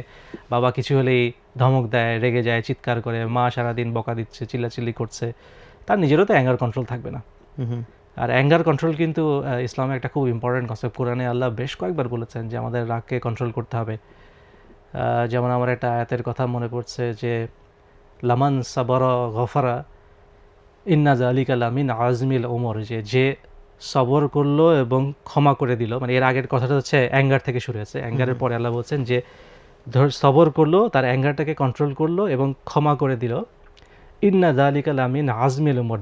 বাবা কিছু হলেই ধমক দেয়, রেগে যায়, চিৎকার করে, মা সারাদিন বকা দিচ্ছে, চিল্লাচিল্লি করছে, তার নিজেরও তো অ্যাঙ্গার কন্ট্রোল থাকবে না। আর অ্যাঙ্গার কন্ট্রোল কিন্তু ইসলামে একটা খুব ইম্পর্টেন্ট কনসেপ্ট। কোরআনে আল্লাহ বেশ কয়েকবার বলেছেন যে আমাদের রাগকে কন্ট্রোল করতে হবে। যেমন আমার একটা আয়াতের কথা মনে পড়ছে যে লামান সাবরা গফারা ইন্না জালিকা লামিন আজমিল ওমর, যে সবর করলো এবং ক্ষমা করে দিল, মানে এর আগের কথাটা হচ্ছে অ্যাঙ্গার থেকে শুরু হয়েছে, অ্যাঙ্গারের পরে আল্লাহ বলছেন যে সবর করলো, তার অ্যাঙ্গারটাকে কন্ট্রোল করলো এবং ক্ষমা করে দিল, ইন্না জালিকা লামিন আজমিল ওমর,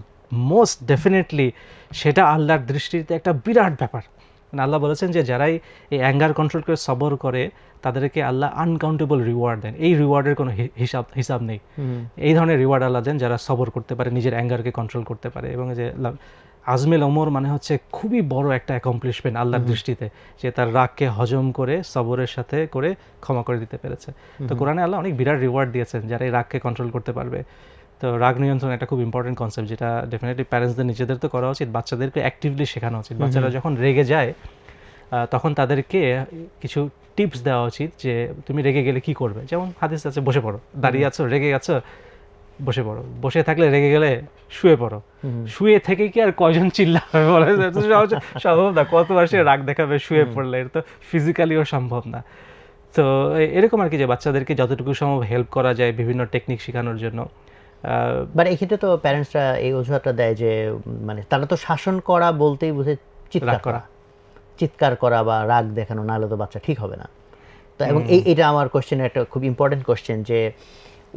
মোস্ট ডেফিনেটলি সেটা আল্লাহর দৃষ্টিতে একটা বিরাট ব্যাপার। মানে আল্লাহ বলেছেন যে যারাই এই অ্যাঙ্গার কন্ট্রোল করে সবর করে তাদেরকে আল্লাহ আনকাউন্টেবল রিওয়ার্ড দেন, এই রিওয়ার্ডের কোনো হিসাব নেই। এই ধরনের রিওয়ার্ড আল্লাহ দেন যারা সবর করতে পারে, নিজের অ্যাঙ্গারকে কন্ট্রোল করতে পারে। এবং যে আজমেল ওমর মানে হচ্ছে খুবই বড় একটা অ্যাকমপ্লিশমেন্ট আল্লাহর দৃষ্টিতে, যে তার রাগকে হজম করে সবরের সাথে করে ক্ষমা করে দিতে পেরেছে। তো কোরআনে আল্লাহ অনেক বিরাট রিওয়ার্ড দিয়েছেন যারা এই রাগকে কন্ট্রোল করতে পারবে। তো রাগ নিয়ন্ত্রণ একটা খুব ইম্পর্টেন্ট কনসেপ্ট, যেটা ডেফিনেটলি প্যারেন্টসদের নিজেদের তো করা উচিত, বাচ্চাদেরকে অ্যাক্টিভলি শেখানো উচিত। বাচ্চারা যখন রেগে যায় তখন তাদেরকে কিছু টিপস দেওয়া উচিত যে তুমি রেগে গেলে কি করবে। যেমন হাদিস আছে, বসে পড়ো, দাঁড়িয়ে আছো রেগে গেছো বসে পড়ো, বসে থাকলে রেগে গেলে শুয়ে পড়ো, শুয়ে থেকে কি আর কয়জন চিল্লাবে বলে, সম্ভব না, কতবার সে রাগ দেখাবে শুয়ে পড়লে, এটা তো ফিজিক্যালিও সম্ভব না। তো এরকম আর কি, যে বাচ্চাদেরকে যতটুকু সম্ভব হেল্প করা যায় বিভিন্ন টেকনিক শেখানোর জন্য। বাট এই ক্ষেত্রে তো প্যারেন্টসরা এই অজুহাতটা দেয় যে মানে তারা তো শাসন করা বলতেই বুঝে চিৎকার করা বা রাগ দেখানো, নাহলে তো বাচ্চা ঠিক হবে না। তো এবং এটা আমার কোশ্চেনের একটা খুব ইম্পর্টেন্ট কোশ্চেন, যে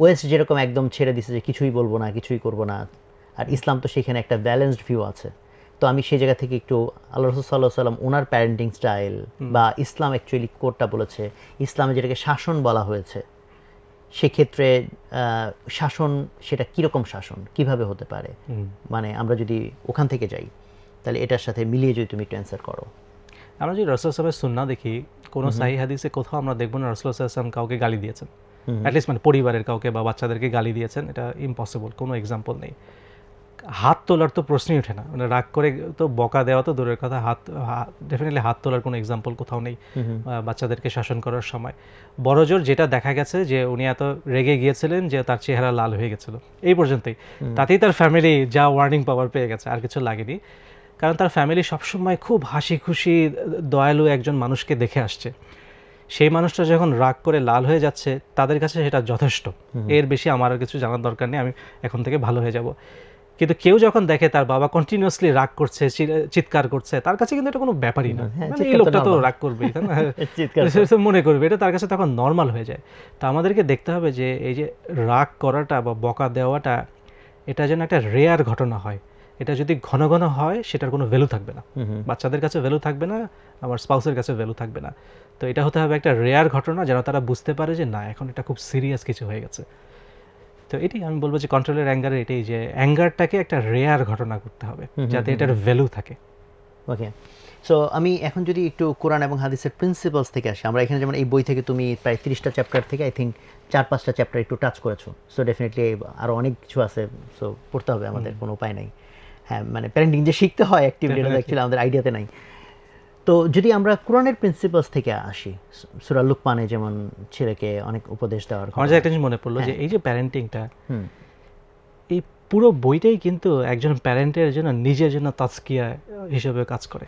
ওয়েস্ট যেরকম একদম ছেড়ে দিছে যে কিছুই বলবো না, কিছুই করবো না, আর ইসলাম তো সেখানে একটা ব্যালেন্সড ভিউ আছে। তো আমি সেই জায়গা থেকে একটু আল্লাহ রাসূল সাল্লাল্লাহু আলাইহি ওয়াসাল্লাম ওনার প্যারেন্টিং স্টাইল বা ইসলাম অ্যাকচুয়ালি কোডটা বলেছে, ইসলামে যেটাকে শাসন বলা হয়েছে, সেক্ষেত্রে শাসন সেটা কীরকম শাসন, কিভাবে হতে পারে, মানে আমরা যদি ওখান থেকে যাই তাহলে এটার সাথে মিলিয়ে যদি তুমি একটু অ্যান্সার করো। আমরা যদি রাসূল সাল্লাল্লাহু আলাইহি ওয়াসাল্লামের সুন্নাহ দেখি, কোনো সাহিহ হাদিসে কোথাও আমরা দেখবো না রাসূল সাল্লাল্লাহু আলাইহি ওয়াসাল্লাম কাউকে গালি দিয়েছেন, অ্যাটলিস্ট মানে পরিবারের কাউকে বা বাচ্চাদেরকে গালি দিয়েছেন, এটা ইম্পসিবল, কোনো এক্সাম্পল নেই। হাত তোলার তো প্রশ্নই ওঠে না, মানে রাগ করে তো বকা দেওয়া তো দূরের কথা, ডেফিনেটলি হাত তোলার কোনো এক্সাম্পল কোথাও নেই বাচ্চাদেরকে শাসন করার সময়। বড়জোর যেটা দেখা গেছে যে উনি এত রেগে গিয়েছিলেন যে তার চেহারা লাল হয়ে গেছিল, এই পর্যন্তই, তাতেই তার ফ্যামিলি যা ওয়ার্নিং পাওয়ার পেয়ে গেছে, আর কিছু লাগেনি। কারণ তার ফ্যামিলি সবসময় খুব হাসি খুশি দয়ালু একজন মানুষকে দেখে আসছে, সেই মানুষটা যখন রাগ করে লাল হয়ে যাচ্ছে তাদের কাছে সেটা যথেষ্ট, এর বেশি আমার আর কিছু জানার দরকার নেই, আমি এখন থেকে ভালো হয়ে যাব। কিন্তু কেউ যখন দেখে তার বাবা কন্টিনিউয়াসলি রাগ করছে, চিৎকার করছে, তার কাছে কিন্তু এটা কোনো ব্যাপারই না। হ্যাঁ, মানে চিৎকার এই তো লোকটা তো normal। রাগ করবেই, তাই না? চিৎকার সে তো মনে করবে, এটা তার কাছে তখন নর্মাল হয়ে যায়। তো আমাদেরকে দেখতে হবে যে এই যে রাগ করাটা বা বকা দেওয়াটা, এটা যেন একটা রেয়ার ঘটনা হয়। এটা যদি ঘন ঘন হয় সেটার কোনো ভ্যালু থাকবে না, বাচ্চাদের কাছে ভ্যালু থাকবে না, আমার স্পাউসের কাছে ভ্যালু থাকবে না। তো এটা হতে হবে একটা রেয়ার ঘটনা, যেন তারা বুঝতে পারে যে না, এখন এটা খুব সিরিয়াস কিছু হয়ে গেছে। তো এটাই আমি বলবো যে কন্ট্রোলের অ্যাঙ্গারে এটাই, যে অ্যাঙ্গারটাকে একটা রেয়ার ঘটনা করতে হবে যাতে এটার ভ্যালু থাকে। ওকে, সো আমি এখন যদি একটু কোরআন এবং হাদিসের প্রিন্সিপালস থেকে আসি, আমরা এখানে যেমন এই বই থেকে তুমি প্রায় 30টা চ্যাপ্টার থেকে আই থিঙ্ক 4-5টা চ্যাপ্টার একটু টাচ করেছো, সো ডেফিনেটলি আরও অনেক কিছু আছে, সো পড়তে হবে, আমাদের কোনো উপায় নাই। হ্যাঁ, মানে প্যারেন্টিং যে শিখতে হয় অ্যাক্টিভিটি, এটা অ্যাকচুয়ালি আমাদের আইডিয়াতে নাই। তো যদি আমরা কোরআনের প্রিন্সিপালস থেকে আসি, সূরা লুকমানে যেমন ছেলেকে অনেক উপদেশ দেওয়ার আমার যে একটা জিনিস মনে পড়লো যে এই যে প্যারেন্টিংটা, হুম এই পুরো বইটাই কিন্তু একজন প্যারেন্টের জন্য নিজের জন্য তাজকিয়া হিসেবে কাজ করে।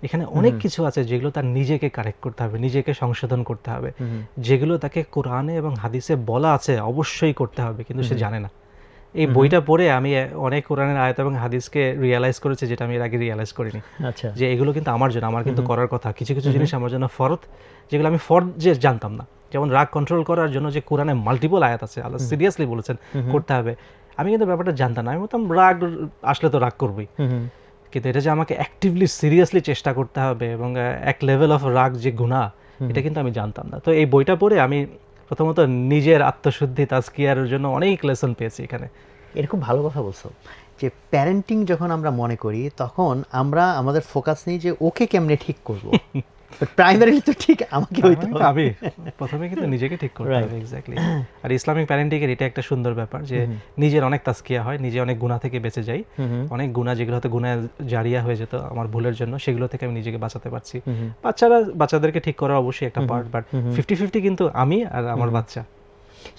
এখানে অনেক কিছু আছে যেগুলো তার নিজেকে কারেক্ট করতে হবে, নিজেকে সংশোধন করতে হবে, যেগুলো তাকে কোরআনে এবং হাদিসে বলা আছে অবশ্যই করতে হবে, কিন্তু সে জানে না। এই বইটা পড়ে আমি অনেক কোরআনের আয়াত এবং হাদিসকে রিয়েলাইজ করেছি, যেটা আমি এর আগে রিয়েলাইজ করিনি। আচ্ছা, যে এগুলো কিন্তু আমার জন্য, আমার কিন্তু করার কথা। কিছু কিছু জিনিস আমার জন্য ফরজ, যেগুলো আমি ফরজ যে জানতাম না। যেমন রাগ কন্ট্রোল করার জন্য যে কোরআনে মাল্টিপল আয়াত আছে, আল্লাহ সিরিয়াসলি বলেছেন করতে হবে, আমি কিন্তু ব্যাপারটা জানতাম না। আমি বলতাম রাগ আসলে তো রাগ করবই, কিন্তু এটা যে আমাকে অ্যাক্টিভলি সিরিয়াসলি চেষ্টা করতে হবে এবং এক লেভেল অফ রাগ যে গুনাহ, এটা কিন্তু আমি জানতাম না। তো এই বইটা পড়ে আমি প্রথমত নিজের আত্মশুদ্ধি তাজকিয়ার জন্য অনেক লেসন পেয়েছি এখানে। এরকম ভালো কথা বলছো যে প্যারেন্টিং যখন আমরা মনে করি তখন আমরা আমাদের ফোকাস নেই যে ওকে কেমনে ঠিক করব, বাট প্রাইমারিলি তো ঠিক আমাকে হইতে হবে। আমি প্রথমে কিন্তু নিজেকে ঠিক করতে হবে, এক্স্যাক্টলি। আর ইসলামিক প্যারেন্টিং এর এটা একটা সুন্দর ব্যাপার যে নিজের অনেক তাজকিয়া হয়, নিজে অনেক গুনাহ থেকে বেঁচে যাই। অনেক গুনাহ যেগুলো হয়তো গুনাহ জারিয়া হয়ে যেত আমার ভুলের জন্য, সেগুলো থেকে আমি নিজেকে বাঁচাতে পারছি। বাচ্চাদেরকে ঠিক করা অবশ্যই একটা পার্ট, বাট 50-50 কিন্তু আমি আর আমার বাচ্চা।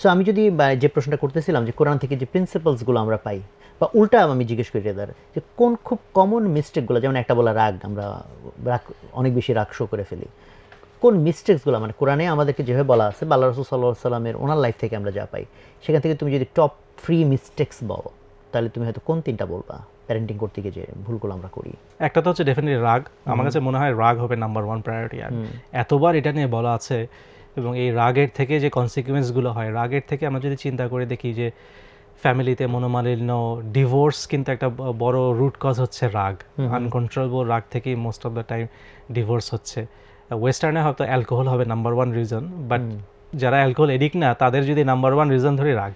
সো আমি যদি যে প্রশ্নটা করতেছিলাম যে কোরআন থেকে যে প্রিন্সিপালসগুলো আমরা পাই, বা উল্টা আমি জিজ্ঞেস করি রেদার যে কোন খুব কমন মিস্টেকগুলো, যেমন একটা বলা রাগ, আমরা রাগ অনেক বেশি রাগ শো করে ফেলি, কোন মিস্টেকসগুলো মানে কোরআনে আমাদেরকে যেভাবে বলা আছে বা আল্লাহ রাসূল সাল্লাল্লাহু আলাইহি সাল্লামের ওনার লাইফ থেকে আমরা যা পাই, সেখান থেকে তুমি যদি টপ 3 মিস্টেকস বলো, তাহলে তুমি হয়তো কোন 3টা বলবা প্যারেন্টিং করতে গিয়ে যে ভুলগুলো আমরা করি? একটা তো হচ্ছে ডেফিনেটলি রাগ। আমার কাছে মনে হয় রাগ হবে নাম্বার 1 প্রায়োরিটি। আর এতবার এটা নিয়ে বলা আছে, এবং এই রাগের থেকে যে কনসিকুয়েন্সগুলো হয়, রাগের থেকে আমরা যদি চিন্তা করে দেখি যে ফ্যামিলিতে মনোমালিন্য, ডিভোর্স কিন্তু একটা বড় রুট কজ হচ্ছে রাগ। আনকন্ট্রোলেবল রাগ থেকেই most of the time divorce হচ্ছে। ওয়েস্টার্নে হয়তো অ্যালকোহল হবে নাম্বার 1 রিজন, বাট যারা অ্যালকোহল এডিক্ট না, তাদের যদি নাম্বার 1 রিজন ধরি রাগ,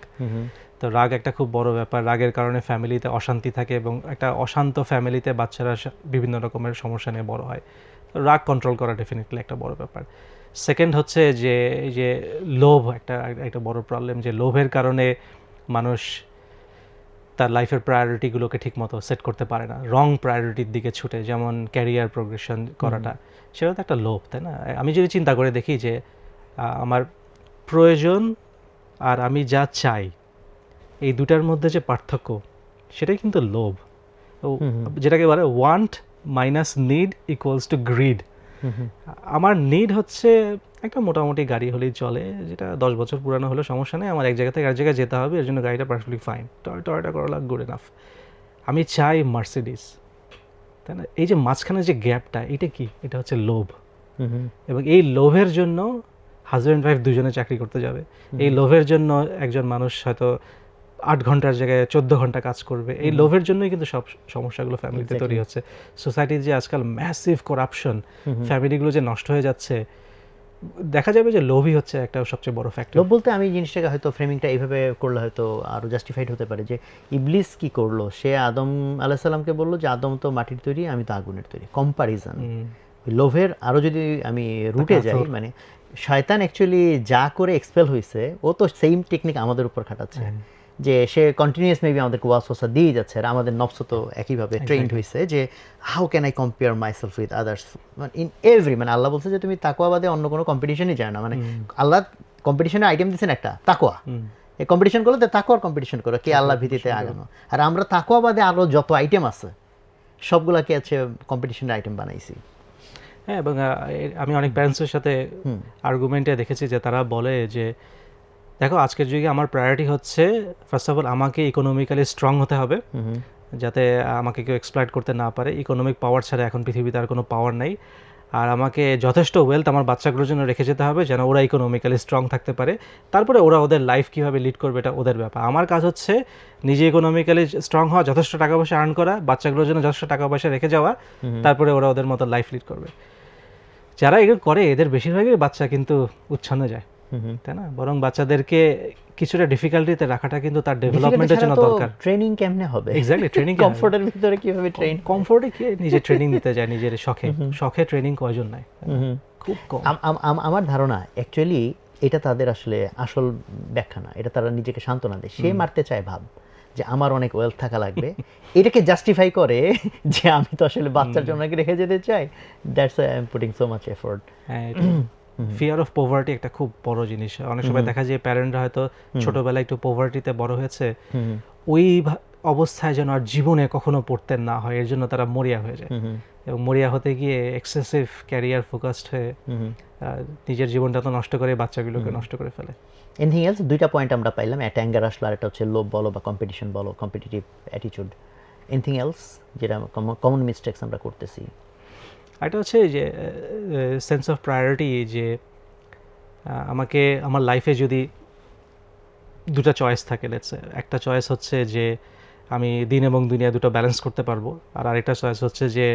তো রাগ একটা খুব বড় ব্যাপার। রাগের কারণে ফ্যামিলিতে অশান্তি থাকে, এবং একটা অশান্ত ফ্যামিলিতে বাচ্চারা বিভিন্ন রকমের সমস্যা নিয়ে বড় হয়। তো রাগ কন্ট্রোল করা ডেফিনেটলি একটা বড় ব্যাপার। সেকেন্ড হচ্ছে যে এই যে লোভ, একটা বড় প্রবলেম, যে লোভের কারণে মানুষ তার লাইফের প্রায়োরিটিগুলোকে ঠিকমতো সেট করতে পারে না, রং প্রায়োরিটির দিকে ছুটে, যেমন ক্যারিয়ার প্রোগ্রেশন করাটা, সেটা তো একটা লোভ, তাই না? আমি যদি চিন্তা করে দেখি যে আমার প্রয়োজন আর আমি যা চাই, এই দুটার মধ্যে যে পার্থক্য, সেটাই কিন্তু লোভ। যেটাকে বলে want minus need equals to grid. আমার নিড হচ্ছে একটা মোটামুটি গাড়ি হলেই চলে, যেটা 10 বছর পুরানো হলে সমস্যা নেই, আমার এক জায়গা থেকে এক জায়গায় যেতে হবে, এর জন্য গাড়িটা পারফেক্টলি ফাইন, টয়োটা করোলা গুড এনাফ। আমি চাই মার্সিডিস, তাই না? এই যে মাঝখানে যে গ্যাপটা, এটা কি? এটা হচ্ছে লোভ। এবং এই লোভের জন্য হাজব্যান্ড ওয়াইফ দুজনে চাকরি করতে যাবে। এই লোভের জন্য একজন মানুষ হয়তো 8 ঘন্টার জায়গায় 14 ঘন্টা কাজ করবে। এই লোভের জন্যই কিন্তু সব সমস্যাগুলো ফ্যামিলিতে তৈরি হচ্ছে। সোসাইটির যে আজকাল ম্যাসিভ করাপশন, ফ্যামিলিগুলো যে নষ্ট হয়ে যাচ্ছে, দেখা যাবে যে লোভই হচ্ছে একটা সবচেয়ে বড় ফ্যাক্টর। লোভ বলতে আমি জিনিসটাকে হয়তো ফ্রেমিংটা এইভাবে করলে হয়তো আরো জাস্টিফাইড হতে পারে যে ইবলিস কি করলো, সে আদম আলাইহিস সালামকে বললো যে আদম তো মাটির তৈরি, আমি তো আগুনের তৈরি। কম্পারিজন, লোভের আরো যদি আমি রুটে যাই, মানে শয়তান অ্যাকচুয়ালি যা করে এক্সপেল হয়েছে, ও তো সেম টেকনিক আমাদের উপর খাটাচ্ছে, যে সে কন্টিনিউয়াস মেবি আমাদেরকে ওয়াসওয়াসা দিয়ে যাচ্ছে। আর আমাদের নফস তো একইভাবে ট্রেন্ড হয়েছে যে how can I compare myself with others in every, মানে আল্লাহ বলছে যে তুমি তাকওয়া বাদে অন্য কোনো কম্পিটিশনই যায় না। মানে আল্লাহ কম্পিটিশনের আইটেম দিচ্ছেন একটা তাকওয়া, এই কম্পিটিশন করলে তাকওয়ার কম্পিটিশন করো, কে আল্লাহ ভীতিতে আগানো। আর আমরা তাকওয়া বাদে আরো যত আইটেম আছে সবগুলাকে আছে কম্পিটিশনের আইটেম বানাইছি। হ্যাঁ, এবং আমি অনেক প্যারেন্টসের সাথে আর্গুমেন্টে দেখেছি যে তারা বলে যে দেখো আজকের যুগে আমার প্রায়োরিটি হচ্ছে ফার্স্ট অফ অল আমাকে ইকোনমিক্যালি স্ট্রং হতে হবে, যাতে আমাকে কেউ এক্সপ্লয়েট করতে না পারে। ইকোনমিক পাওয়ার ছাড়া এখন পৃথিবীতে আর কোনো পাওয়ার নেই। আর আমাকে যথেষ্ট ওয়েলথ আমার বাচ্চাগুলোর জন্য রেখে যেতে হবে, যেন ওরা ইকোনমিক্যালি স্ট্রং থাকতে পারে। তারপরে ওরা ওদের লাইফ কীভাবে লিড করবে এটা ওদের ব্যাপার। আমার কাজ হচ্ছে নিজে ইকোনমিক্যালি স্ট্রং হওয়া, যথেষ্ট টাকা পয়সা আর্ন করা, বাচ্চাগুলোর জন্য যথেষ্ট টাকা পয়সা রেখে যাওয়া, তারপরে ওরা ওদের মতো লাইফ লিড করবে। যারা এগুলো করে এদের বেশিরভাগই বাচ্চা কিন্তু উচ্ছন্নে যায়, তাই না? বরং বাচ্চাদেরকে কিছুটা ডিফিকাল্টিতে রাখাটা কিন্তু তার ডেভেলপমেন্টের জন্য দরকার। ট্রেনিং কেমনে হবে? এক্স্যাক্টলি, ট্রেনিং কমফোর্টের ভিতরে কিভাবে ট্রেন? কমফোর্টে কি নিজে ট্রেনিং নিতে যায়, নিজের শখে ট্রেনিং কয়জন নাই, খুব কম। আমার ধারণা অ্যাকচুয়ালি এটা তাদের আসলে আসল ব্যাখ্যা না, এটা তারা নিজেকে সান্ত্বনা দেয়। সে মারতে চায় ভাব যে আমার অনেক ওয়েলথ থাকা লাগবে, এটাকে জাস্টিফাই করে যে আমি তো আসলে বাচ্চার জন্য রেখে যেতে চাই, that's I am putting so much effort. Fear of poverty একটা খুব বড় জিনিস। অনেক সময় দেখা যায় প্যারেন্টরা হয়তো ছোটবেলায় একটু পভার্টিতে বড় হয়েছে, ওই অবস্থায় যেন আর জীবনে কখনো পড়তে না হয়, এর জন্য তারা মরিয়া হয়ে যায়। এবং মরিয়া হতে গিয়ে এক্সেসিভ ক্যারিয়ার ফোকাসড হয়ে নিজের জীবনটা তো নষ্ট করে বাচ্চাগুলোকে নষ্ট করে ফেলে। Anything else? দুইটা পয়েন্ট আমরা পাইলাম, একটা অ্যাঙ্গার আসলো, আর একটা হচ্ছে লোভ বলো বা কম্পিটিশন বলো, কম্পিটিটিভ অ্যাটিটিউড। এনিথিং এলস যেটা কমন মিস্টেকস আমরা করতেছি? এটা হচ্ছে যে সেন্স অফ প্রায়োরিটি, যে আমাকে আমার লাইফে যদি দুটো চয়েস থাকে, লেটস একটা চয়েস হচ্ছে যে আমি দিন এবং দুনিয়া দুটো ব্যালেন্স করতে পারবো, আর আরেকটা চয়েস হচ্ছে যে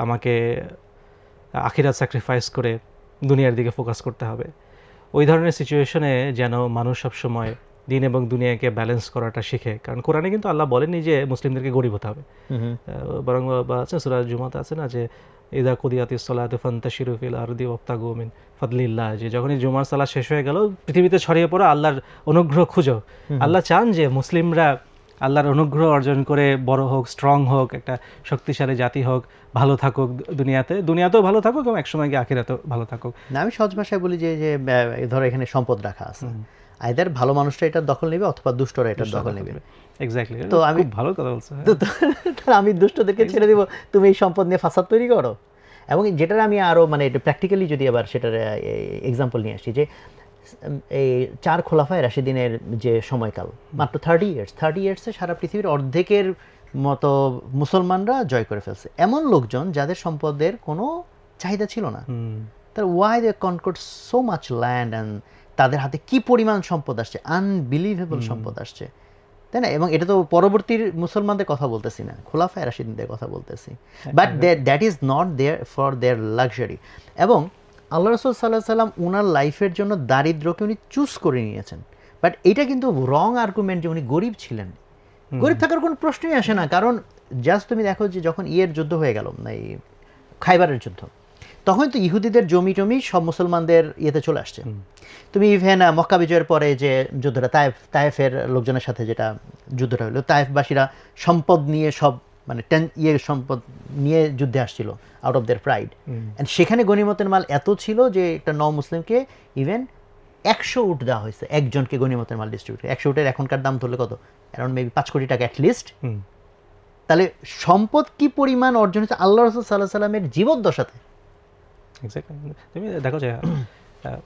আমাকে আখিরাত স্যাক্রিফাইস করে দুনিয়ার দিকে ফোকাস করতে হবে। ওই ধরনের সিচুয়েশনে যেন মানুষ সবসময় দিন এবং দুনিয়াকে ব্যালেন্স করাটা শিখে। কারণ কোরআনে কিন্তু আল্লাহ বলেনি যে মুসলিমদেরকে গরিব হতে হবে, বরং আছে সূরা জুমাতে আছে না যে ইযা কুদিয়াতিস সালাতু ফান্তাশিরু ফিল আরদি ওয়াবতাগু মিন ফাদলিল্লাহ, যে যখনই জুমার সালাত শেষ হয়ে গেল পৃথিবীতে ছড়িয়ে পড়ো, আল্লাহর অনুগ্রহ খুঁজো। আল্লাহ চান যে মুসলিমরা আল্লাহর অনুগ্রহ অর্জন করে বড় হোক, স্ট্রং হোক, একটা শক্তিশালী জাতি হোক, ভালো থাকুক দুনিয়াতেও ভালো থাকুক এবং একসময় গিয়ে আখিরাতেও ভালো থাকুক। না, আমি সহজ ভাষায় বলি যে ধরো এখানে সম্পদ রাখা আছে, আইদার ভালো মানুষরা এটা দখল নেবে অথবা দুষ্টরা এটা দখল নেবে। এক্স্যাক্টলি, তো আমি ভালো কথা বলছি। তো আমি দুষ্টদেরকে ছেড়ে দিব, তুমি এই সম্পদ নিয়ে ফাসাদ তৈরি করো। এবং যেটার আমি আরও মানে প্র্যাকটিক্যালি যদি আবার সেটার এক্সাম্পল নিয়ে আসছি, যে এই 4 খোলাফায়ে রাশিদিনের যে সময়কাল মাত্র 30 ইয়ার্সে সারা পৃথিবীর অর্ধেকের মতো মুসলমানরা জয় করে ফেলছে। এমন লোকজন যাদের সম্পদের কোনো চাহিদা ছিল না, তার why they conquered so much land, and তাদের হাতে কি পরিমাণ সম্পদ আসছে, আনবিলিভেবল সম্পদ আসছে, তাই না? এবং এটা তো পরবর্তীর মুসলমানদের কথা বলতেছি না, খোলাফায়ে রাশিদিনদের কথা বলতেছি। But that is not there for their luxury. এবং আল্লাহ রাসূল সাল্লাল্লাহু আলাইহি সাল্লাম ওনার লাইফের জন্য দারিদ্র্যকে উনি চুজ করে নিয়েছেন। বাট এটা কিন্তু রং আর্গুমেন্ট যে উনি গরিব ছিলেন। গরিব থাকার কোনো প্রশ্নই আসে না, কারণ জাস্ট তুমি দেখো যে যখন যুদ্ধ হয়ে গেল, এই খাইবারের যুদ্ধ, তখন তো ইহুদিদের জমি টমি সব মুসলমানদের ইয়েতে চলে আসছে। তুমি ইভেন মক্কা বিজয়ের পরে যে যুদ্ধটা তায়েফের লোকজনের সাথে যেটা যুদ্ধটা হলো, তায়েফবাসীরা সম্পদ নিয়ে সব মানে সম্পদ নিয়ে যুদ্ধে আসছিল out of their pride, and সেখানে গনিমতের মাল এত ছিল যে একটা মুসলিমকে ইভেন 100 উট দেওয়া হয়েছে, একজনকে গনিমতের মাল ডিস্ট্রিবিউট। 100 উটের এখনকার দাম ধরলে কত, অ্যারাউন্ড মেবি 5 কোটি টাকা অ্যাটলিস্ট। তাহলে সম্পদ কি পরিমাণ অর্জন হয়েছে আল্লাহ রাসূল সাল্লাল্লাহু আলাইহি সাল্লামের জীবদ্দশাতে। তুমি দেখো যে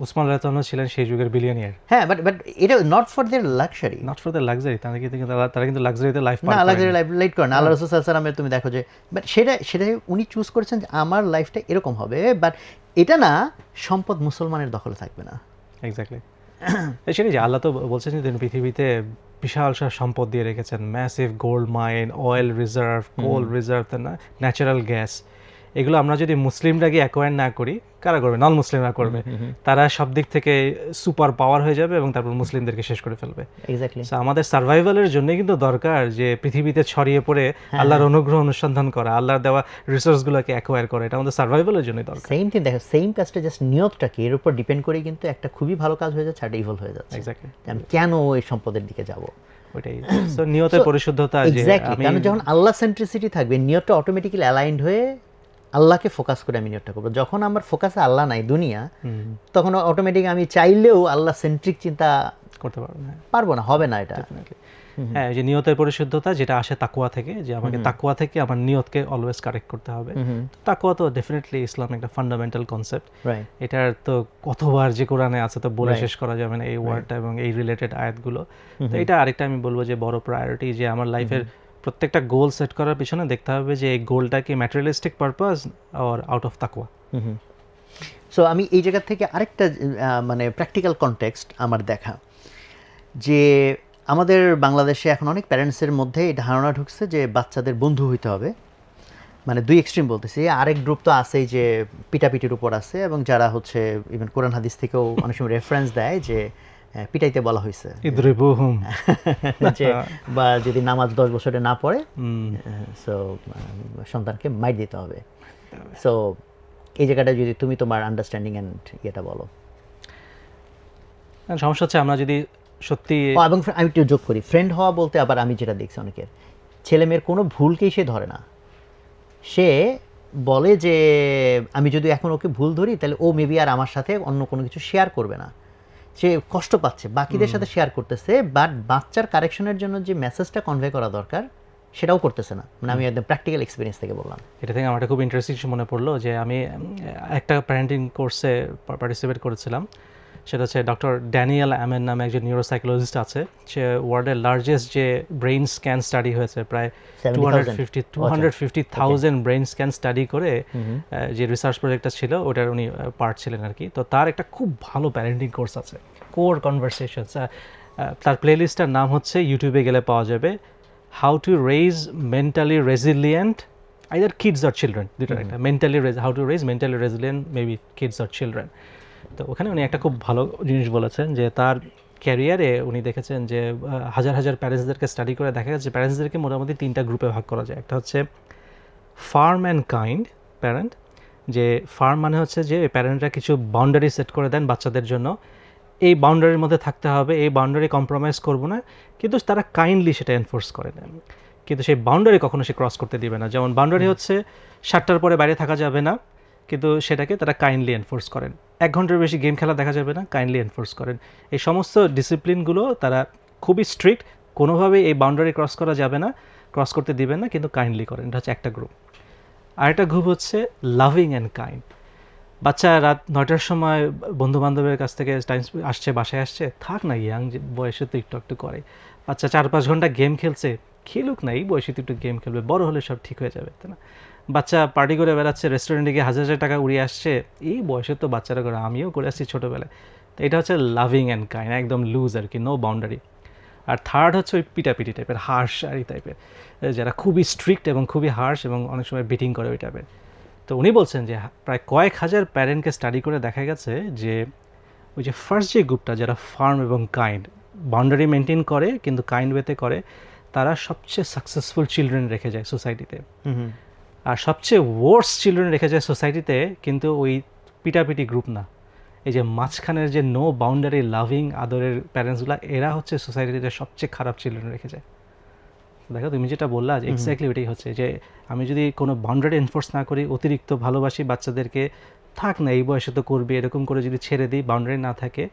উসমান রাদিয়াল্লাহু আনহু ছিলেন সেই যুগের বিলিয়নিয়ার। হ্যাঁ, বাট এটা not for their luxury, not for their luxury. তারা কিন্তু লাক্সারিতে লাইফ না, লাক্সারি লাইফ লাইট করেন আল্লাহ রাসূল সাল্লাল্লাহু আলাইহি সাল্লামের। তুমি দেখো যে বাট সেটা উনি চুজ করেছেন যে আমার লাইফটা এরকম হবে, বাট এটা না সম্পদ মুসলমানের দখলে থাকবে না। এক্স্যাক্টলি, সেটাই যে আল্লাহ তো বলছেন যে তিনি পৃথিবীতে বিশাল সব সম্পদ দিয়ে রেখেছেন, massive gold mine, oil reserve, coal reserve, natural gas. এগুলো আমরা যদি মুসলিমরা গিয়ে অ্যাকোয়ার না করি, কারা করবে? নন মুসলিমরা করবে। তারা সব দিক থেকে সুপার পাওয়ার হয়ে যাবে এবং তারপর মুসলিমদেরকে শেষ করে ফেলবে। এক্স্যাক্টলি, আমাদের সার্ভাইভালের জন্য কিন্তু দরকার যে পৃথিবীতে ছড়িয়ে পড়ে আল্লাহর অনুগ্রহ অনুসন্ধান করা, আল্লাহর দেওয়া রিসোর্সগুলোকে অ্যাকোয়ার করা, এটা আমাদের সার্ভাইভালের জন্য দরকার। সেম থিং দেখো, সেম কাজটা জাস্ট নিয়তটাকে এর উপর ডিপেন্ড করে কিন্তু একটা খুবই ভালো কাজ হয়ে যাচ্ছে আর ইভল হয়ে যাচ্ছে। এক্স্যাক্টলি, আমি কেন ওই সম্পদের দিকে যাব, ওইটাই। সো নিয়তের পরিশুদ্ধতা, যে এক্স্যাক্টলি, কারণ যখন আল্লাহ সেন্ট্রিসিটি থাকবে নিয়তটা অটোমেটিক্যালি অ্যালাইনড হয়ে আল্লাহকে ফোকাস করে আমি নিয়তটা করবো। যখন আমার ফোকাসে আল্লাহ নাই, দুনিয়া, তখন অটোমেটিক আমি চাইলেও আল্লাহ সেন্ট্রিক চিন্তা করতে পারবো না। পারবো না, হবে না এটা। হ্যাঁ, এই যে নিয়তের পরিশুদ্ধতা যেটা আসে তাকওয়া থেকে, যে আমাকে তাকওয়া থেকে আমার নিয়তকে অলওয়েজ কারেক্ট করতে হবে। তাকওয়া তো ডেফিনেটলি ইসলাম একটা ফান্ডামেন্টাল কনসেপ্ট। এটার তো কতবার যে কোরআনে আছে তো বলে শেষ করা যাবে না এই ওয়ার্ডটা এবং এই রিলেটেড আয়াতগুলো। তো এটা আরেকটা আমি বলবো যে বড় প্রায়োরিটি, যে আমার লাইফের প্রত্যেকটা গোল সেট করার পিছনে দেখতে হবে যে এই গোলটা কি materialistic purpose or out of তাকওয়া। সো আমি এই জায়গা থেকে আরেকটা মানে প্র্যাকটিক্যাল কনটেক্সট আমার দেখা, যে আমাদের বাংলাদেশে এখন অনেক প্যারেন্টসের মধ্যে এই ধারণা ঢুকছে যে বাচ্চাদের বন্ধু হইতে হবে। মানে দুই এক্সট্রিম বলতেছি, আরেক গ্রুপ তো আছেই যে পিটাপিটির উপর আছে, এবং যারা হচ্ছে ইভেন কোরআন হাদিস থেকেও অনেক সময় রেফারেন্স দেয় যে পিটাইতে বলা হয়েছে, যে বা যদি নামাজ 10 বছরে না পড়ে সো সন্তানকে মাইর দিতে হবে। সো এই জায়গাটা যদি তুমি তোমার আন্ডারস্ট্যান্ডিং অ্যান্ড ইয়েটা বলো। সমস্যা হচ্ছে আমরা যদি সত্যি, এবং আমি একটু যোগ করি, ফ্রেন্ড হওয়া বলতে আবার আমি যেটা দেখছি অনেকের ছেলে মেয়ের কোনো ভুলকেই সে ধরে না। সে বলে যে আমি যদি এখন ওকে ভুল ধরি তাহলে ও মেবি আর আমার সাথে অন্য কোনো কিছু শেয়ার করবে না। সে কষ্ট পাচ্ছে, বাকিদের সাথে শেয়ার করতেছে, বাট বাচ্চার কারেকশনের জন্য যে মেসেজটা কনভে করা দরকার সেটাও করতেছে না। মানে আমি একদম প্র্যাকটিক্যাল এক্সপিরিয়েন্স থেকে বললাম। এটা থেকে আমার খুব ইন্টারেস্টিং মনে পড়লো যে আমি একটা প্যারেন্টিং কোর্সে পার্টিসিপেট করেছিলাম। সেটা হচ্ছে ডক্টর ড্যানিয়েল অ্যামেন নামে একজন নিউরোসাইকোলজিস্ট আছে। সে ওয়ার্ল্ডের লার্জেস্ট যে ব্রেইন স্ক্যান স্টাডি হয়েছে, প্রায় 250,000 ব্রেইন স্ক্যান স্টাডি করে যে রিসার্চ প্রজেক্টটা ছিল ওটার উনি পার্ট ছিলেন আর কি। তো তার একটা খুব ভালো প্যারেন্টিং কোর্স আছে, কোর কনভারসেশনস। তার প্লেলিস্টটার নাম হচ্ছে, ইউটিউবে গেলে পাওয়া যাবে, how to raise mentally resilient either kids or children, দুটোর একটা, how to raise mentally resilient maybe kids or children. তো ওখানে উনি একটা খুব ভালো জিনিস বলেছেন যে তার ক্যারিয়ারে উনি দেখেছেন যে হাজার হাজার প্যারেন্টসদেরকে স্টাডি করে দেখা যাচ্ছে প্যারেন্টসদেরকে মোটামুটি 3টা গ্রুপে ভাগ করা যায়। একটা হচ্ছে ফার্ম অ্যান্ড কাইন্ড প্যারেন্ট, যে ফার্ম মানে হচ্ছে যে প্যারেন্টরা কিছু বাউন্ডারি সেট করে দেন বাচ্চাদের জন্য, এই বাউন্ডারির মধ্যে থাকতে হবে, এই বাউন্ডারি কম্প্রোমাইজ করবো না, কিন্তু তারা কাইন্ডলি সেটা এনফোর্স করে দেন, কিন্তু সেই বাউন্ডারি কখনো সে ক্রস করতে দিবে না। যেমন বাউন্ডারি হচ্ছে 7টার পরে বাইরে থাকা যাবে না, কিন্তু সেটাকে তারা কাইন্ডলি এনফোর্স করেন। 1 ঘন্টার বেশি গেম খেলা দেখা যাবে না, কাইন্ডলি এনফোর্স করেন। এই সমস্ত ডিসিপ্লিনগুলো তারা খুবই স্ট্রিক্ট, কোনোভাবেই এই বাউন্ডারি ক্রস করা যাবে না, ক্রস করতে দিবেন না, কিন্তু কাইন্ডলি করেন। এটা হচ্ছে একটা গ্রুপ। আরেকটা গ্রুপ হচ্ছে লাভিং অ্যান্ড কাইন্ড। বাচ্চা রাত 9টার সময় বন্ধু বান্ধবের কাছ থেকে টাইম আসছে, বাসায় আসছে, থাক না, ইয়াং বয়সে তো একটু একটু করে। বাচ্চা 4-5 ঘন্টা গেম খেলছে, খেলুক না, এই বয়সে তো একটু গেম খেলবে, বড় হলে সব ঠিক হয়ে যাবে, তাই না? বাচ্চা পার্টি করে বেড়াচ্ছে, রেস্টুরেন্টে গিয়ে 1000 টাকা উড়িয়ে আসছে, এই বয়সে তো বাচ্চারা করে, আমিও করে আসছি ছোটোবেলায়। তো এটা হচ্ছে লাভিং অ্যান্ড কাইন্ড, একদম লুজ আর কি, নো বাউন্ডারি। আর থার্ড হচ্ছে ওই পিটাপিটি টাইপের, হার্শ আর এই টাইপের, যারা খুবই স্ট্রিক্ট এবং খুবই হার্শ এবং অনেক সময় বিটিং করে ওই টাইপের। তো উনি বলছেন যে প্রায় কয়েক হাজার প্যারেন্টকে স্টাডি করে দেখা গেছে যে ওই যে ফার্স্ট যে গ্রুপটা, যারা ফার্ম এবং কাইন্ড, বাউন্ডারি মেনটেন করে কিন্তু কাইন্ড ওয়েতে করে, তারা সবচেয়ে সাকসেসফুল চিলড্রেন রেখে যায় সোসাইটিতে। আর সবচেয়ে ওয়ার্স চিলড্রেন রেখে যায় সোসাইটিতে কিন্তু ওই পিটাপিটি গ্রুপ না, এই যে মাঝখানের যে নো বাউন্ডারি লাভিং আদরের প্যারেন্টসগুলো, এরা হচ্ছে সোসাইটিতে সবচেয়ে খারাপ চিলড্রেন রেখে যায়। দেখো তুমি যেটা বললা যে এক্স্যাক্টলি ওইটাই হচ্ছে, যে আমি যদি কোনো বাউন্ডারি এনফোর্স না করি, অতিরিক্ত ভালোবাসি বাচ্চাদেরকে, থাক না এই বয়সে তো করবে, এরকম করে যদি ছেড়ে দিই, বাউন্ডারি না থাকে,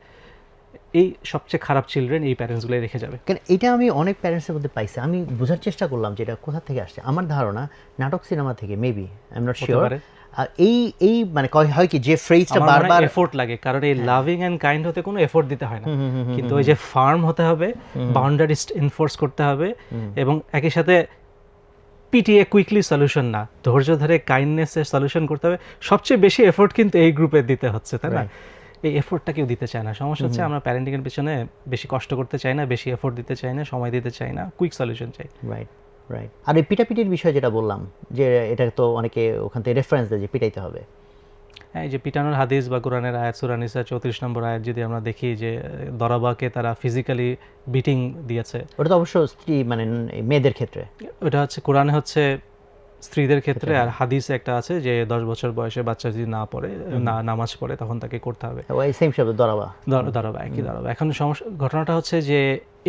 এই সবচেয়ে খারাপ চিলড্রেন এই প্যারেন্টসগুলোই রেখে যাবে। কারণ এটা আমি অনেক প্যারেন্টসের মধ্যে পাইছি, আমি বোঝার চেষ্টা করলাম যে এটা কোথা থেকে আসছে। আমার ধারণা নাটক সিনেমা থেকে, maybe, I am not sure. এই মানে হয় কি যে ফ্রেজটা বারবার এফোর্ট লাগে, কারণ এই লাভিং এন্ড কাইন্ড হতে কোনো এফোর্ট দিতে হয় না, কিন্তু ওই যে ফার্ম হতে হবে, বাউন্ডারি এনফোর্স করতে হবে, এবং একই সাথে পিটিএ কুইকলি সলিউশন না, ধৈর্য ধরে কাইন্ডনেসের সলিউশন করতে হবে। সবচেয়ে বেশি এফোর্ট কিন্তু এই গ্রুপে দিতে হচ্ছে, তাই না? এই এফোর্টটা কেউ দিতে চায় না। সমস্যা হচ্ছে আমরা প্যারেন্টিং এর পিছনে বেশি কষ্ট করতে চাই না, বেশি এফোর্ট দিতে চাই না, সময় দিতে চাই না, কুইক সলিউশন চাই। রাইট। আর এই পিটাপিটির বিষয় যেটা বললাম, যে এটা তো অনেকে ওখান থেকে রেফারেন্স দেয় যে পিটাইতে হবে। হ্যাঁ, এই যে পিটানোর হাদিস বা কোরআনের আয়াত, সূরা নিসা 34 নম্বর আয়াত যদি আমরা দেখি, যে দরাবাকে তারা ফিজিক্যালি বিটিং দিয়েছে, ওটা তো অবশ্য স্ত্রী মানে মেয়েদের ক্ষেত্রে, ওটা হচ্ছে কোরআনে হচ্ছে স্ত্রীদের ক্ষেত্রে, আর হাদিসে একটা আছে যে 10 বছর বয়সে বাচ্চা যদি না পড়ে, নামাজ পড়ে, তখন তাকে করতে হবে। ওই সেম শব্দ দরাবা, একই দরাবা। এখন ঘটনাটা হচ্ছে যে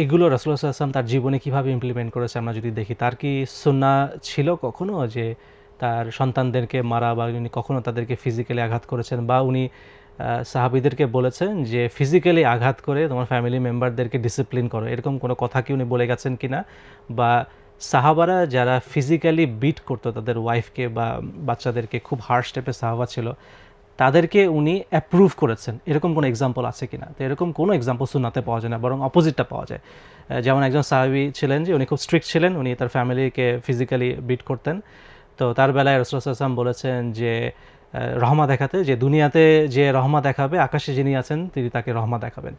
এগুলো রাসূলুল্লাহ সাল্লাল্লাহু আলাইহি ওয়াসাল্লাম তার জীবনে কিভাবে ইমপ্লিমেন্ট করেছে আমরা যদি দেখি, তার কি সুন্নাহ ছিল কখনো যে তার সন্তানদেরকে মারা বা উনি কখনো তাদেরকে ফিজিক্যালি আঘাত করেছেন, বা উনি সাহাবীদেরকে বলেছেন যে ফিজিক্যালি আঘাত করে তোমার ফ্যামিলি মেম্বারদেরকে ডিসিপ্লিন করো, এরকম কোনো কথা কি উনি বলে গেছেন কিনা, বা সাহাবারা যারা ফিজিক্যালি বিট করতো তাদের ওয়াইফকে বা বাচ্চাদেরকে, খুব হার্শ টাইপের সাহাবা ছিল, তাদেরকে উনি অ্যাপ্রুভ করেছেন, এরকম কোনো এক্সাম্পল আছে কিনা? তো এরকম কোনো এক্সাম্পল সুন্নাতে পাওয়া যায় না, বরং অপোজিটটা পাওয়া যায়। যেমন একজন সাহাবী ছিলেন যে উনি খুব স্ট্রিক্ট ছিলেন, উনি তার ফ্যামিলিকে ফিজিক্যালি বিট করতেন। তো তার বেলায় রাসূলুল্লাহ সাল্লাল্লাহু আলাইহি ওয়াসাল্লাম বলেছেন যে রহমা দেখাতে, যে দুনিয়াতে যে রহমা দেখাবে আকাশে যিনি আছেন তিনি তাকে রহমা দেখাবেন।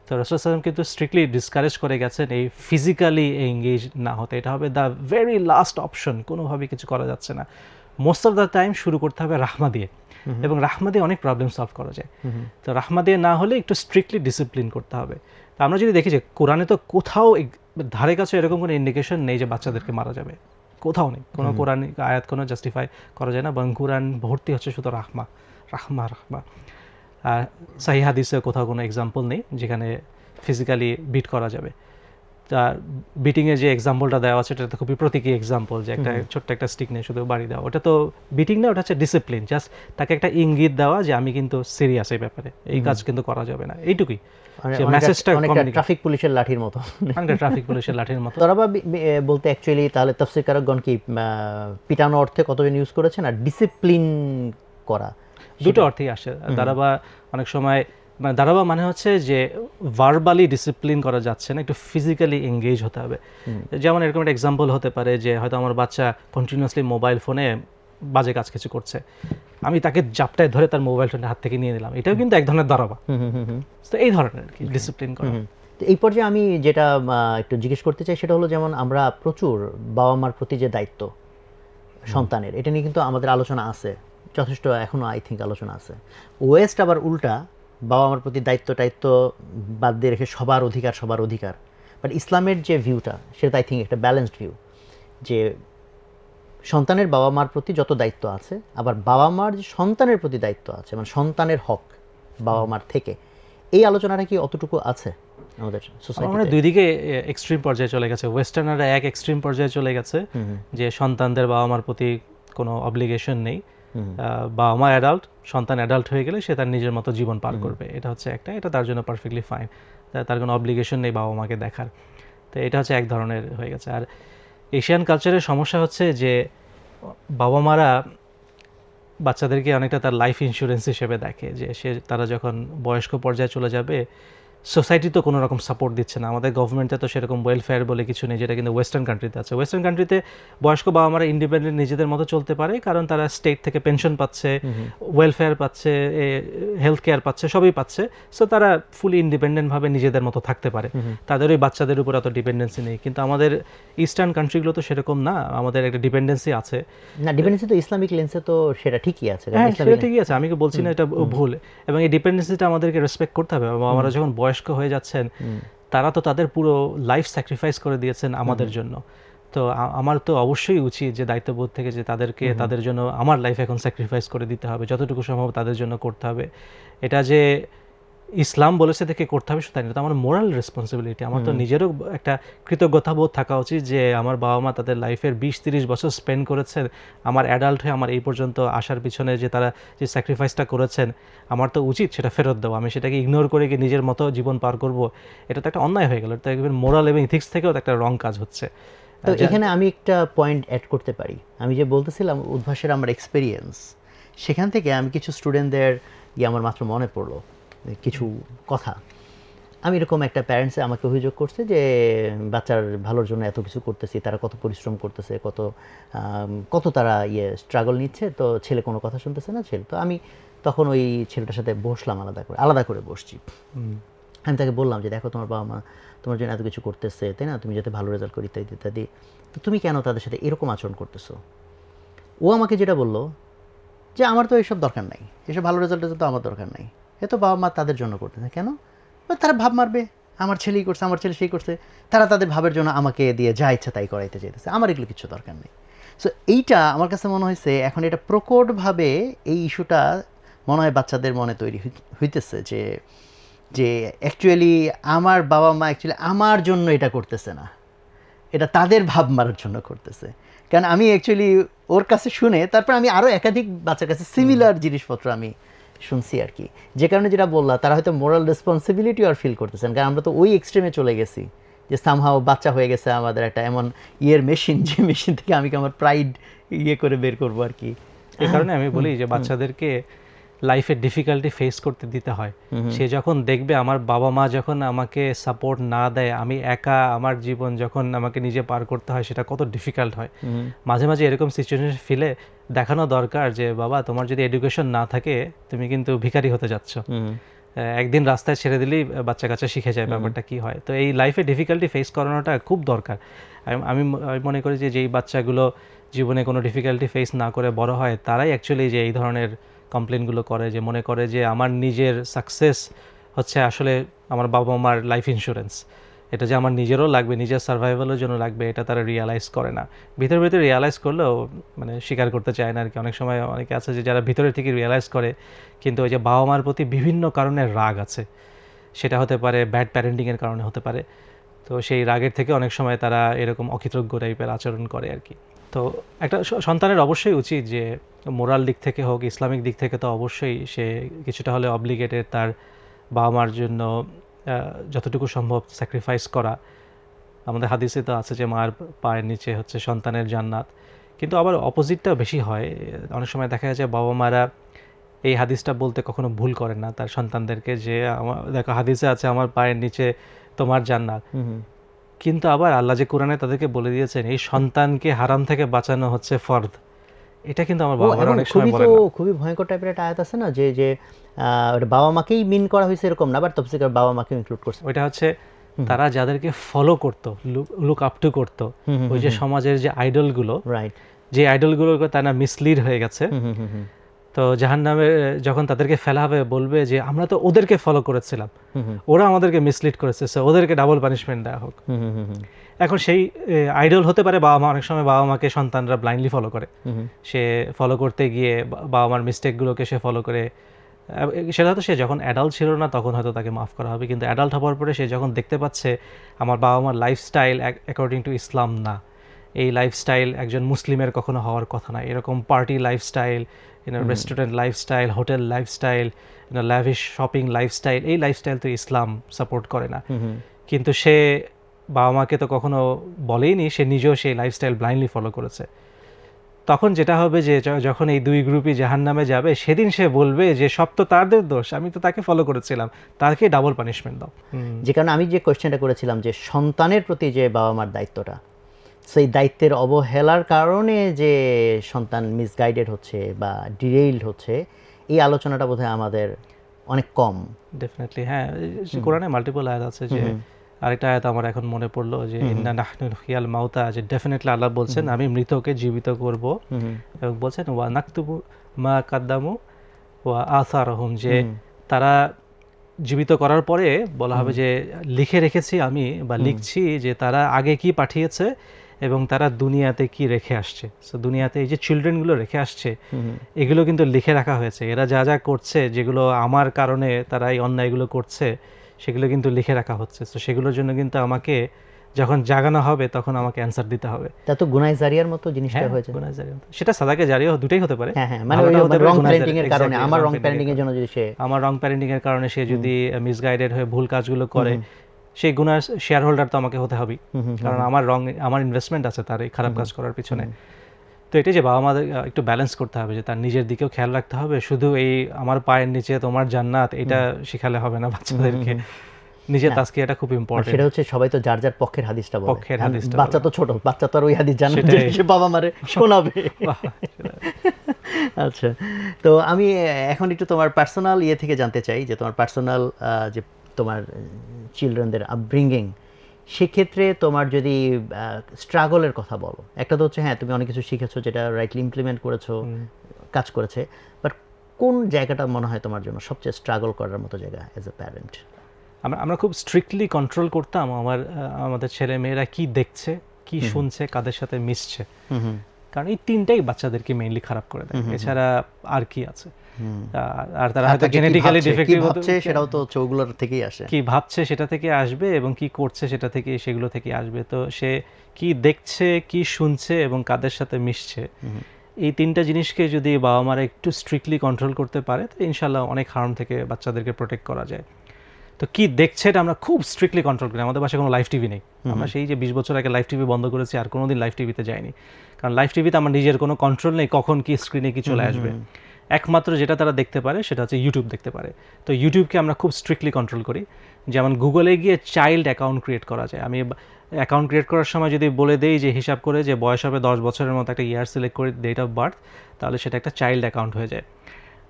তো রাসূলুল্লাহ সাল্লাল্লাহু আলাইহি ওয়াসাল্লাম কিন্তু স্ট্রিক্টলি ডিসকারেজ করে গেছেন এই ফিজিক্যালি এঙ্গেজ না হতে। এটা হবে দ্য ভেরি লাস্ট অপশন, কোনোভাবে কিছু করা যাচ্ছে না। মোস্ট অফ দ্য টাইম শুরু করতে হবে রাহমা দিয়ে, এবং রাহমা দিয়ে অনেক প্রবলেম সলভ করা যায়। তো রাহমা দিয়ে না হলে একটু স্ট্রিক্টলি ডিসিপ্লিন করতে হবে। তো আমরা যদি দেখি যে কোরআনে তো কোথাও ধারে কাছে এরকম কোনো ইন্ডিকেশন নেই যে বাচ্চাদেরকে মারা যাবে, কোথাও নেই, কোনো কোরআন আয়াত কোনো জাস্টিফাই করা যায় না, বরং কোরআন ভর্তি হচ্ছে শুধু রাহমা রাহমা রাহমা। আর সহিহ হাদিসে কোথাও কোনো এক্সাম্পল নেই যেখানে ফিজিক্যালি বিট করা যাবে। তার বিটিংয়ের যে এক্সাম্পলটা দেওয়া আছে এটা তো খুবই প্রতীকী এক্সাম্পল, যে একটা ছোট্ট একটা স্টিক নিয়ে শুধু বাড়ি দেওয়া, ওটা তো বিটিং না, ওটা হচ্ছে ডিসিপ্লিন। জাস্ট তাকে একটা ইঙ্গিত দেওয়া যে আমি কিন্তু সিরিয়াস এই ব্যাপারে, এই কাজ কিন্তু করা যাবে না, এইটুকুই। মেসেজটা অনেকটা ট্রাফিক পুলিশের লাঠির মতো, ট্রাফিক পুলিশের লাঠির মতো। তারা বলতে অ্যাকচুয়ালি তাহলে তাফসীরকারগণ কি পিটানো অর্থে কতজন ইউজ করেছেন, আর ডিসিপ্লিন করা দুটো অর্থেই আসে। দারাবা অনেক সময় মানে দারাবা মানে হচ্ছে যে ভার্বালি ডিসিপ্লিন করা যাচ্ছে না, একটু ফিজিক্যালি এঙ্গেজ হতে হবে। যেমন এরকম একটা এক্সাম্পল হতে পারে যে হয়তো আমার বাচ্চা কন্টিনিউয়াসলি মোবাইল ফোনে বাজে কাজ কিছু করছে, আমি তাকে জাপটায় ধরে তার মোবাইল ফোনটা হাত থেকে নিয়ে নিলাম, এটাও কিন্তু এক ধরনের দারাবা। তো এই ধরনের আর কি ডিসিপ্লিন করা। তো এই পর্যায়ে আমি যেটা একটু জিজ্ঞেস করতে চাই সেটা হলো, যেমন আমরা প্রচুর বাবা মার প্রতি যে দায়িত্ব সন্তানের, এটা নিয়ে কিন্তু আমাদের আলোচনা আছে যথেষ্ট, এখনো আই থিঙ্ক আলোচনা আছে। ওয়েস্ট আবার উল্টা, বাবা মার প্রতি দায়িত্ব বাদ দিয়ে রেখে সবার অধিকার। বাট ইসলামের যে ভিউটা সেটা আই থিঙ্ক একটা ব্যালেন্সড ভিউ, যে সন্তানের বাবা মার প্রতি যত দায়িত্ব আছে, আবার বাবা মার যে সন্তানের প্রতি দায়িত্ব আছে, মানে সন্তানের হক বাবা মার থেকে, এই আলোচনাটা কি অতটুকু আছে আমাদের সোসাইটিতে? মানে দুই দিকে এক্সট্রিম পর্যায়ে চলে গেছে। ওয়েস্টার্নাররা এক এক্সট্রিম পর্যায়ে চলে গেছে যে সন্তানদের বাবা মার প্রতি কোনো অব্লিগেশন নেই, বাবা মা অ্যাডাল্ট, সন্তান অ্যাডাল্ট হয়ে গেলে সে তার নিজের মতো জীবন পার করবে, এটা হচ্ছে একটা, এটা তার জন্য পারফেক্টলি ফাইন, তার কোনো অব্লিগেশন নেই বাবা মাকে দেখার। তো এটা হচ্ছে এক ধরনের হয়ে গেছে। আর এশিয়ান কালচারের সমস্যা হচ্ছে যে বাবা মারা বাচ্চাদেরকে অনেকটা তার লাইফ ইন্স্যুরেন্স হিসেবে দেখে, যে তারা যখন বয়স্ক পর্যায়ে চলে যাবে, সোসাইটি তো কোনো রকম সাপোর্ট দিচ্ছে না, আমাদের গভর্নমেন্টে তো সেরকম ওয়েলফেয়ার বলে কিছু নেই, যেটা কিন্তু ওয়েস্টার্ন কান্ট্রিতে আছে। ওয়েস্টার্ন কান্ট্রিতে বয়স্ক বাবা মারা ইন্ডিপেন্ডেন্ট নিজেদের মতো চলতে পারে, কারণ তারা স্টেট থেকে পেনশন পাচ্ছে, ওয়েলফেয়ার পাচ্ছে, হেলথ কেয়ার পাচ্ছে, সবই পাচ্ছে। সো তারা ফুলি ইন্ডিপেন্ডেন্টভাবে নিজেদের মতো থাকতে পারে, তাদের ওই বাচ্চাদের উপর অত ডিপেন্ডেন্সি নেই। কিন্তু আমাদের ইস্টার্ন কান্ট্রিগুলো তো সেরকম না, আমাদের একটা ডিপেন্ডেন্সি আছে। না, ডিপেন্ডেন্সি তো ইসলামিক লেন্সে তো সেটা ঠিকই আছে, হ্যাঁ সেটা ঠিকই আছে, আমি কি বলছি না এটা ভুল, এবং এই ডিপেন্ডেন্সিটা আমাদেরকে রেসপেক্ট করতে হবে। আমরা যখন বয়স্ক হয়ে যাচ্ছেন, তারা তো তাদের পুরো লাইফ স্যাক্রিফাইস করে দিয়েছেন আমাদের জন্য, তো আমার তো অবশ্যই উচিত যে দায়িত্ববোধ থেকে যে তাদেরকে তাদের জন্য আমার লাইফ এখন স্যাক্রিফাইস করে দিতে হবে, যতটুকু সম্ভব তাদের জন্য করতে হবে। এটা যে ইসলাম বলেছে দেখে করতে হবে সেটা তো আমার মোরাল রেসপন্সিবিলিটি, আমার তো নিজেরও একটা কৃতজ্ঞতা বোধ থাকা উচিত যে আমার বাবা মা তাদের লাইফের 20-30 বছর স্পেন্ড করেছেন আমার অ্যাডাল্ট হয়ে আমার এই পর্যন্ত আসার পিছনে, যে তারা যে স্যাক্রিফাইসটা করেছেন, আমার তো উচিত সেটা ফেরত দেওয়া। আমি সেটাকে ইগনোর করে গিয়ে নিজের মতো জীবন পার করব, এটা তো একটা অন্যায় হয়ে গেল, এটা একবার মোরাল এবং ইথিক্স থেকেও একটা রং কাজ হচ্ছে। তো এখানে আমি একটা পয়েন্ট অ্যাড করতে পারি, আমি যে বলতেছিলাম উদ্ভাসের আমার এক্সপিরিয়েন্স, সেখান থেকে আমি কিছু স্টুডেন্টদের আমার মাত্র মনে পড়লো কিছু কথা। আমি এরকম একটা প্যারেন্টসে আমাকে অভিযোগ করছে যে বাচ্চার ভালোর জন্য এত কিছু করতেছি, তারা কত পরিশ্রম করতেছে, কত তারা স্ট্রাগল নিচ্ছে, তো ছেলে কোনো কথা শুনতেছে না ছেলে। তো আমি তখন ওই ছেলেটার সাথে বসলাম, আলাদা করে বসছি। আমি তাকে বললাম যে দেখো, তোমার বাবা মা তোমার জন্য এত কিছু করতেছে, তাই না, তুমি যাতে ভালো রেজাল্ট করি ইত্যাদি ইত্যাদি, তো তুমি কেন তাদের সাথে এরকম আচরণ করতেছো? ও আমাকে যেটা বললো যে আমার তো এইসব দরকার নাই, এসব ভালো রেজাল্টের তো আমার দরকার নাই, এ তো বাবা মা তাদের জন্য করতেছে। কেন? তারা ভাব মারবে, আমার ছেলেই করছে, আমার ছেলে সেই করছে, তারা তাদের ভাবের জন্য আমাকে দিয়ে যা ইচ্ছা তাই করাইতে চাইতেছে, আমার এগুলো কিছু দরকার নেই। সো এইটা আমার কাছে মনে হয়েছে এখন এটা প্রকটভাবে এই ইস্যুটা মনে হয় বাচ্চাদের মনে তৈরি হইতেছে যে অ্যাকচুয়ালি আমার বাবা মা অ্যাকচুয়ালি আমার জন্য এটা করতেছে না, এটা তাদের ভাব মারার জন্য করতেছে। কারণ আমি অ্যাকচুয়ালি ওর কাছে শুনে তারপর আমি আরও একাধিক বাচ্চার কাছে সিমিলার জিনিসপত্র আমি শুনছি আর কি, যে কারণে যেটা বললাম তারা হয়তো মোরাল রেসপন্সিবিলিটি আর ফিল করতেছেন, কারণ আমরা তো ওই এক্সট্রিমে চলে গেছি যে সামহাও বাচ্চা হয়ে গেছে আমাদের একটা এমন মেশিন, যে মেশিন থেকে আমি আমার প্রাইড করে বের করবো আর কি। এই কারণে আমি বলি যে বাচ্চাদেরকে লাইফে ডিফিকাল্টি ফেস করতে দিতে হয়। সে যখন দেখবে আমার বাবা মা যখন আমাকে সাপোর্ট না দেয়, আমি একা আমার জীবন যখন আমাকে নিজে পার করতে হয়, সেটা কত ডিফিকাল্ট হয়। মাঝে মাঝে এরকম সিচুয়েশন ফিলে দেখানো দরকার যে বাবা তোমার যদি এডুকেশন না থাকে তুমি কিন্তু ভিখারি হতে যাচ্ছ। একদিন রাস্তায় ছেড়ে দিলেই বাচ্চা কাচ্চা শিখে যায় ব্যাপারটা কি হয়। তো এই লাইফে ডিফিকাল্টি ফেস করানোটা খুব দরকার। আমি মনে করি যে যেই বাচ্চাগুলো জীবনে কোনো ডিফিকাল্টি ফেস না করে বড় হয়, তারাই অ্যাকচুয়ালি যে এই ধরনের কমপ্লেনগুলো করে, যে মনে করে যে আমার নিজের সাকসেস হচ্ছে আসলে আমার বাবা মার লাইফ ইন্স্যুরেন্স, এটা যে আমার নিজেরও লাগবে, নিজের সার্ভাইভালের জন্য লাগবে, এটা তারা রিয়ালাইজ করে না। ভিতরে ভিতরে রিয়ালাইজ করলেও মানে স্বীকার করতে চায় না আর কি। অনেক সময় অনেকে আছে যে যারা ভিতরে থেকে রিয়ালাইজ করে, কিন্তু ওই যে বাবা মার প্রতি বিভিন্ন কারণে রাগ আছে, সেটা হতে পারে ব্যাড প্যারেন্টিংয়ের কারণে হতে পারে। তো সেই রাগের থেকে অনেক সময় তারা এরকম অকৃতজ্ঞ টাইপের আচরণ করে আর কি। তো একটা সন্তানের অবশ্যই উচিত যে মোরাল দিক থেকে হোক, ইসলামিক দিক থেকে তো অবশ্যই সে কিছুটা হলে অব্লিগেটেড তার বাবা মার জন্য যতটুকু সম্ভব স্যাক্রিফাইস করা। আমাদের হাদিসে তো আছে যে মার পায়ের নিচে হচ্ছে সন্তানের জান্নাত। কিন্তু আবার অপোজিটটাও বেশি হয়। অনেক সময় দেখা যায় বাবা মারা এই হাদিসটা বলতে কখনো ভুল করেন না তার সন্তানদেরকে, যে আমার দেখো হাদিসে আছে আমার পায়ের নিচে তোমার জান্নাত, কিন্তু আবার আল্লাহ যে কোরআনে তাদেরকে বলে দিয়েছেন এই সন্তানকে হারাম থেকে বাঁচানো হচ্ছে ফরদ। এটা কিন্তু আমার বাবা মারা অনেক সময় বলেন না। খুবই ভয়ঙ্কর টাইপের একটা আয়াত আছে না, যে যে বাবা মাকেই মিন করা হয়েছে এরকম না, বাট তাফসীরে বাবা মাকে ইনক্লুড করছে। ওইটা হচ্ছে তারা যাদেরকে ফলো করতো, লুক আপ টু করতো, ওই যে সমাজের যে আইডলগুলো, রাইট, যে আইডলগুলোকে তারা মিসলিড হয়ে গেছে। তো জাহান্নামে যখন তাদেরকে ফেলা হবে বলবে যে আমরা তো ওদেরকে ফলো করেছিলাম, ওরা আমাদেরকে মিসলিড করেছে, ওদেরকে ডাবল পানিশমেন্ট দেওয়া হোক। এখন সেই আইডল হতে পারে বাবা মা। অনেক সময় বাবা মাকে সন্তানরা ব্লাইন্ডলি ফলো করে, সে ফলো করতে গিয়ে বাবা মার মিস্টেকগুলোকে সে ফলো করে। সেটা হয়তো সে যখন অ্যাডাল্ট ছিল না তখন হয়তো তাকে মাফ করা হবে, কিন্তু অ্যাডাল্ট হওয়ার পরে সে যখন দেখতে পাচ্ছে আমার বাবা মার লাইফস্টাইল অ্যাকর্ডিং টু ইসলাম না, এই লাইফস্টাইল একজন মুসলিমের কখনো হওয়ার কথা না, এরকম party lifestyle, restaurant lifestyle, hotel lifestyle, lavish shopping lifestyle, এই লাইফস্টাইল তো ইসলাম সাপোর্ট করে না। কিন্তু সে বাবা মাকে তো কখনো বলেইনি, সে নিজেও সেই লাইফস্টাইল ব্লাইন্ডলি ফলো করেছে। তখন যেটা হবে যে যখন এই দুই গ্রুপই জাহান্নামে যাবে, সেদিন সে বলবে যে সব তো তাদের দোষ, আমি তো তাকে ফলো করেছিলাম, তাকে ডাবল পানিশমেন্ট দাও। যে কারণে আমি যে কোয়েশ্চেনটা করেছিলাম যে সন্তানের প্রতি যে বাবা মার দায়িত্বটা, সেই দায়িত্বের অবহেলার কারণে যে সন্তান মিসগাইডেড হচ্ছে বা ডিরেইলড হচ্ছে, এই আলোচনাটা বোধহয় আমাদের অনেক কম। ডেফিনেটলি হ্যাঁ, কোরআনে মাল্টিপল আয়াত আছে। যে আরেকটা আয়াত আমার এখন মনে পড়লো যে ইন্না নাহনু নুহইয়াল মাউতা, যে ডেফিনেটলি আল্লাহ বলছেন আমি মৃতকে জীবিত করব, এবং বলছেন ওয়া নাকতুবু মা কাদ্দামু ওয়া আসারহুম, যে তারা জীবিত করার পরে বলা হবে যে লিখে রেখেছি আমি, বা লিখছি যে তারা আগে কি পাঠিয়েছে এবং তারা দুনিয়াতে কি রেখে আসছে। সো দুনিয়াতে এই যে চিলড্রেনগুলো রেখে আসছে, এগুলো কিন্তু লিখে রাখা হয়েছে। এরা যা যা করছে, যেগুলো আমার কারণে তারা এই অন্যায়গুলো করছে, সেগুলো কিন্তু লিখে রাখা হচ্ছে। তো সেগুলোর জন্য কিন্তু আমাকে যখন জাগানো হবে তখন আমাকে অ্যানসার দিতে হবে। তা তো গুনাহ জারিয়ার মতো জিনিসটা হয়েছে। গুনাহ জারিয়া, সেটা সাদাকে জারিয়া দুটেই হতে পারে। হ্যাঁ হ্যাঁ, মানে রং প্যারেন্টিং এর কারণে, আমার রং প্যারেন্টিং এর জন্য যদি সে, আমার রং প্যারেন্টিং এর কারণে সে যদি মিসগাইডেড হয়ে ভুল কাজগুলো করে, সেই গুনার শেয়ার হোল্ডার তো আমাকে হতে হবে, কারণ আমার ইনভেস্টমেন্ট আছে তার এই খারাপ কাজ করার পিছনে। তো এটাই যে বাবা মাদের একটু ব্যালেন্স করতে হবে, যে তার নিজের দিকেও খেয়াল রাখতে হবে। শুধু এই আমার পায়ের নিচে তোমার জান্নাত এটা শিখালে হবে না বাচ্চাদেরকে, নিজের তাজকিয়াটা খুব ইম্পর্টেন্ট। সেটা হচ্ছে সবাই তো যার যার পক্ষের হাদিসটা বলে, পক্ষের হাদিসটা। বাচ্চা তো ছোট, বাচ্চা তো আর ওই হাদিস জানে না যে বাবা মারে শোনাবে। আচ্ছা, তো আমি এখন একটু তোমার পার্সোনাল থেকে জানতে চাই, যে তোমার পার্সোনাল যে তোমার চিলড্রেনদের আপব্রিঙ্গিং, সেক্ষেত্রে তোমার যদি স্ট্রাগলের কথা বলো, একটা তো হচ্ছে হ্যাঁ তুমি অনেক কিছু শিখেছো যেটা রাইটলি ইমপ্লিমেন্ট করেছো, কাজ করেছে, বাট কোন জায়গাটা মনে হয় তোমার জন্য সবচেয়ে স্ট্রাগল করার মতো জায়গা অ্যাজ এ প্যারেন্ট? আমরা খুব স্ট্রিক্টলি কন্ট্রোল করতাম আমাদের ছেলে মেয়েরা কি দেখছে, কি শুনছে, কাদের সাথে মিশছে, কারণ এই তিনটাই বাচ্চাদেরকে মেইনলি খারাপ করে দেয়, এছাড়া আর কি আছে। আর তারা আর হয়তো তাকে কি জেনেটিক্যালি ভাবছে, কি ডিফেক্টিভ ভাবছে সেটাও তো হচ্ছে ওগুলোর থেকেই আসে। কি ভাবছে সেটা থেকে আসবে এবং কি করছে সেটা থেকে সেগুলো থেকে আসবে। তো সে কি দেখছে, কি শুনছে এবং কাদের সাথে মিশছে, এই তিনটা জিনিসকে যদি বাবা মারা একটু স্ট্রিক্টলি কন্ট্রোল করতে পারে তো ইনশাল্লাহ অনেক হার্ম থেকে বাচ্চাদেরকে প্রোটেক্ট করা যায়। তো কি দেখছে এটা আমরা খুব স্ট্রিক্টলি কন্ট্রোল করি। আমাদের বাসায় কোনো লাইভ টিভি নেই। আমরা সেই যে 20 বছর আগে লাইভ টিভি বন্ধ করেছি, আর কোনোদিন লাইভ টিভিতে যাইনি, কারণ লাইভ টিভিতে আমার নিজের কোনো কন্ট্রোল নেই কখন কি স্ক্রিনে কি চলে আসবে। একমাত্র যেটা তারা দেখতে পারে সেটা হচ্ছে ইউটিউব দেখতে পারে। তো ইউটিউবকে আমরা খুব স্ট্রিক্টলি কন্ট্রোল করি। যেমন গুগলে গিয়ে চাইল্ড অ্যাকাউন্ট ক্রিয়েট করা যায়। আমি অ্যাকাউন্ট ক্রিয়েট করার সময় যদি বলে দেই যে হিসাব করে যে বয়স হবে 10 বছরের মতো, একটা ইয়ার সিলেক্ট করি, ডেট অফ বার্থ, তাহলে সেটা একটা চাইল্ড অ্যাকাউন্ট হয়ে যায়।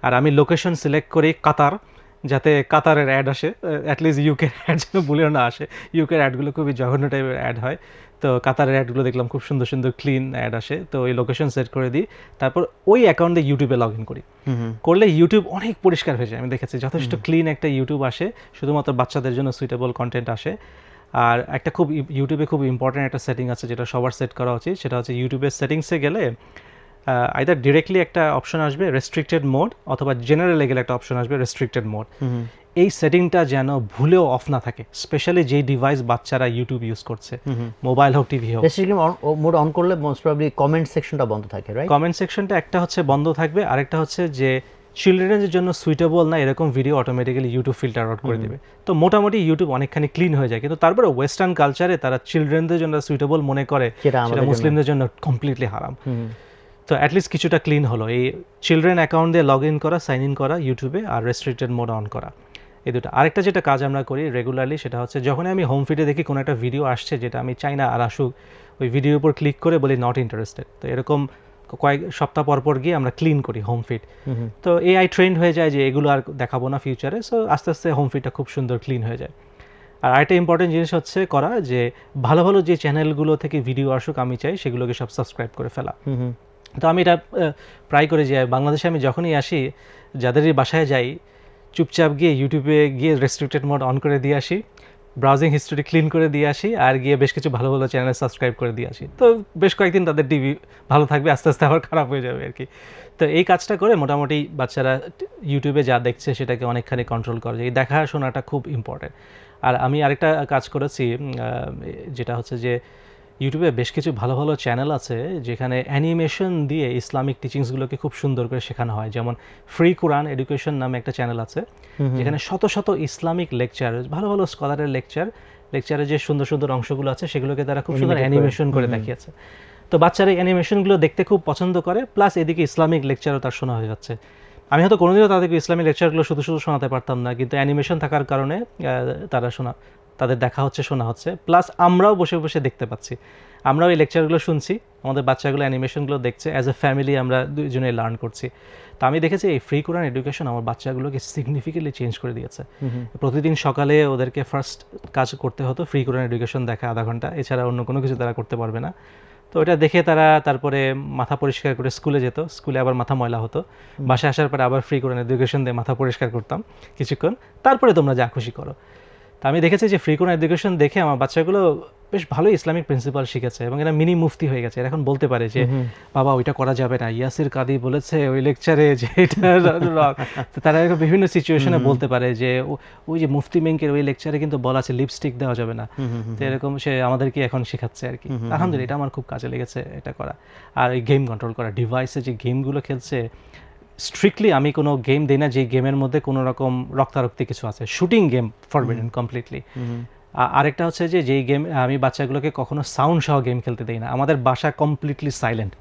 আর আমি লোকেশন সিলেক্ট করি কাতার, যাতে কাতারের অ্যাড আসে, অ্যাটলিস্ট ইউকের অ্যাড যেন ভুলেও না আসে। ইউকের অ্যাডগুলো খুবই জঘন্য টাইপের অ্যাড হয়। তো কাতারের অ্যাডগুলো দেখলাম খুব সুন্দর সুন্দর ক্লিন অ্যাড আসে। তো ওই লোকেশন সেট করে দিই, তারপর ওই অ্যাকাউন্টে ইউটিউবে লগ ইন করি। করলে ইউটিউব অনেক পরিষ্কার হয়ে যায়। আমি দেখেছি যথেষ্ট ক্লিন একটা ইউটিউব আসে, শুধুমাত্র বাচ্চাদের জন্য সুইটেবল কন্টেন্ট আসে। আর একটা খুব ইউটিউবে খুব ইম্পর্ট্যান্ট একটা সেটিং আছে যেটা সবার সেট করা উচিত, সেটা হচ্ছে ইউটিউবের সেটিংসে গেলে আইদার ডিরেক্টলি একটা অপশন আসবে রেস্ট্রিক্টেড মোড, অথবা জেনারেলে গেলে একটা অপশন আসবে রেস্ট্রিক্টেড মোড। এই সেটিংটা যেন ভুলেও অফ না থাকে, স্পেশালি যেই ডিভাইস বাচ্চারা ইউটিউব ইউজ করছে, মোবাইল হোক টিভি হোক। রেস্ট্রিক্টেড মোড অন করলে মোস্ট প্রবাবলি কমেন্ট সেকশনটা বন্ধ থাকে, রাইট? কমেন্ট সেকশনটা একটা হচ্ছে বন্ধ থাকবে, আরেকটা হচ্ছে যে চিলড্রেনের জন্য সুইটেবল না এরকম video automatically YouTube filter out করে দেবে। তো মোটামুটি ইউটিউব অনেকখানি ক্লিন হয়ে যায়। কিন্তু তারপরে ওয়েস্টার্ন কালচারে তারা চিলড্রেনদের জন্য সুইটেবল মনে করে, সেটা মুসলিমদের জন্য কমপ্লিটলি হারাম। তো অ্যাটলিস্ট কিছুটা ক্লিন হলো এই চিলড্রেন অ্যাকাউন্ট দিয়ে লগ ইন করা, সাইন ইন করা ইউটিউবে, আর রেস্ট্রিক্টেড মোড অন করা, এই দুটো। আরেকটা যেটা কাজ আমরা করি রেগুলারলি, সেটা হচ্ছে যখনই আমি হোম ফিডে দেখি কোনো একটা ভিডিও আসছে যেটা আমি চাই না আর আসুক, ওই ভিডিওর উপর ক্লিক করে বলি নট ইন্টারেস্টেড। তো এরকম কয়েক সপ্তাহ পর পর গিয়ে আমরা ক্লিন করি হোম ফিড। তো এআই ট্রেন্ড হয়ে যায় যে এগুলো আর দেখাবো না ফিউচারে। সো আস্তে আস্তে হোম ফিডটা খুব সুন্দর ক্লিন হয়ে যায়। আর আরেকটা ইম্পর্টেন্ট জিনিস হচ্ছে করা যে ভালো ভালো যে চ্যানেলগুলো থেকে ভিডিও আসুক আমি চাই সেগুলোকে সব সাবস্ক্রাইব করে ফেলা। তো আমি এটা প্রায় করে যাই বাংলাদেশে। আমি যখনই আসি যাদেরই বাসায় যাই চুপচাপ গিয়ে ইউটিউবে গিয়ে রেস্ট্রিক্টেড মোড অন করে দিয়ে আসি, ব্রাউজিং হিস্ট্রি ক্লিন করে দিয়ে আসি, আর গিয়ে বেশ কিছু ভালো ভালো চ্যানেলে সাবস্ক্রাইব করে দিয়ে আসি। তো বেশ কয়েকদিন তাদের টিভি ভালো থাকবে, আস্তে আস্তে আবার খারাপ হয়ে যাবে আর কি। তো এই কাজটা করে মোটামুটি বাচ্চারা ইউটিউবে যা দেখছে সেটাকে অনেকখানি কন্ট্রোল করে। এই দেখাশোনাটা খুব ইম্পর্টেন্ট। আর আমি আরেকটা কাজ করেছি যেটা হচ্ছে যে ইউটিউবে বেশ কিছু ভালো ভালো চ্যানেল আছে যেখানে অ্যানিমেশন দিয়ে ইসলামিক টিচিংসগুলোকে খুব সুন্দর করে শেখানো হয়। যেমন ফ্রি কোরআন এডুকেশন নামে একটা চ্যানেল আছে যেখানে শত শত ইসলামিক লেকচার, ভালো ভালো স্কলারের লেকচারে যে সুন্দর সুন্দর অংশগুলো আছে সেগুলোকে তারা খুব সুন্দর অ্যানিমেশন করে দেখিয়েছে। তো বাচ্চারা এই অ্যানিমেশনগুলো দেখতে খুব পছন্দ করে, প্লাস এদিকে ইসলামিক লেকচারও তার শোনা হয়ে যাচ্ছে। আমি হয়তো কোনোদিনও তাদেরকে ইসলামিক লেকচারগুলো শুধু শুধু শোনাতে পারতাম না, কিন্তু অ্যানিমেশন থাকার কারণে তাদের দেখা হচ্ছে, শোনা হচ্ছে, প্লাস আমরাও বসে বসে দেখতে পাচ্ছি। আমরাও এই লেকচারগুলো শুনছি, আমাদের বাচ্চাগুলো অ্যানিমেশনগুলো দেখছে, অ্যাজ এ ফ্যামিলি আমরা দুজনে লার্ন করছি। তো আমি দেখেছি এই ফ্রি কোরআন এডুকেশন আমার বাচ্চাগুলোকে সিগনিফিকেন্টলি চেঞ্জ করে দিয়েছে। প্রতিদিন সকালে ওদেরকে ফার্স্ট কাজ করতে হতো ফ্রি কোরআন এডুকেশন দেখা আধা ঘন্টা, এছাড়া অন্য কোনো কিছু তারা করতে পারবে না। তো ওটা দেখে তারা তারপরে মাথা পরিষ্কার করে স্কুলে যেত, স্কুলে আবার মাথা ময়লা হতো, বাসায় আসার পরে আবার ফ্রি কোরআন এডুকেশন দিয়ে মাথা পরিষ্কার করতাম কিছুক্ষণ, তারপরে তোমরা যা খুশি করো। তো আমি দেখেছি যে ফ্রি কোরআন এডুকেশন দেখে আমার বাচ্চাগুলো বেশ ভালোই ইসলামিক প্রিন্সিপাল শিখেছে এবং এরা মিনি মুফতি হয়ে গেছে। এরা এখন বলতে পারে যে বাবা ওইটা করা যাবে না, ইয়াসির কাদি বলেছে ওই লেকচারে যে এটা রক। তো তারা বিভিন্ন সিচুয়েশনে বলতে পারে যে ওই যে মুফতি মেঙ্কের ওই লেকচারে কিন্তু বলা আছে লিপস্টিক দেওয়া যাবে না। তো এরকম সে আমাদেরকে এখন শেখাচ্ছে আর কি। আলহামদুলিল্লাহ এটা আমার খুব কাজে লেগেছে এটা করা। আর এই গেম কন্ট্রোল করা, ডিভাইসে যে গেমগুলো খেলছে স্ট্রিক্টলি আমি কোনো গেম দিই না যে গেমের মধ্যে কোনো রকম রক্তারক্তি কিছু আছে। Shooting game forbidden completely. আরেকটা হচ্ছে যে যেই গেম আমি বাচ্চাগুলোকে কখনো সাউন্ড সহ গেম খেলতে দিই না। আমাদের বাসা কমপ্লিটলি সাইলেন্ট,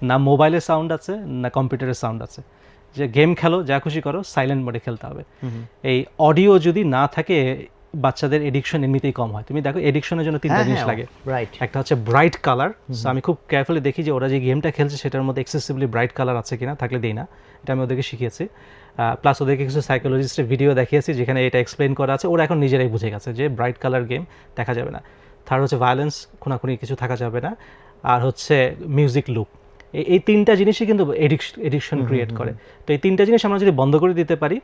না মোবাইলে সাউন্ড আছে না কম্পিউটারে সাউন্ড আছে। যে গেম খেলো যা খুশি করো সাইলেন্ট মোডে খেলতে হবে। এই অডিও যদি না থাকে বাচ্চাদের এডিকশন এমনিতেই কম হয়। তুমি দেখো এডিকশনের জন্য তিনটা জিনিস লাগে। একটা হচ্ছে ব্রাইট কালার। আমি খুব কেয়ারফুলি দেখি যে ওরা যে গেমটা খেলছে সেটার মধ্যে এক্সেসিভলি ব্রাইট কালার আছে কিনা, থাকলে দিই না, এটা আমি ওদেরকে শিখিয়েছি। প্লাস ওদেরকে কিছু সাইকোলজিস্টের ভিডিও দেখিয়েছি যেখানে এটা এক্সপ্লেন করা আছে, ওরা এখন নিজেরাই বুঝে গেছে যে ব্রাইট কালার গেম দেখা যাবে না। থার্ড হচ্ছে ভায়োলেন্স, খুনাখুনি কিছু থাকা যাবে না। আর হচ্ছে মিউজিক লুপ। এই তিনটা জিনিসই কিন্তু এডিকশন ক্রিয়েট করে। তো এই তিনটা জিনিস আমরা যদি বন্ধ করে দিতে পারি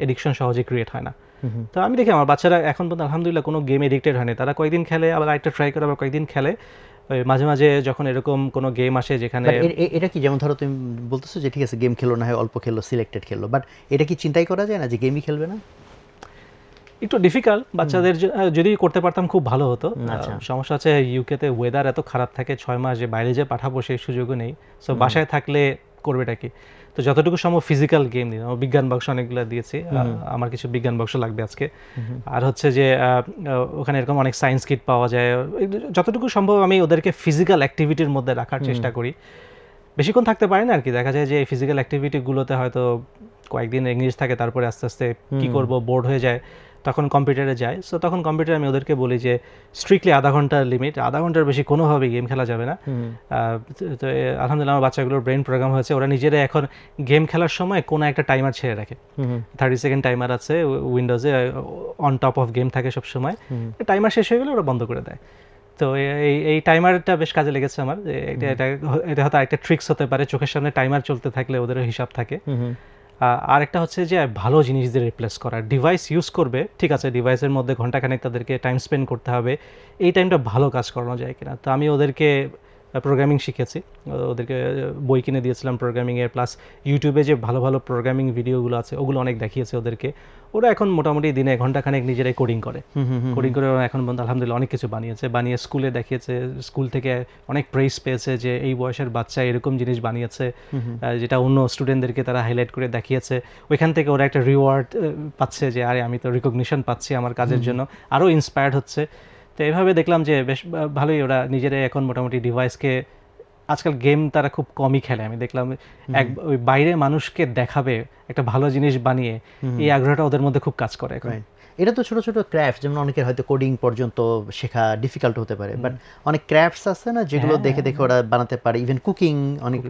এডিকশন সহজে ক্রিয়েট হয় না। তো আমি দেখি আমার বাচ্চারা এখন পর্যন্ত আলহামদুলিল্লাহ কোনো গেম এডিক্টেড হয়নি। তারা কয়েকদিন খেলে আবার আরেকটা ট্রাই করে, আবার কয়েকদিন খেলে, ওই মাঝে মাঝে যখন এরকম কোনো গেম আসে যেখানে But এটা কি, যেমন ধরো তুমি বলতেছো যে ঠিক আছে গেম খেলো, না হয় অল্প খেলো, সিলেক্টেড খেলো, বাট এটা কি চিন্তাই করা যায় না যে গেমই খেলবে না? একটু ডিফিকাল্ট বাচ্চাদের যদি করতে পারতাম খুব ভালো হতো। আচ্ছা। সমস্যা হচ্ছে ইউকেতে ওয়েদার এত খারাপ থাকে 6 মাস, যে বাইরে যে পাঠাবো সেই সুযোগও নেই। সো বাসায় থাকলে করবেটা কি, তো যতটুকু সম্ভব ফিজিক্যাল গেম দিই। বিজ্ঞান বাক্স অনেকগুলো দিয়েছি, আমার কিছু বিজ্ঞান বাক্স লাগবে আজকে। আর হচ্ছে যে ওখানে এরকম অনেক সায়েন্স কিট পাওয়া যায়, যতটুকু সম্ভব আমি ওদেরকে ফিজিক্যাল অ্যাক্টিভিটির মধ্যে রাখার চেষ্টা করি। বেশিক্ষণ থাকতে পারি না আর কি, দেখা যায় যে এই ফিজিক্যাল অ্যাক্টিভিটিগুলোতে হয়তো কয়েকদিন ইংলিশ থাকে, তারপরে আস্তে আস্তে কি করব বোর্ড হয়ে যায়, তখন কম্পিউটারে যায়। সো তখন কম্পিউটারে আমি ওদেরকে বলি যে স্ট্রিক্টলি আধা ঘন্টার লিমিট, আধা ঘন্টার বেশি কোনোভাবেই গেম খেলা যাবে না। তো আলহামদুলিল্লাহ আমার বাচ্চাগুলোর ব্রেন প্রোগ্রাম হয়েছে, ওরা নিজেরা এখন গেম খেলার সময় কোনো একটা টাইমার ছেড়ে রাখে। 30 সেকেন্ড টাইমার আছে উইন্ডোজে, অন টপ অফ গেম থাকে সব সময়। টাইমার শেষ হয়ে গেলে ওরা বন্ধ করে দেয়। তো এই টাইমারটা বেশ কাজে লেগেছে আমার। এটা হয়তো একটা ট্রিক্স হতে পারে, চোখের সামনে টাইমার চলতে থাকলে ওদেরও হিসাব থাকে। আর একটা হচ্ছে যে ভালো জিনিস দিয়ে রিপ্লেস করা, ডিভাইস ইউজ করবে ঠিক আছে, ডিভাইসের মধ্যে ঘন্টাখানেক তাদেরকে টাইম স্পেন্ড করতে হবে, এই টাইমটা ভালো কাজ করানো যায় কিনা। তো আমি ওদেরকে প্রোগ্রামিং শিখেছি, ওদেরকে বই কিনে দিয়েছিলাম প্রোগ্রামিংয়ের, প্লাস ইউটিউবে যে ভালো ভালো প্রোগ্রামিং ভিডিওগুলো আছে ওগুলো অনেক দেখিয়েছে ওদেরকে। ওরা এখন মোটামুটি দিনে ঘন্টাখানেক নিজেরাই কোডিং করে, কোডিং করে ওরা এখন পর্যন্ত আলহামদুলিল্লাহ অনেক কিছু বানিয়ে স্কুলে দেখিয়েছে, স্কুল থেকে অনেক প্রেইজ পেয়েছে যে এই বয়সের বাচ্চা এরকম জিনিস বানিয়েছে, যেটা অন্য স্টুডেন্টদেরকে তারা হাইলাইট করে দেখিয়েছে। ওইখান থেকে ওরা একটা রিওয়ার্ড পাচ্ছে যে আরে আমি তো রিকগনিশন পাচ্ছি আমার কাজের জন্য, আরও ইন্সপায়ার্ড হচ্ছে। তো এইভাবে দেখলাম যে বেশ ভালোই ওরা নিজেরাই এখন মোটামুটি ডিভাইসকে, আজকাল গেম তারা খুব কমই খেলে, আমি দেখলাম ওই বাইরে মানুষকে দেখাবে একটা ভালো জিনিস বানিয়ে, এই আগ্রহটা ওদের মধ্যে খুব কাজ করে এখন। এটা তো ছোট ছোট ক্রাফট, যেমন অনেকের হয়তো কোডিং পর্যন্ত শেখা ডিফিকাল্ট হতে পারে, বাট অনেক ক্রাফটস আছে না যেগুলো দেখে দেখে ওরা বানাতে পারে, ইভেন কুকিং, অনেক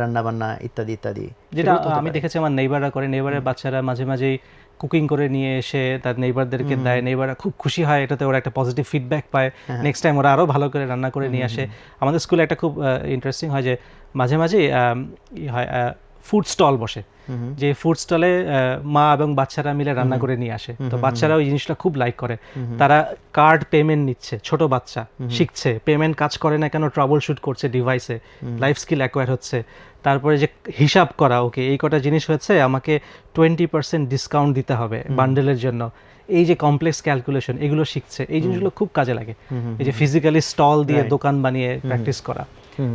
রান্না বান্না ইত্যাদি ইত্যাদি, যেটা আমি দেখেছি আমার নেইবাররা করে। নেইবারের বাচ্চারা মাঝে মাঝেই কুকিং করে নিয়ে এসে তার নেইবারদেরকে দেয়, নেইবাররা খুব খুশি হয়, এটাতে ওরা একটা পজিটিভ ফিডব্যাক পায়, নেক্সট টাইম ওরা আরও ভালো করে রান্না করে নিয়ে আসে। আমাদের স্কুলে একটা খুব ইন্টারেস্টিং হয় যে মাঝে মাঝেই হয় ফুড স্টল বসে, যে ফুড স্টলে মা এবং বাচ্চারা মিলে রান্না করে নিয়ে আসে। তো বাচ্চারা ওই জিনিসটা খুব লাইক করে, তারা কার্ড পেমেন্ট নিচ্ছে, ছোট বাচ্চা শিখছে, পেমেন্ট কাজ করে না কেন ট্রাবল শুট করছে ডিভাইসে, লাইফ স্কিল অ্যাকোয়ার হচ্ছে। তারপরে যে হিসাব করা, ওকে এই কটা জিনিস হয়েছে আমাকে 20% ডিসকাউন্ট দিতে হবে বান্ডেলের জন্য, এই যে কমপ্লেক্স ক্যালকুলেশন এগুলো শিখছে, এই জিনিসগুলো খুব কাজে লাগে। এই যে ফিজিক্যালি স্টল দিয়ে দোকান বানিয়ে প্র্যাকটিস করা।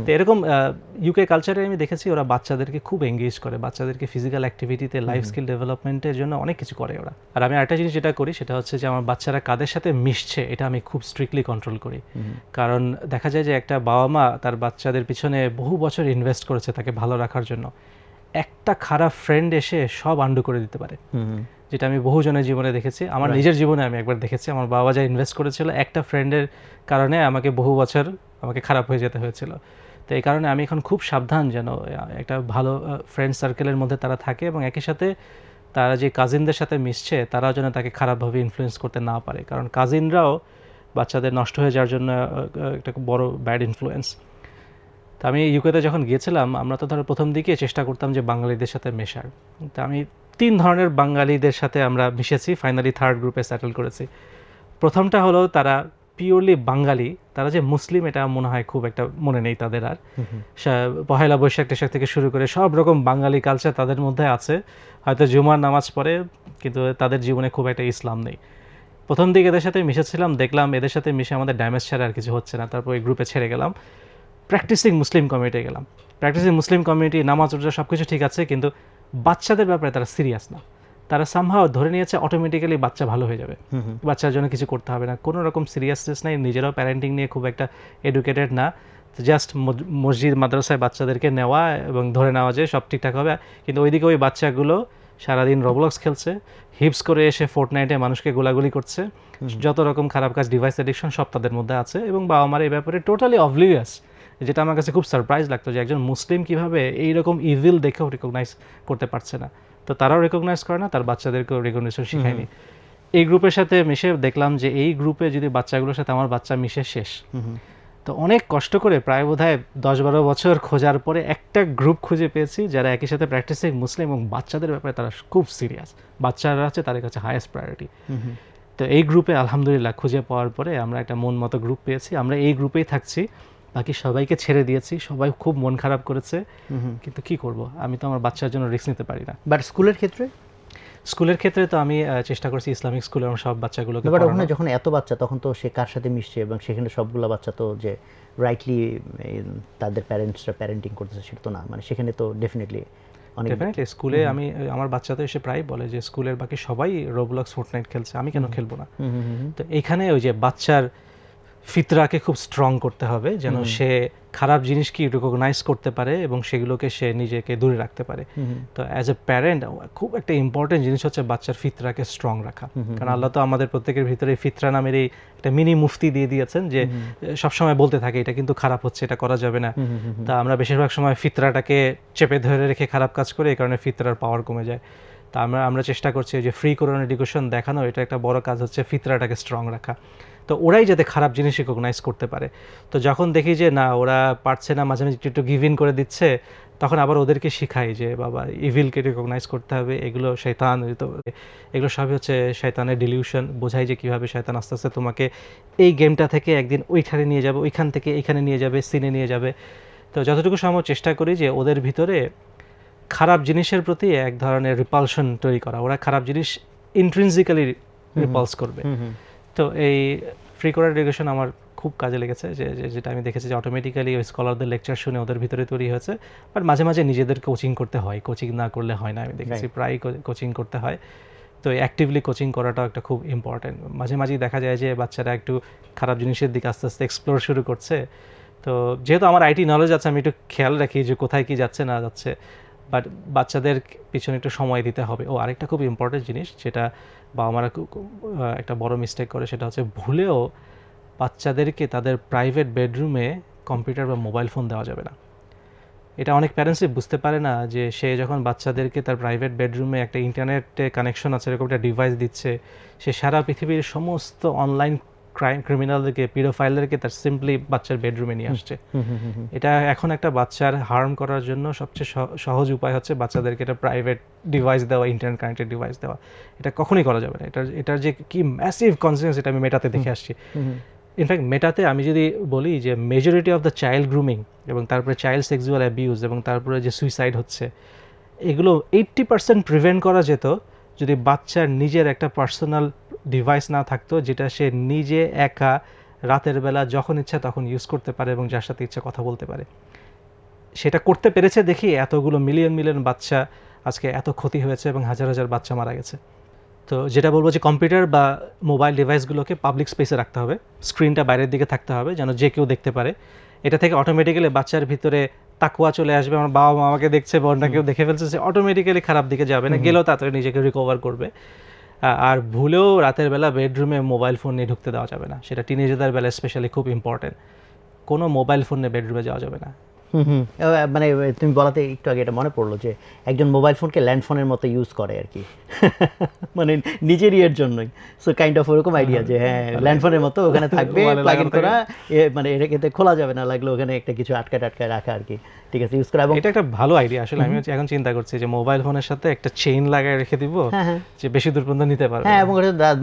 তো এরকম ইউকে কালচারে আমি দেখেছি ওরা বাচ্চাদেরকে খুব এঙ্গেজ করে, বাচ্চাদেরকে ফিজিক্যাল অ্যাক্টিভিটিতে লাইফ স্কিল ডেভেলপমেন্টের জন্য অনেক কিছু করে ওরা। আর আমি আরেকটা জিনিস যেটা করি সেটা হচ্ছে যে আমার বাচ্চারা কাদের সাথে মিশছে এটা আমি খুব স্ট্রিক্টলি কন্ট্রোল করি। কারণ দেখা যায় যে একটা বাবা মা তার বাচ্চাদের পিছনে বহু বছর ইনভেস্ট করেছে তাকে ভালো রাখার জন্য, একটা খারাপ ফ্রেন্ড এসে সব আন্ডু করে দিতে পারে, যেটা আমি বহুজনের জীবনে দেখেছি। আমার নিজের জীবনে আমি একবার দেখেছি, আমার বাবা যা ইনভেস্ট করেছিল একটা ফ্রেন্ডের কারণে আমাকে বহু বছর আমাকে খারাপ হয়ে যেতে হয়েছিল। তো এই কারণে আমি এখন খুব সাবধান যেন একটা ভালো ফ্রেন্ড সার্কেলের মধ্যে তারা থাকে, এবং একই সাথে তারা যে কাজিনদের সাথে মিশছে তারাও যেন তাকে খারাপভাবে ইনফ্লুয়েন্স করতে না পারে, কারণ কাজিনরাও বাচ্চাদের নষ্ট হয়ে যাওয়ার জন্য একটা বড় ব্যাড ইনফ্লুয়েন্স। তো আমি ইউকেতে যখন গিয়েছিলাম আমরা তো ধরো প্রথম দিকে চেষ্টা করতাম যে বাঙালিদের সাথে মেশার, তো আমি 3 ধরনের বাঙালিদের সাথে আমরা মিশেছি, ফাইনালি 3rd গ্রুপে সেটেল করেছি। প্রথমটা হলো তারা পিওরলি বাঙালি, তারা যে মুসলিম এটা মনে হয় খুব একটা মনে নেই তাদের, আর পহেলা বৈশাখ টেশাখ থেকে শুরু করে সব রকম বাঙালি কালচার তাদের মধ্যে আছে, হয়তো জুমার নামাজ পড়ে কিন্তু তাদের জীবনে খুব একটা ইসলাম নেই। প্রথম দিকে এদের সাথে মিশেছিলাম, দেখলাম এদের সাথে মিশে আমাদের ড্যামেজ ছাড়া আর কিছু হচ্ছে না, তারপর এই গ্রুপে ছেড়ে গেলাম, প্র্যাকটিসিং মুসলিম কমিউনিটি গেলাম। প্র্যাকটিসিং মুসলিম কমিউনিটি, নামাজ রোজা সব কিছু ঠিক আছে, কিন্তু বাচ্চাদের ব্যাপারে তারা সিরিয়াস না, তারা সামহাও ধরে নিয়েছে অটোমেটিক্যালি বাচ্চা ভালো হয়ে যাবে, বাচ্চার জন্য কিছু করতে হবে না, কোনো রকম সিরিয়াসনেস নাই, নিজেরাও প্যারেন্টিং নিয়ে খুব একটা এডুকেটেড না, জাস্ট মসজিদ মাদ্রাসায় বাচ্চাদেরকে নেওয়া এবং ধরে নেওয়া যে সব ঠিকঠাক হবে। কিন্তু ওইদিকে ওই বাচ্চাগুলো সারাদিন রবলক্স খেলছে, হিপস করে এসে ফোর্টনাইটে মানুষকে গোলাগুলি করছে, যত রকম খারাপ কাজ, ডিভাইস অ্যাডিকশন সব তাদের মধ্যে আছে, এবং বাবা মার এই ব্যাপারে টোটালি অবলিভিয়াস, যেটা আমার কাছে খুব সারপ্রাইজ লাগতো যে একজন মুসলিম কীভাবে এইরকম ইভিল দেখেও রিকগনাইজ করতে পারছে না। তো তারাও রেকগনাইজ করে না, তার বাচ্চাদেরকেও রেকগনিশন শেখায়নি। এই গ্রুপের সাথে মিশে দেখলাম যে এই গ্রুপে যদি বাচ্চাগুলোর সাথে আমার বাচ্চা মিশে শেষ। তো অনেক কষ্ট করে প্রায় বোধহয় 10-12 বছর খোঁজার পরে একটা গ্রুপ খুঁজে পেয়েছি যারা একই সাথে প্র্যাকটিসিং মুসলিম এবং বাচ্চাদের ব্যাপারে তারা খুব সিরিয়াস, বাচ্চারা আছে তাদের কাছে হাইয়েস্ট প্রায়োরিটি। তো এই গ্রুপে আলহামদুলিল্লাহ খুঁজে পাওয়ার পরে আমরা একটা মন মতো গ্রুপ পেয়েছি, আমরা এই গ্রুপেই থাকছি, বাকি সবাইকে ছেড়ে দিয়েছি, সবাই খুব মন খারাপ করেছে, কিন্তু কি করব, আমি তো আমার বাচ্চার জন্য রিস্ক নিতে পারি না। বাট স্কুলের ক্ষেত্রে তো আমি চেষ্টা করছি ইসলামিক স্কুলে আমার সব বাচ্চাগুলোকে বাট পড়ানোর। ওখানে যখন এত বাচ্চা তখন তো সে কার সাথে মিশছে এবং সেখানে সবগুলো বাচ্চা তো যে রাইটলি তাদের প্যারেন্টসরা প্যারেন্টিং করতেছে সেটা তো না, মানে সেখানে তো ডেফিনেটলি অনেক ডেফিনেটলি স্কুলে আমি আমার বাচ্চা তো এসে প্রায় বলে যে স্কুলের বাকি সবাই রোবলক্স ফোর্টনাইট খেলছে, আমি কেন খেলবো না। তো এইখানে ওই যে বাচ্চার ফিতরাকে খুব স্ট্রং করতে হবে যেন সে খারাপ জিনিসকে রিকগনাইজ করতে পারে এবং সেগুলোকে সে নিজেকে দূরে রাখতে পারে। তো অ্যাজ এ প্যারেন্ট খুব একটা ইম্পর্টেন্ট জিনিস হচ্ছে বাচ্চার ফিতরাকে স্ট্রং রাখা, কারণ আল্লাহ তো আমাদের প্রত্যেকের ভিতরে ফিতরা নামের এই একটা মিনি মুফতি দিয়ে দিয়েছেন যে সবসময় বলতে থাকে এটা কিন্তু খারাপ হচ্ছে, এটা করা যাবে না। তা আমরা বেশিরভাগ সময় ফিতরাটাকে চেপে ধরে রেখে খারাপ কাজ করে, এই কারণে ফিতরার পাওয়ার কমে যায়। তা আমরা চেষ্টা করছি যে ফ্রি কোরআন এডুকেশন দেখানো, এটা একটা বড় কাজ হচ্ছে ফিতরাটাকে স্ট্রং রাখা, তো ওরাই যাতে খারাপ জিনিস রিকগনাইজ করতে পারে। তো যখন দেখি যে না ওরা পারছে না, মাঝে মাঝে একটু গিভ ইন করে দিচ্ছে, তখন আবার ওদেরকে শিখাই যে বাবা ইভিলকে রিকগনাইজ করতে হবে, এগুলো শয়তান, তো এগুলো সবই হচ্ছে শয়তানের ডিলিউশন, বোঝাই যে কীভাবে শয়তান আস্তে আস্তে তোমাকে এই গেমটা থেকে একদিন ওইখানে নিয়ে যাবে, ওইখান থেকে এইখানে নিয়ে যাবে, সিনে নিয়ে যাবে। তো যতটুকু সম্ভব চেষ্টা করি যে ওদের ভিতরে খারাপ জিনিসের প্রতি এক ধরনের রিপালশন তৈরি করা, ওরা খারাপ জিনিস ইন্ট্রিনজিক্যালি রিপালস করবে। তো এই ফ্রি কোরআন এডুকেশন আমার খুব কাজে লেগেছে, যেটা আমি দেখেছি যে অটোমেটিক্যালি ওই স্কলারদের লেকচার শুনে ওদের ভিতরে তৈরি হয়েছে। বাট মাঝে মাঝে নিজেদের কোচিং করতে হয়, কোচিং না করলে হয় না, আমি দেখেছি প্রায় কোচিং করতে হয়। তো অ্যাক্টিভলি কোচিং করাটাও একটা খুব ইম্পর্টেন্ট। মাঝে মাঝেই দেখা যায় যে বাচ্চারা একটু খারাপ জিনিসের দিকে আস্তে আস্তে এক্সপ্লোর শুরু করছে। তো যেহেতু আমার আইটি নলেজ আছে, আমি একটু খেয়াল রাখি যে কোথায় কি যাচ্ছে না যাচ্ছে, বাট বাচ্চাদের পিছনে একটু সময় দিতে হবে। ও আরেকটা খুব ইম্পর্টেন্ট জিনিস যেটা বাবা মারা একটা বড় মিস্টেক করে, সেটা হচ্ছে ভুলেও বাচ্চাদেরকে তাদের প্রাইভেট বেডরুমে কম্পিউটার বা মোবাইল ফোন দেওয়া যাবে না। এটা অনেক প্যারেন্টসই বুঝতে পারে না যে সে যখন বাচ্চাদেরকে তার প্রাইভেট বেডরুমে একটা ইন্টারনেটে কানেকশন আছে এরকম একটা ডিভাইস দিচ্ছে, সে সারা পৃথিবীর সমস্ত অনলাইন ক্রিমিনালদেরকে, পিডোফাইলদেরকে তার সিম্পলি বাচ্চার বেডরুমে নিয়ে আসছে। এটা এখন একটা বাচ্চার হার্ম করার জন্য সবচেয়ে সহজ উপায় হচ্ছে বাচ্চাদেরকে একটা প্রাইভেট ডিভাইস দেওয়া, ইন্টারনেট কানেক্টেড ডিভাইস দেওয়া। এটা কখনোই করা যাবে না। এটার যে কি ম্যাসিভ কনসিকুয়েন্স এটা আমি মেটাতে দেখে আসছি। ইনফ্যাক্ট মেটাতে আমি যদি বলি যে majority of the child grooming এবং তারপরে চাইল্ড সেক্সুয়াল অ্যাবিউজ এবং তারপরে যে সুইসাইড হচ্ছে, এগুলো 80% প্রিভেন্ট করা যেত যদি বাচ্চার নিজের একটা পার্সোনাল ডিভাইস না থাকতো, যেটা সে নিজে একা রাতের বেলা যখন ইচ্ছা তখন ইউজ করতে পারে এবং যার সাথে ইচ্ছা কথা বলতে পারে। সেটা করতে পেরেছে দেখি এতগুলো মিলিয়ন বাচ্চা আজকে এত ক্ষতি হয়েছে এবং হাজার হাজার বাচ্চা মারা গেছে। তো যেটা বলবো যে কম্পিউটার বা মোবাইল ডিভাইসগুলোকে পাবলিক স্পেসে রাখতে হবে, স্ক্রিনটা বাইরের দিকে থাকতে হবে যেন যে কেউ দেখতে পারে। এটা থেকে অটোমেটিক্যালি বাচ্চার ভিতরে তাকুয়া চলে আসবে, আমার বাবা মা আমাকে দেখছে বা অন্য কেউ দেখে ফেলছে, সে অটোমেটিক্যালি খারাপ দিকে যাবে না, গেলেও তাড়াতাড়ি নিজেকে রিকভার করবে। আর ভুলেও রাতের বেলা বেডরুমে মোবাইল ফোন নিয়ে ঢুকতে দেওয়া যাবে না, সেটা টিনেজারদের বেলা স্পেশালি খুব ইম্পর্টেন্ট। কোনো মোবাইল ফোন নিয়ে বেডরুমে যাওয়া যাবে না। মানে তুমি বলাতে একটু আগে এটা মনে পড়লো যে একজন মোবাইল ফোনকে ল্যান্ড ফোনের মতো ইউজ করে আর কি, মানে নিজেরই এর জন্যই। সো কাইন্ড অফ ওরকম আইডিয়া যে হ্যাঁ ল্যান্ড ফোনের মতো ওখানে থাকবে, প্লাগ ইন করা, মানে এটাকে খোলা যাবে না, লাগলে ওখানে একটা কিছু আটকায় রাখা আর কি, ঠিক আছে, ইউজ করা। এবং এটা একটা ভালো আইডিয়া আসলে। আমি এখন চিন্তা করছি যে মোবাইল ফোনের সাথে একটা চেইন লাগায় রেখে দিব যে বেশি দূর পর্যন্ত নিতে পারবে। হ্যাঁ, এবং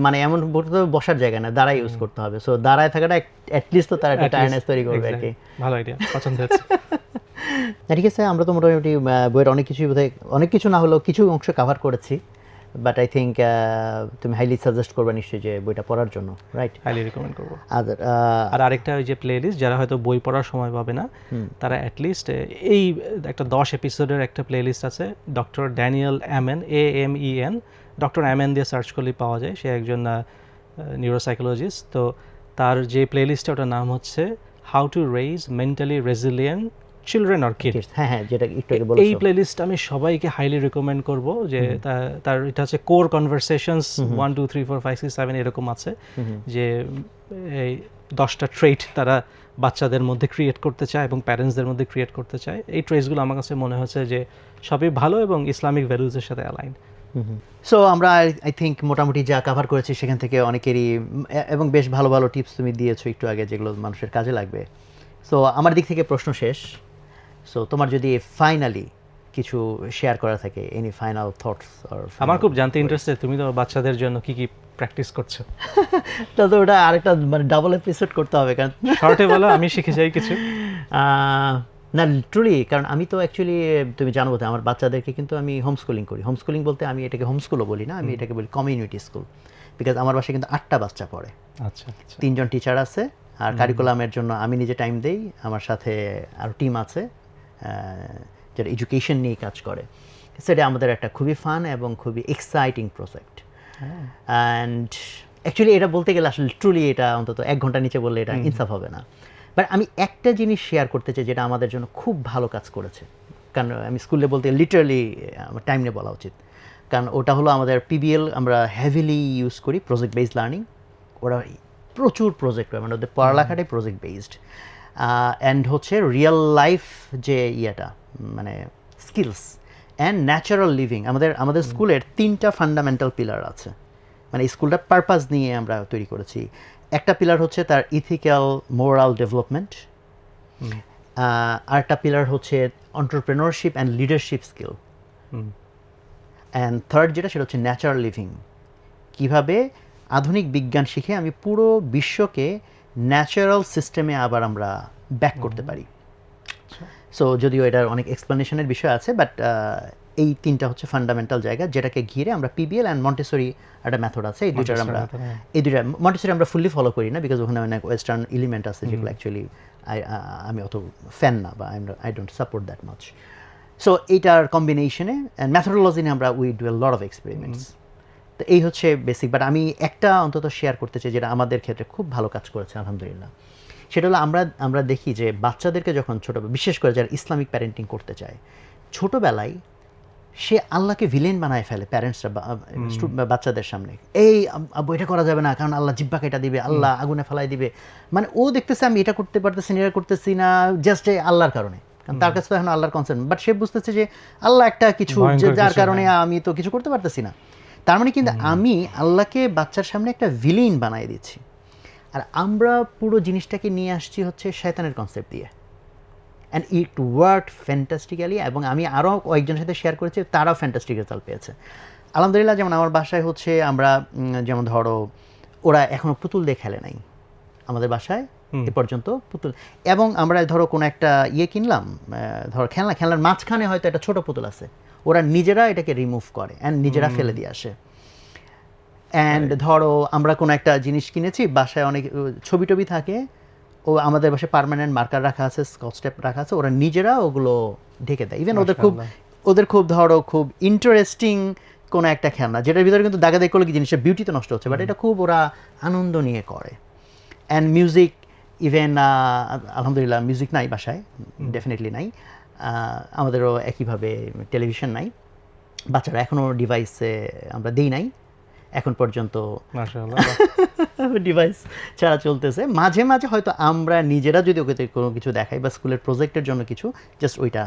মানে এমন বসার জায়গা না, দাঁড়ায় ইউজ করতে হবে। সো দাঁড়ায় থাকাটা অ্যাটলিস্ট তো তার একটা টায়ারনেস তৈরি করবে আর কি। ভালো আইডিয়া, পছন্দ হচ্ছে। ঠিক আছে, আমরা তো মোটামুটি বইয়ের অনেক কিছুই বোধহয়, অনেক কিছু না হলেও কিছু অংশ কভার করেছি, বাট আই থিঙ্ক তুমি হাইলি সাজেস্ট করবে নিশ্চয়ই যে বইটা পড়ার জন্য, রাইট? হাইলি রিকমেন্ড করবো। আর আরেকটা ওই যে প্লে লিস্ট, যারা হয়তো বই পড়ার সময় পাবে না তারা অ্যাটলিস্ট এই একটা 10 এপিসোডের একটা প্লে লিস্ট আছে, doctor Daniel amend, AMEN, doctor amend দিয়ে সার্চ করলেই পাওয়া যায়। সে একজন নিউরোসাইকোলজিস্ট। তো তার যে প্লে লিস্টটা, ওটার নাম হচ্ছে how to raise mentally resilient children or kids. হ্যাঁ, যেটা একটু আগে বলেছো। এই প্লেলিস্ট আমি সবাইকে হাইলি রিকমেন্ড করব। যে তার এটা হচ্ছে কোর কনভারসেশনস 1 2 3 4 5 6 7 এরকম আছে, যে এই 10টা ট্রেট তারা বাচ্চাদের মধ্যে ক্রিয়েট করতে চায় এবং প্যারেন্টসদের মধ্যে ক্রিয়েট করতে চায়। এই ট্রেটসগুলো আমার কাছে মনে হচ্ছে যে সবই ভালো এবং ইসলামিক ভ্যালুজের সাথে অ্যালাইন। সো আমরা আই থিঙ্ক মোটামুটি যা কভার করেছি সেখান থেকে অনেকেরই, এবং বেশ ভালো ভালো টিপস তুমি দিয়েছো একটু আগে, যেগুলো মানুষের কাজে লাগবে। সো আমার দিক থেকে প্রশ্ন শেষ। সো তোমার যদি ফাইনালি কিছু শেয়ার করা থাকে, এনি ফাইনাল থটস? আমার খুব জানতে ইন্টারেস্টেড, তুমি তো বাচ্চাদের জন্য কি কি প্র্যাকটিস করছো। তো ওটা আরেকটা মানে ডাবল এপিসোড করতে হবে, কারণ শর্টে বলো, আমি শিখে যাই কিছু। না লিটারালি, কারণ আমি তো অ্যাকচুয়ালি তুমি জানো তো আমার বাচ্চাদেরকে কিন্তু আমি হোমস্কুলিং করি। হোমস্কুলিং বলতে আমি এটাকে হোমস্কুলও বলি না, আমি এটাকে বলি কমিউনিটি স্কুল, বিকজ আমার বাসায় কিন্তু 8টা বাচ্চা পড়ে, আচ্ছা আচ্ছা। 3জন টিচার আছে, আর কারিকুলামের জন্য আমি নিজে টাইম দেই, আমার সাথে আরও টিম আছে যারা এডুকেশন নিয়ে কাজ করে। সেটা আমাদের একটা খুবই ফান এবং খুবই এক্সাইটিং প্রজেক্ট। অ্যান্ড অ্যাকচুয়ালি এটা বলতে গেলে আসলে ট্রুলি এটা অন্তত 1 ঘন্টা নিচে বললে এটা ইনসাফ হবে না। বাট আমি একটা জিনিস শেয়ার করতে চাই যেটা আমাদের জন্য খুব ভালো কাজ করেছে, কারণ আমি স্কুলে বলতে লিটারালি আমার টাইম নিয়ে বলা উচিত, কারণ ওটা হলো আমাদের পিবিএল আমরা হেভিলি ইউজ করি, প্রজেক্ট বেসড লার্নিং। ওরা প্রচুর প্রজেক্ট হয়, মানে ওদের পড়ালেখাটাই প্রজেক্ট বেসড, অ্যান্ড হচ্ছে রিয়েল লাইফ যে ইয়েটা মানে স্কিলস অ্যান্ড ন্যাচারাল লিভিং। আমাদের স্কুলের 3টা ফান্ডামেন্টাল পিলার আছে, মানে স্কুলটা পারপাস নিয়ে আমরা তৈরি করেছি। একটা পিলার হচ্ছে তার ইথিক্যাল মোরাল ডেভেলপমেন্ট, আরেকটা পিলার হচ্ছে entrepreneurship and leadership skill, and third যেটা সেটা হচ্ছে ন্যাচারাল লিভিং। কীভাবে আধুনিক বিজ্ঞান শিখে আমি পুরো বিশ্বকে ন্যাচারাল সিস্টেমে আবার আমরা ব্যাক করতে পারি। সো যদিও এটার অনেক এক্সপ্লেনেশনের বিষয় আছে, বাট এই 3টা হচ্ছে ফান্ডামেন্টাল জায়গা যেটাকে ঘিরে আমরা পিবিএল অ্যান্ড মন্টেসরি একটা মেথড আছে, এই দুইটা মন্টেসরি আমরা ফুললি ফলো করি না, বিকজ ওখানে অনেক ওয়েস্টার্ন এলিমেন্ট আছে যেগুলো অ্যাকচুয়ালি আমি অত ফ্যান না, বা I don't support that much. So এইটার কম্বিনেশনে অ্যান্ড ম্যাথোডোলজি নিয়ে আমরা we do a lot of experiments. তো এই হচ্ছে বেসিক, বাট আমি একটা অন্তত শেয়ার করতে চাই যেটা আমাদের ক্ষেত্রে খুব ভালো কাজ করেছে আলহামদুলিল্লাহ। সেটা হলো আমরা দেখি যে বাচ্চাদেরকে যখন বিশেষ করে যারা ইসলামিক প্যারেন্টিং করতে চায়, ছোটোবেলায় সে আল্লাহকে ভিলেন বানায় ফেলে প্যারেন্টসরা বাচ্চাদের সামনে। এই আব্বু এটা করা যাবে না, কারণ আল্লাহ জিব্বা কেটে দিবে, আল্লাহ আগুনে ফেলাই দিবে। মানে ও দেখতেছে আমি এটা করতে পারতেছি না, এটা করতেছি না জাস্ট আল্লাহর কারণে, কারণ তার কাছে তো এখন আল্লাহর কনসার্ন, বাট সে বুঝতেছে যে আল্লাহ একটা কিছু যার কারণে আমি তো কিছু করতে পারতেছি না। তার মানে কিন্তু আমি আল্লাহকে বাচ্চার সামনে একটা ভিলেন বানাই দিচ্ছি, আর আমরা পুরো জিনিসটাকে নিয়ে আসছি হচ্ছে শয়তানের কনসেপ্ট দিয়ে, অ্যান্ড ইট ওয়ার্কড ফ্যান্টাস্টিক্যালি। এবং আমি আরও কয়েকজনের সাথে শেয়ার করেছি, তারাও ফ্যান্টাস্টিক রেজাল্ট পেয়েছে আলহামদুলিল্লাহ। যেমন আমার বাসায় হচ্ছে আমরা যেমন ধরো ওরা এখনও পুতুল দিয়ে খেলে নাই আমাদের বাসায় এ পর্যন্ত পুতুল, এবং আমরা ধরো কোনো একটা কিনলাম, ধরো খেলনার মাঝখানে হয়তো একটা ছোট পুতুল আছে, ওরা নিজেরা এটাকে রিমুভ করে অ্যান্ড নিজেরা ফেলে দিয়ে আসে। অ্যান্ড ধরো আমরা কোনো একটা জিনিস কিনেছি, বাসায় অনেক ছবি টবি থাকে, ও আমাদের বাসায় পার্মানেন্ট মার্কার রাখা আছে, স্কচ টেপ রাখা আছে, ওরা নিজেরা ওগুলো ঢেকে দেয়। ইভেন ওদের খুব ধরো খুব ইন্টারেস্টিং কোনো একটা খেলনা যেটার ভিতরে কিন্তু দাগাদাগি করলে কি জিনিসটা বিউটি তো নষ্ট হচ্ছে, বাট এটা খুব ওরা আনন্দ নিয়ে করে। অ্যান্ড মিউজিক, ইভেন আলহামদুলিল্লাহ মিউজিক নাই বাসায়, ডেফিনেটলি নাই, আমাদেরও একইভাবে টেলিভিশন নাই, বাচ্চারা এখনও ডিভাইসে আমরা দিই নাই এখন পর্যন্ত, ডিভাইস ছাড়া চলতেছে। মাঝে মাঝে হয়তো আমরা নিজেরা যদি ওকে কোনো কিছু দেখাই বা স্কুলের প্রজেক্টের জন্য কিছু, জাস্ট ওইটা,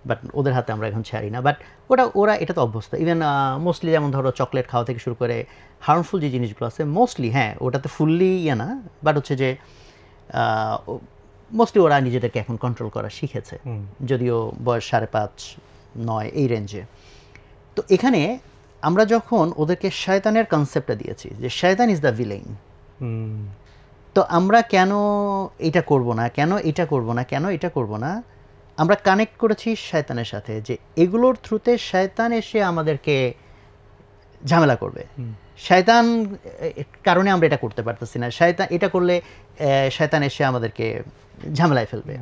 বাট ওদের হাতে আমরা এখন ছাড়ি না। বাট ওরা এটা তো অভ্যস্ত। ইভেন মোস্টলি যেমন ধরো চকলেট খাওয়া থেকে শুরু করে হার্মফুল যে জিনিসগুলো আছে মোস্টলি, হ্যাঁ ওটাতে ফুললি না, বাট হচ্ছে যে মোস্টলি ওরা নিজেদেরকে এখন কন্ট্রোল করা শিখেছে, যদিও বয়স 5.5, 9 এই রেঞ্জে। তো এখানে আমরা যখন ওদেরকে শয়তানের কনসেপ্টটা দিয়েছি যে শয়তান ইজ দ্য ভিলেন, তো আমরা কেন এটা করব না, কেন এটা করব না, কেন এটা করব না, আমরা কানেক্ট করেছি শয়তানের সাথে যে এগুলোর থ্রুতে শয়তান এসে আমাদেরকে ঝামেলা করবে, শয়তান কারণে আমরা এটা করতে পারতেছি না, শয়তান এটা করলে শয়তান এসে আমাদেরকে ঝামেলায় ফেলবে।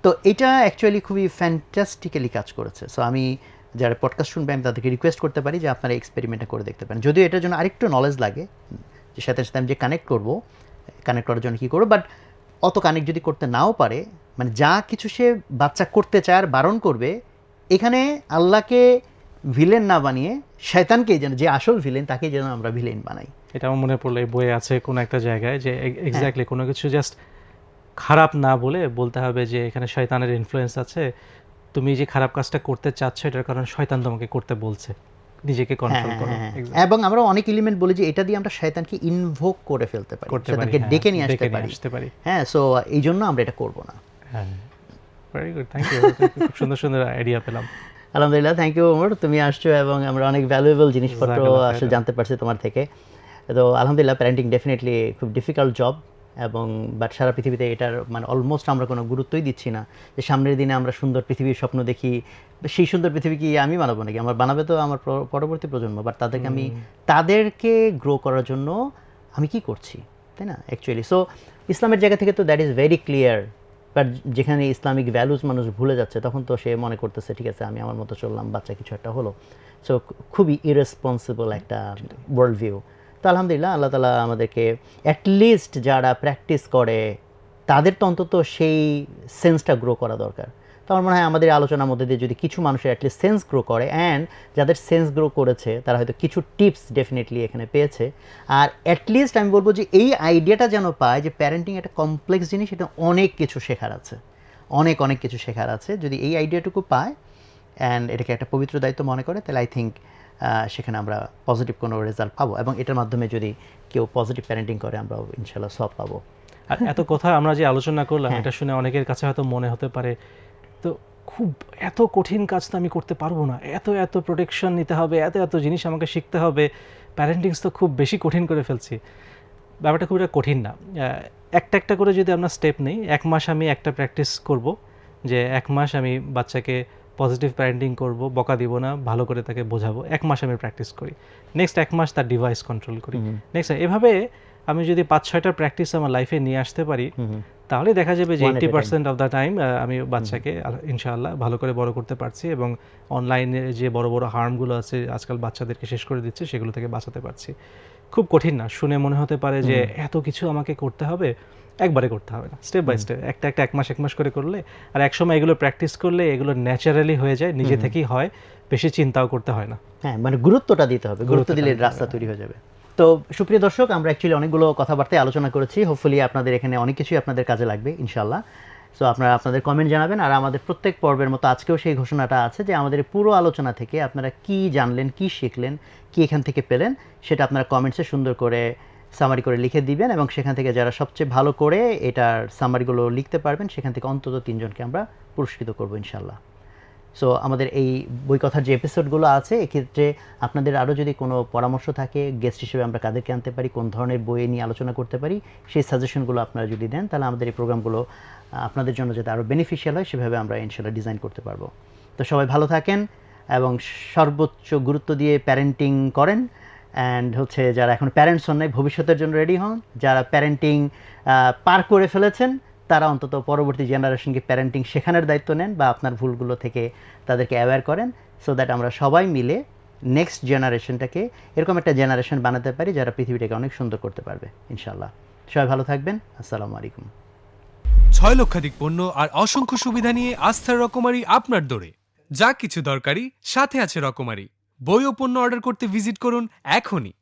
তো এটা অ্যাকচুয়ালি খুবই ফ্যান্টাস্টিক্যালি কাজ করেছে। সো আমি যারা পডকাস্ট শুনবে আমি তাদেরকে রিকোয়েস্ট করতে পারি যে আপনারা এক্সপেরিমেন্টটা করে দেখতে পারেন, যদিও এটার জন্য আরেকটু নলেজ লাগে যে সাথে সাথে আমি যে কানেক্ট করার জন্য কী করবো, বাট অত কানেক্ট যদি করতে নাও পারে, মানে যা কিছু সে বাচ্চা করতে চায় আর বারণ করবে, এখানে আল্লাহকে ভিলেন না বানিয়ে শয়তানকে যেন, যে আসল ভিলেন তাকে যেন আমরা ভিলেন বানাই। এটা আমার মনে পড়লো এই বইয়ে আছে কোনো একটা জায়গায় যে এক্স্যাক্টলি কোনো কিছু জাস্ট খারাপ না বলতে হবে যে এখানে শয়তানের ইনফ্লুয়েন্স আছে, তুমি যে খারাপ কাজটা করতে চাচ্ছ এটার কারণ শয়তান তোমাকে করতে বলছে, নিজেকে কন্ট্রোল করো। এবং আমরা অনেক এলিমেন্ট বলি যে এটা দিয়ে আমরা শয়তানকে ইনভোক করে ফেলতে পারি, শয়তানকে ডেকে নিয়ে আসতে পারি। হ্যাঁ, সো এই জন্য আমরা এটা করব না। হ্যাঁ, ভেরি গুড, থ্যাংক ইউ। খুব সুন্দর সুন্দর আইডিয়া পেলাম। আলহামদুলিল্লাহ, থ্যাংক ইউ ওমর, তুমি আসছো এবং আমরা অনেক ভ্যালুয়েবল জিনিসপত্র জাযাকাল্লাহ আসলে খাইরান। জানতে পারছি তোমার থেকে। তো আলহামদুলিল্লাহ, প্যারেন্টিং ডেফিনেটলি খুব ডিফিকাল্ট জব, এবং বাট সারা পৃথিবীতে এটার মানে অলমোস্ট আমরা কোনো গুরুত্বই দিচ্ছি না যে সামনের দিনে আমরা সুন্দর পৃথিবীর স্বপ্ন দেখি, সেই সুন্দর পৃথিবী কি আমি বানাবো নাকি, আমার বানাবে তো আমার পরবর্তী প্রজন্ম, বাট তাদেরকে আমি তাদেরকে গ্রো করার জন্য আমি কি করছি, তাই না অ্যাকচুয়ালি। সো ইসলামের জায়গা থেকে তো that is very clear, but যেখানে ইসলামিক ভ্যালুজ মানুষ ভুলে যাচ্ছে তখন তো সে মনে করতেছে ঠিক আছে আমি আমার মতো চললাম, বাচ্চা কিছু একটা হলো। সো খুবই ইরেসপন্সিবল একটা ওয়ার্ল্ড ভিউ। তো আলহামদুলিল্লাহ, আল্লাহ তালা আমাদেরকে অ্যাটলিস্ট যারা প্র্যাকটিস করে তাদের তো অন্তত সেই সেন্সটা গ্রো করা দরকার। তো আমার মনে হয় আমাদের আলোচনার মধ্যে দিয়ে যদি কিছু মানুষের অ্যাটলিস্ট সেন্স গ্রো করে, অ্যান্ড যাদের সেন্স গ্রো করেছে তারা হয়তো কিছু টিপস ডেফিনেটলি এখানে পেয়েছে। আর অ্যাটলিস্ট আমি বলবো যে এই আইডিয়াটা যেন পায় যে প্যারেন্টিং একটা কমপ্লেক্স জিনিস, এটা অনেক কিছু শেখার আছে, অনেক অনেক কিছু শেখার আছে। যদি এই আইডিয়াটুকু পায় অ্যান্ড এটাকে একটা পবিত্র দায়িত্ব মনে করে, তাহলে আই থিঙ্ক সেখানে আমরা পজিটিভ কোনো রেজাল্ট পাবো, এবং এটার মাধ্যমে যদি কেউ পজিটিভ প্যারেন্টিং করে আমরা ইনশাল্লাহ সব পাবো। আর এত কথা আমরা যে আলোচনা করলাম, হ্যাঁ। এটা শুনে অনেকের কাছে হয়তো মনে হতে পারে তো খুব এত কঠিন কাজ তো আমি করতে পারবো না, এত এত প্রোটেকশন নিতে হবে, এত এত জিনিস আমাকে শিখতে হবে, প্যারেন্টিংস তো খুব বেশি কঠিন করে ফেলছি। ব্যাপারটা খুব একটা কঠিন না। একটা একটা করে যদি আমরা স্টেপ নিই, 1 মাস আমি একটা প্র্যাকটিস করব যে 1 মাস আমি বাচ্চাকে পজিটিভ প্যারেন্টিং করব, বকা দিব না, ভালো করে তাকে বোঝাবো, 1 মাস আমি প্র্যাকটিস করি। নেক্সট 1 মাস তার ডিভাইস কন্ট্রোল করি। নেক্সট এভাবে আমি যদি 5-6টা প্র্যাকটিস আমার লাইফে নিয়ে আসতে পারি, তাহলে দেখা যাবে যে 80% অফ দ্য টাইম আমি বাচ্চাকে ইনশাআল্লাহ ভালো করে বড় করতে পারছি, এবং অনলাইনে যে বড় বড় হার্মগুলো আছে আজকাল বাচ্চাদেরকে শেষ করে দিচ্ছে সেগুলো থেকে বাঁচাতে পারছি। খুব কঠিন না, শুনে মনে হতে পারে যে এত কিছু আমাকে করতে হবে, একবারে করতে হবে না, স্টেপ বাই স্টেপ একটা একটা 1 মাস করে করলে, আর একসময় এগুলো প্র্যাকটিস করলে এগুলো ন্যাচারালি হয়ে যায়, নিজে থেকেই হয়, বেশি চিন্তাও করতে হয় না। হ্যাঁ, মানে গুরুত্বটা দিতে হবে, গুরুত্ব দিলে রাস্তা তৈরি হয়ে যাবে। তো সুপ্রিয় দর্শক, আমরা অ্যাকচুয়ালি অনেকগুলো কথাবার্তায় আলোচনা করেছি, হোপফুলি আপনাদের এখানে অনেক কিছুই আপনাদের কাজে লাগবে ইনশাল্লাহ। সো আপনারা আপনাদের কমেন্ট জানাবেন, আর আমাদের প্রত্যেক পর্বের মতো আজকেও সেই ঘোষণাটা আছে যে আমাদের পুরো আলোচনা থেকে আপনারা কি জানলেন, কি শিখলেন, কি এখান থেকে পেলেন, সেটা আপনারা কমেন্টসে সুন্দর করে সামারি করে লিখে দিবেন, এবং সেখান থেকে যারা সবচেয়ে ভালো করে এটার সামারিগুলো লিখতে পারবেন সেখান থেকে অন্তত 3 জনকে আমরা পুরস্কৃত করবো ইনশাল্লাহ। সো আমাদের এই বই কথার যে এপিসোডগুলো আছে, এক্ষেত্রে আপনাদের আরও যদি কোনো পরামর্শ থাকে, গেস্ট হিসেবে আমরা কাদেরকে আনতে পারি, কোন ধরনের বই নিয়ে আলোচনা করতে পারি, সেই সাজেশনগুলো আপনারা যদি দেন, তাহলে আমাদের এই প্রোগ্রামগুলো আপনাদের জন্য যাতে আরও বেনিফিশিয়াল হয় সেভাবে আমরা ইনশাল্লাহ ডিজাইন করতে পারবো। তো সবাই ভালো থাকেন এবং সর্বোচ্চ গুরুত্ব দিয়ে প্যারেন্টিং করেন, অ্যান্ড হচ্ছে যারা এখন প্যারেন্টস হন নাই ভবিষ্যতের জন্য রেডি হন, যারা প্যারেন্টিং পার করে ফেলেছেন তারা অন্তত পরবর্তী জেনারেশনকে প্যারেন্টিং শেখানোর দায়িত্ব নেন, বা আপনার ভুলগুলো থেকে তাদেরকে অ্যাওয়্যার করেন, সো দ্যাট আমরা সবাই মিলে নেক্সট জেনারেশনটাকে এরকম একটা জেনারেশন বানাতে পারি যারা পৃথিবীটাকে অনেক সুন্দর করতে পারবে ইনশাল্লাহ। সবাই ভালো থাকবেন, আসসালামু আলাইকুম। 6 লক্ষাধিক পণ্য আর অসংখ্য সুবিধা নিয়ে আস্থার রকমারি আপনার দৌড়ে। যা কিছু দরকারি সাথে আছে রকমারি। বই ও পণ্য অর্ডার করতে ভিজিট করুন এখনই।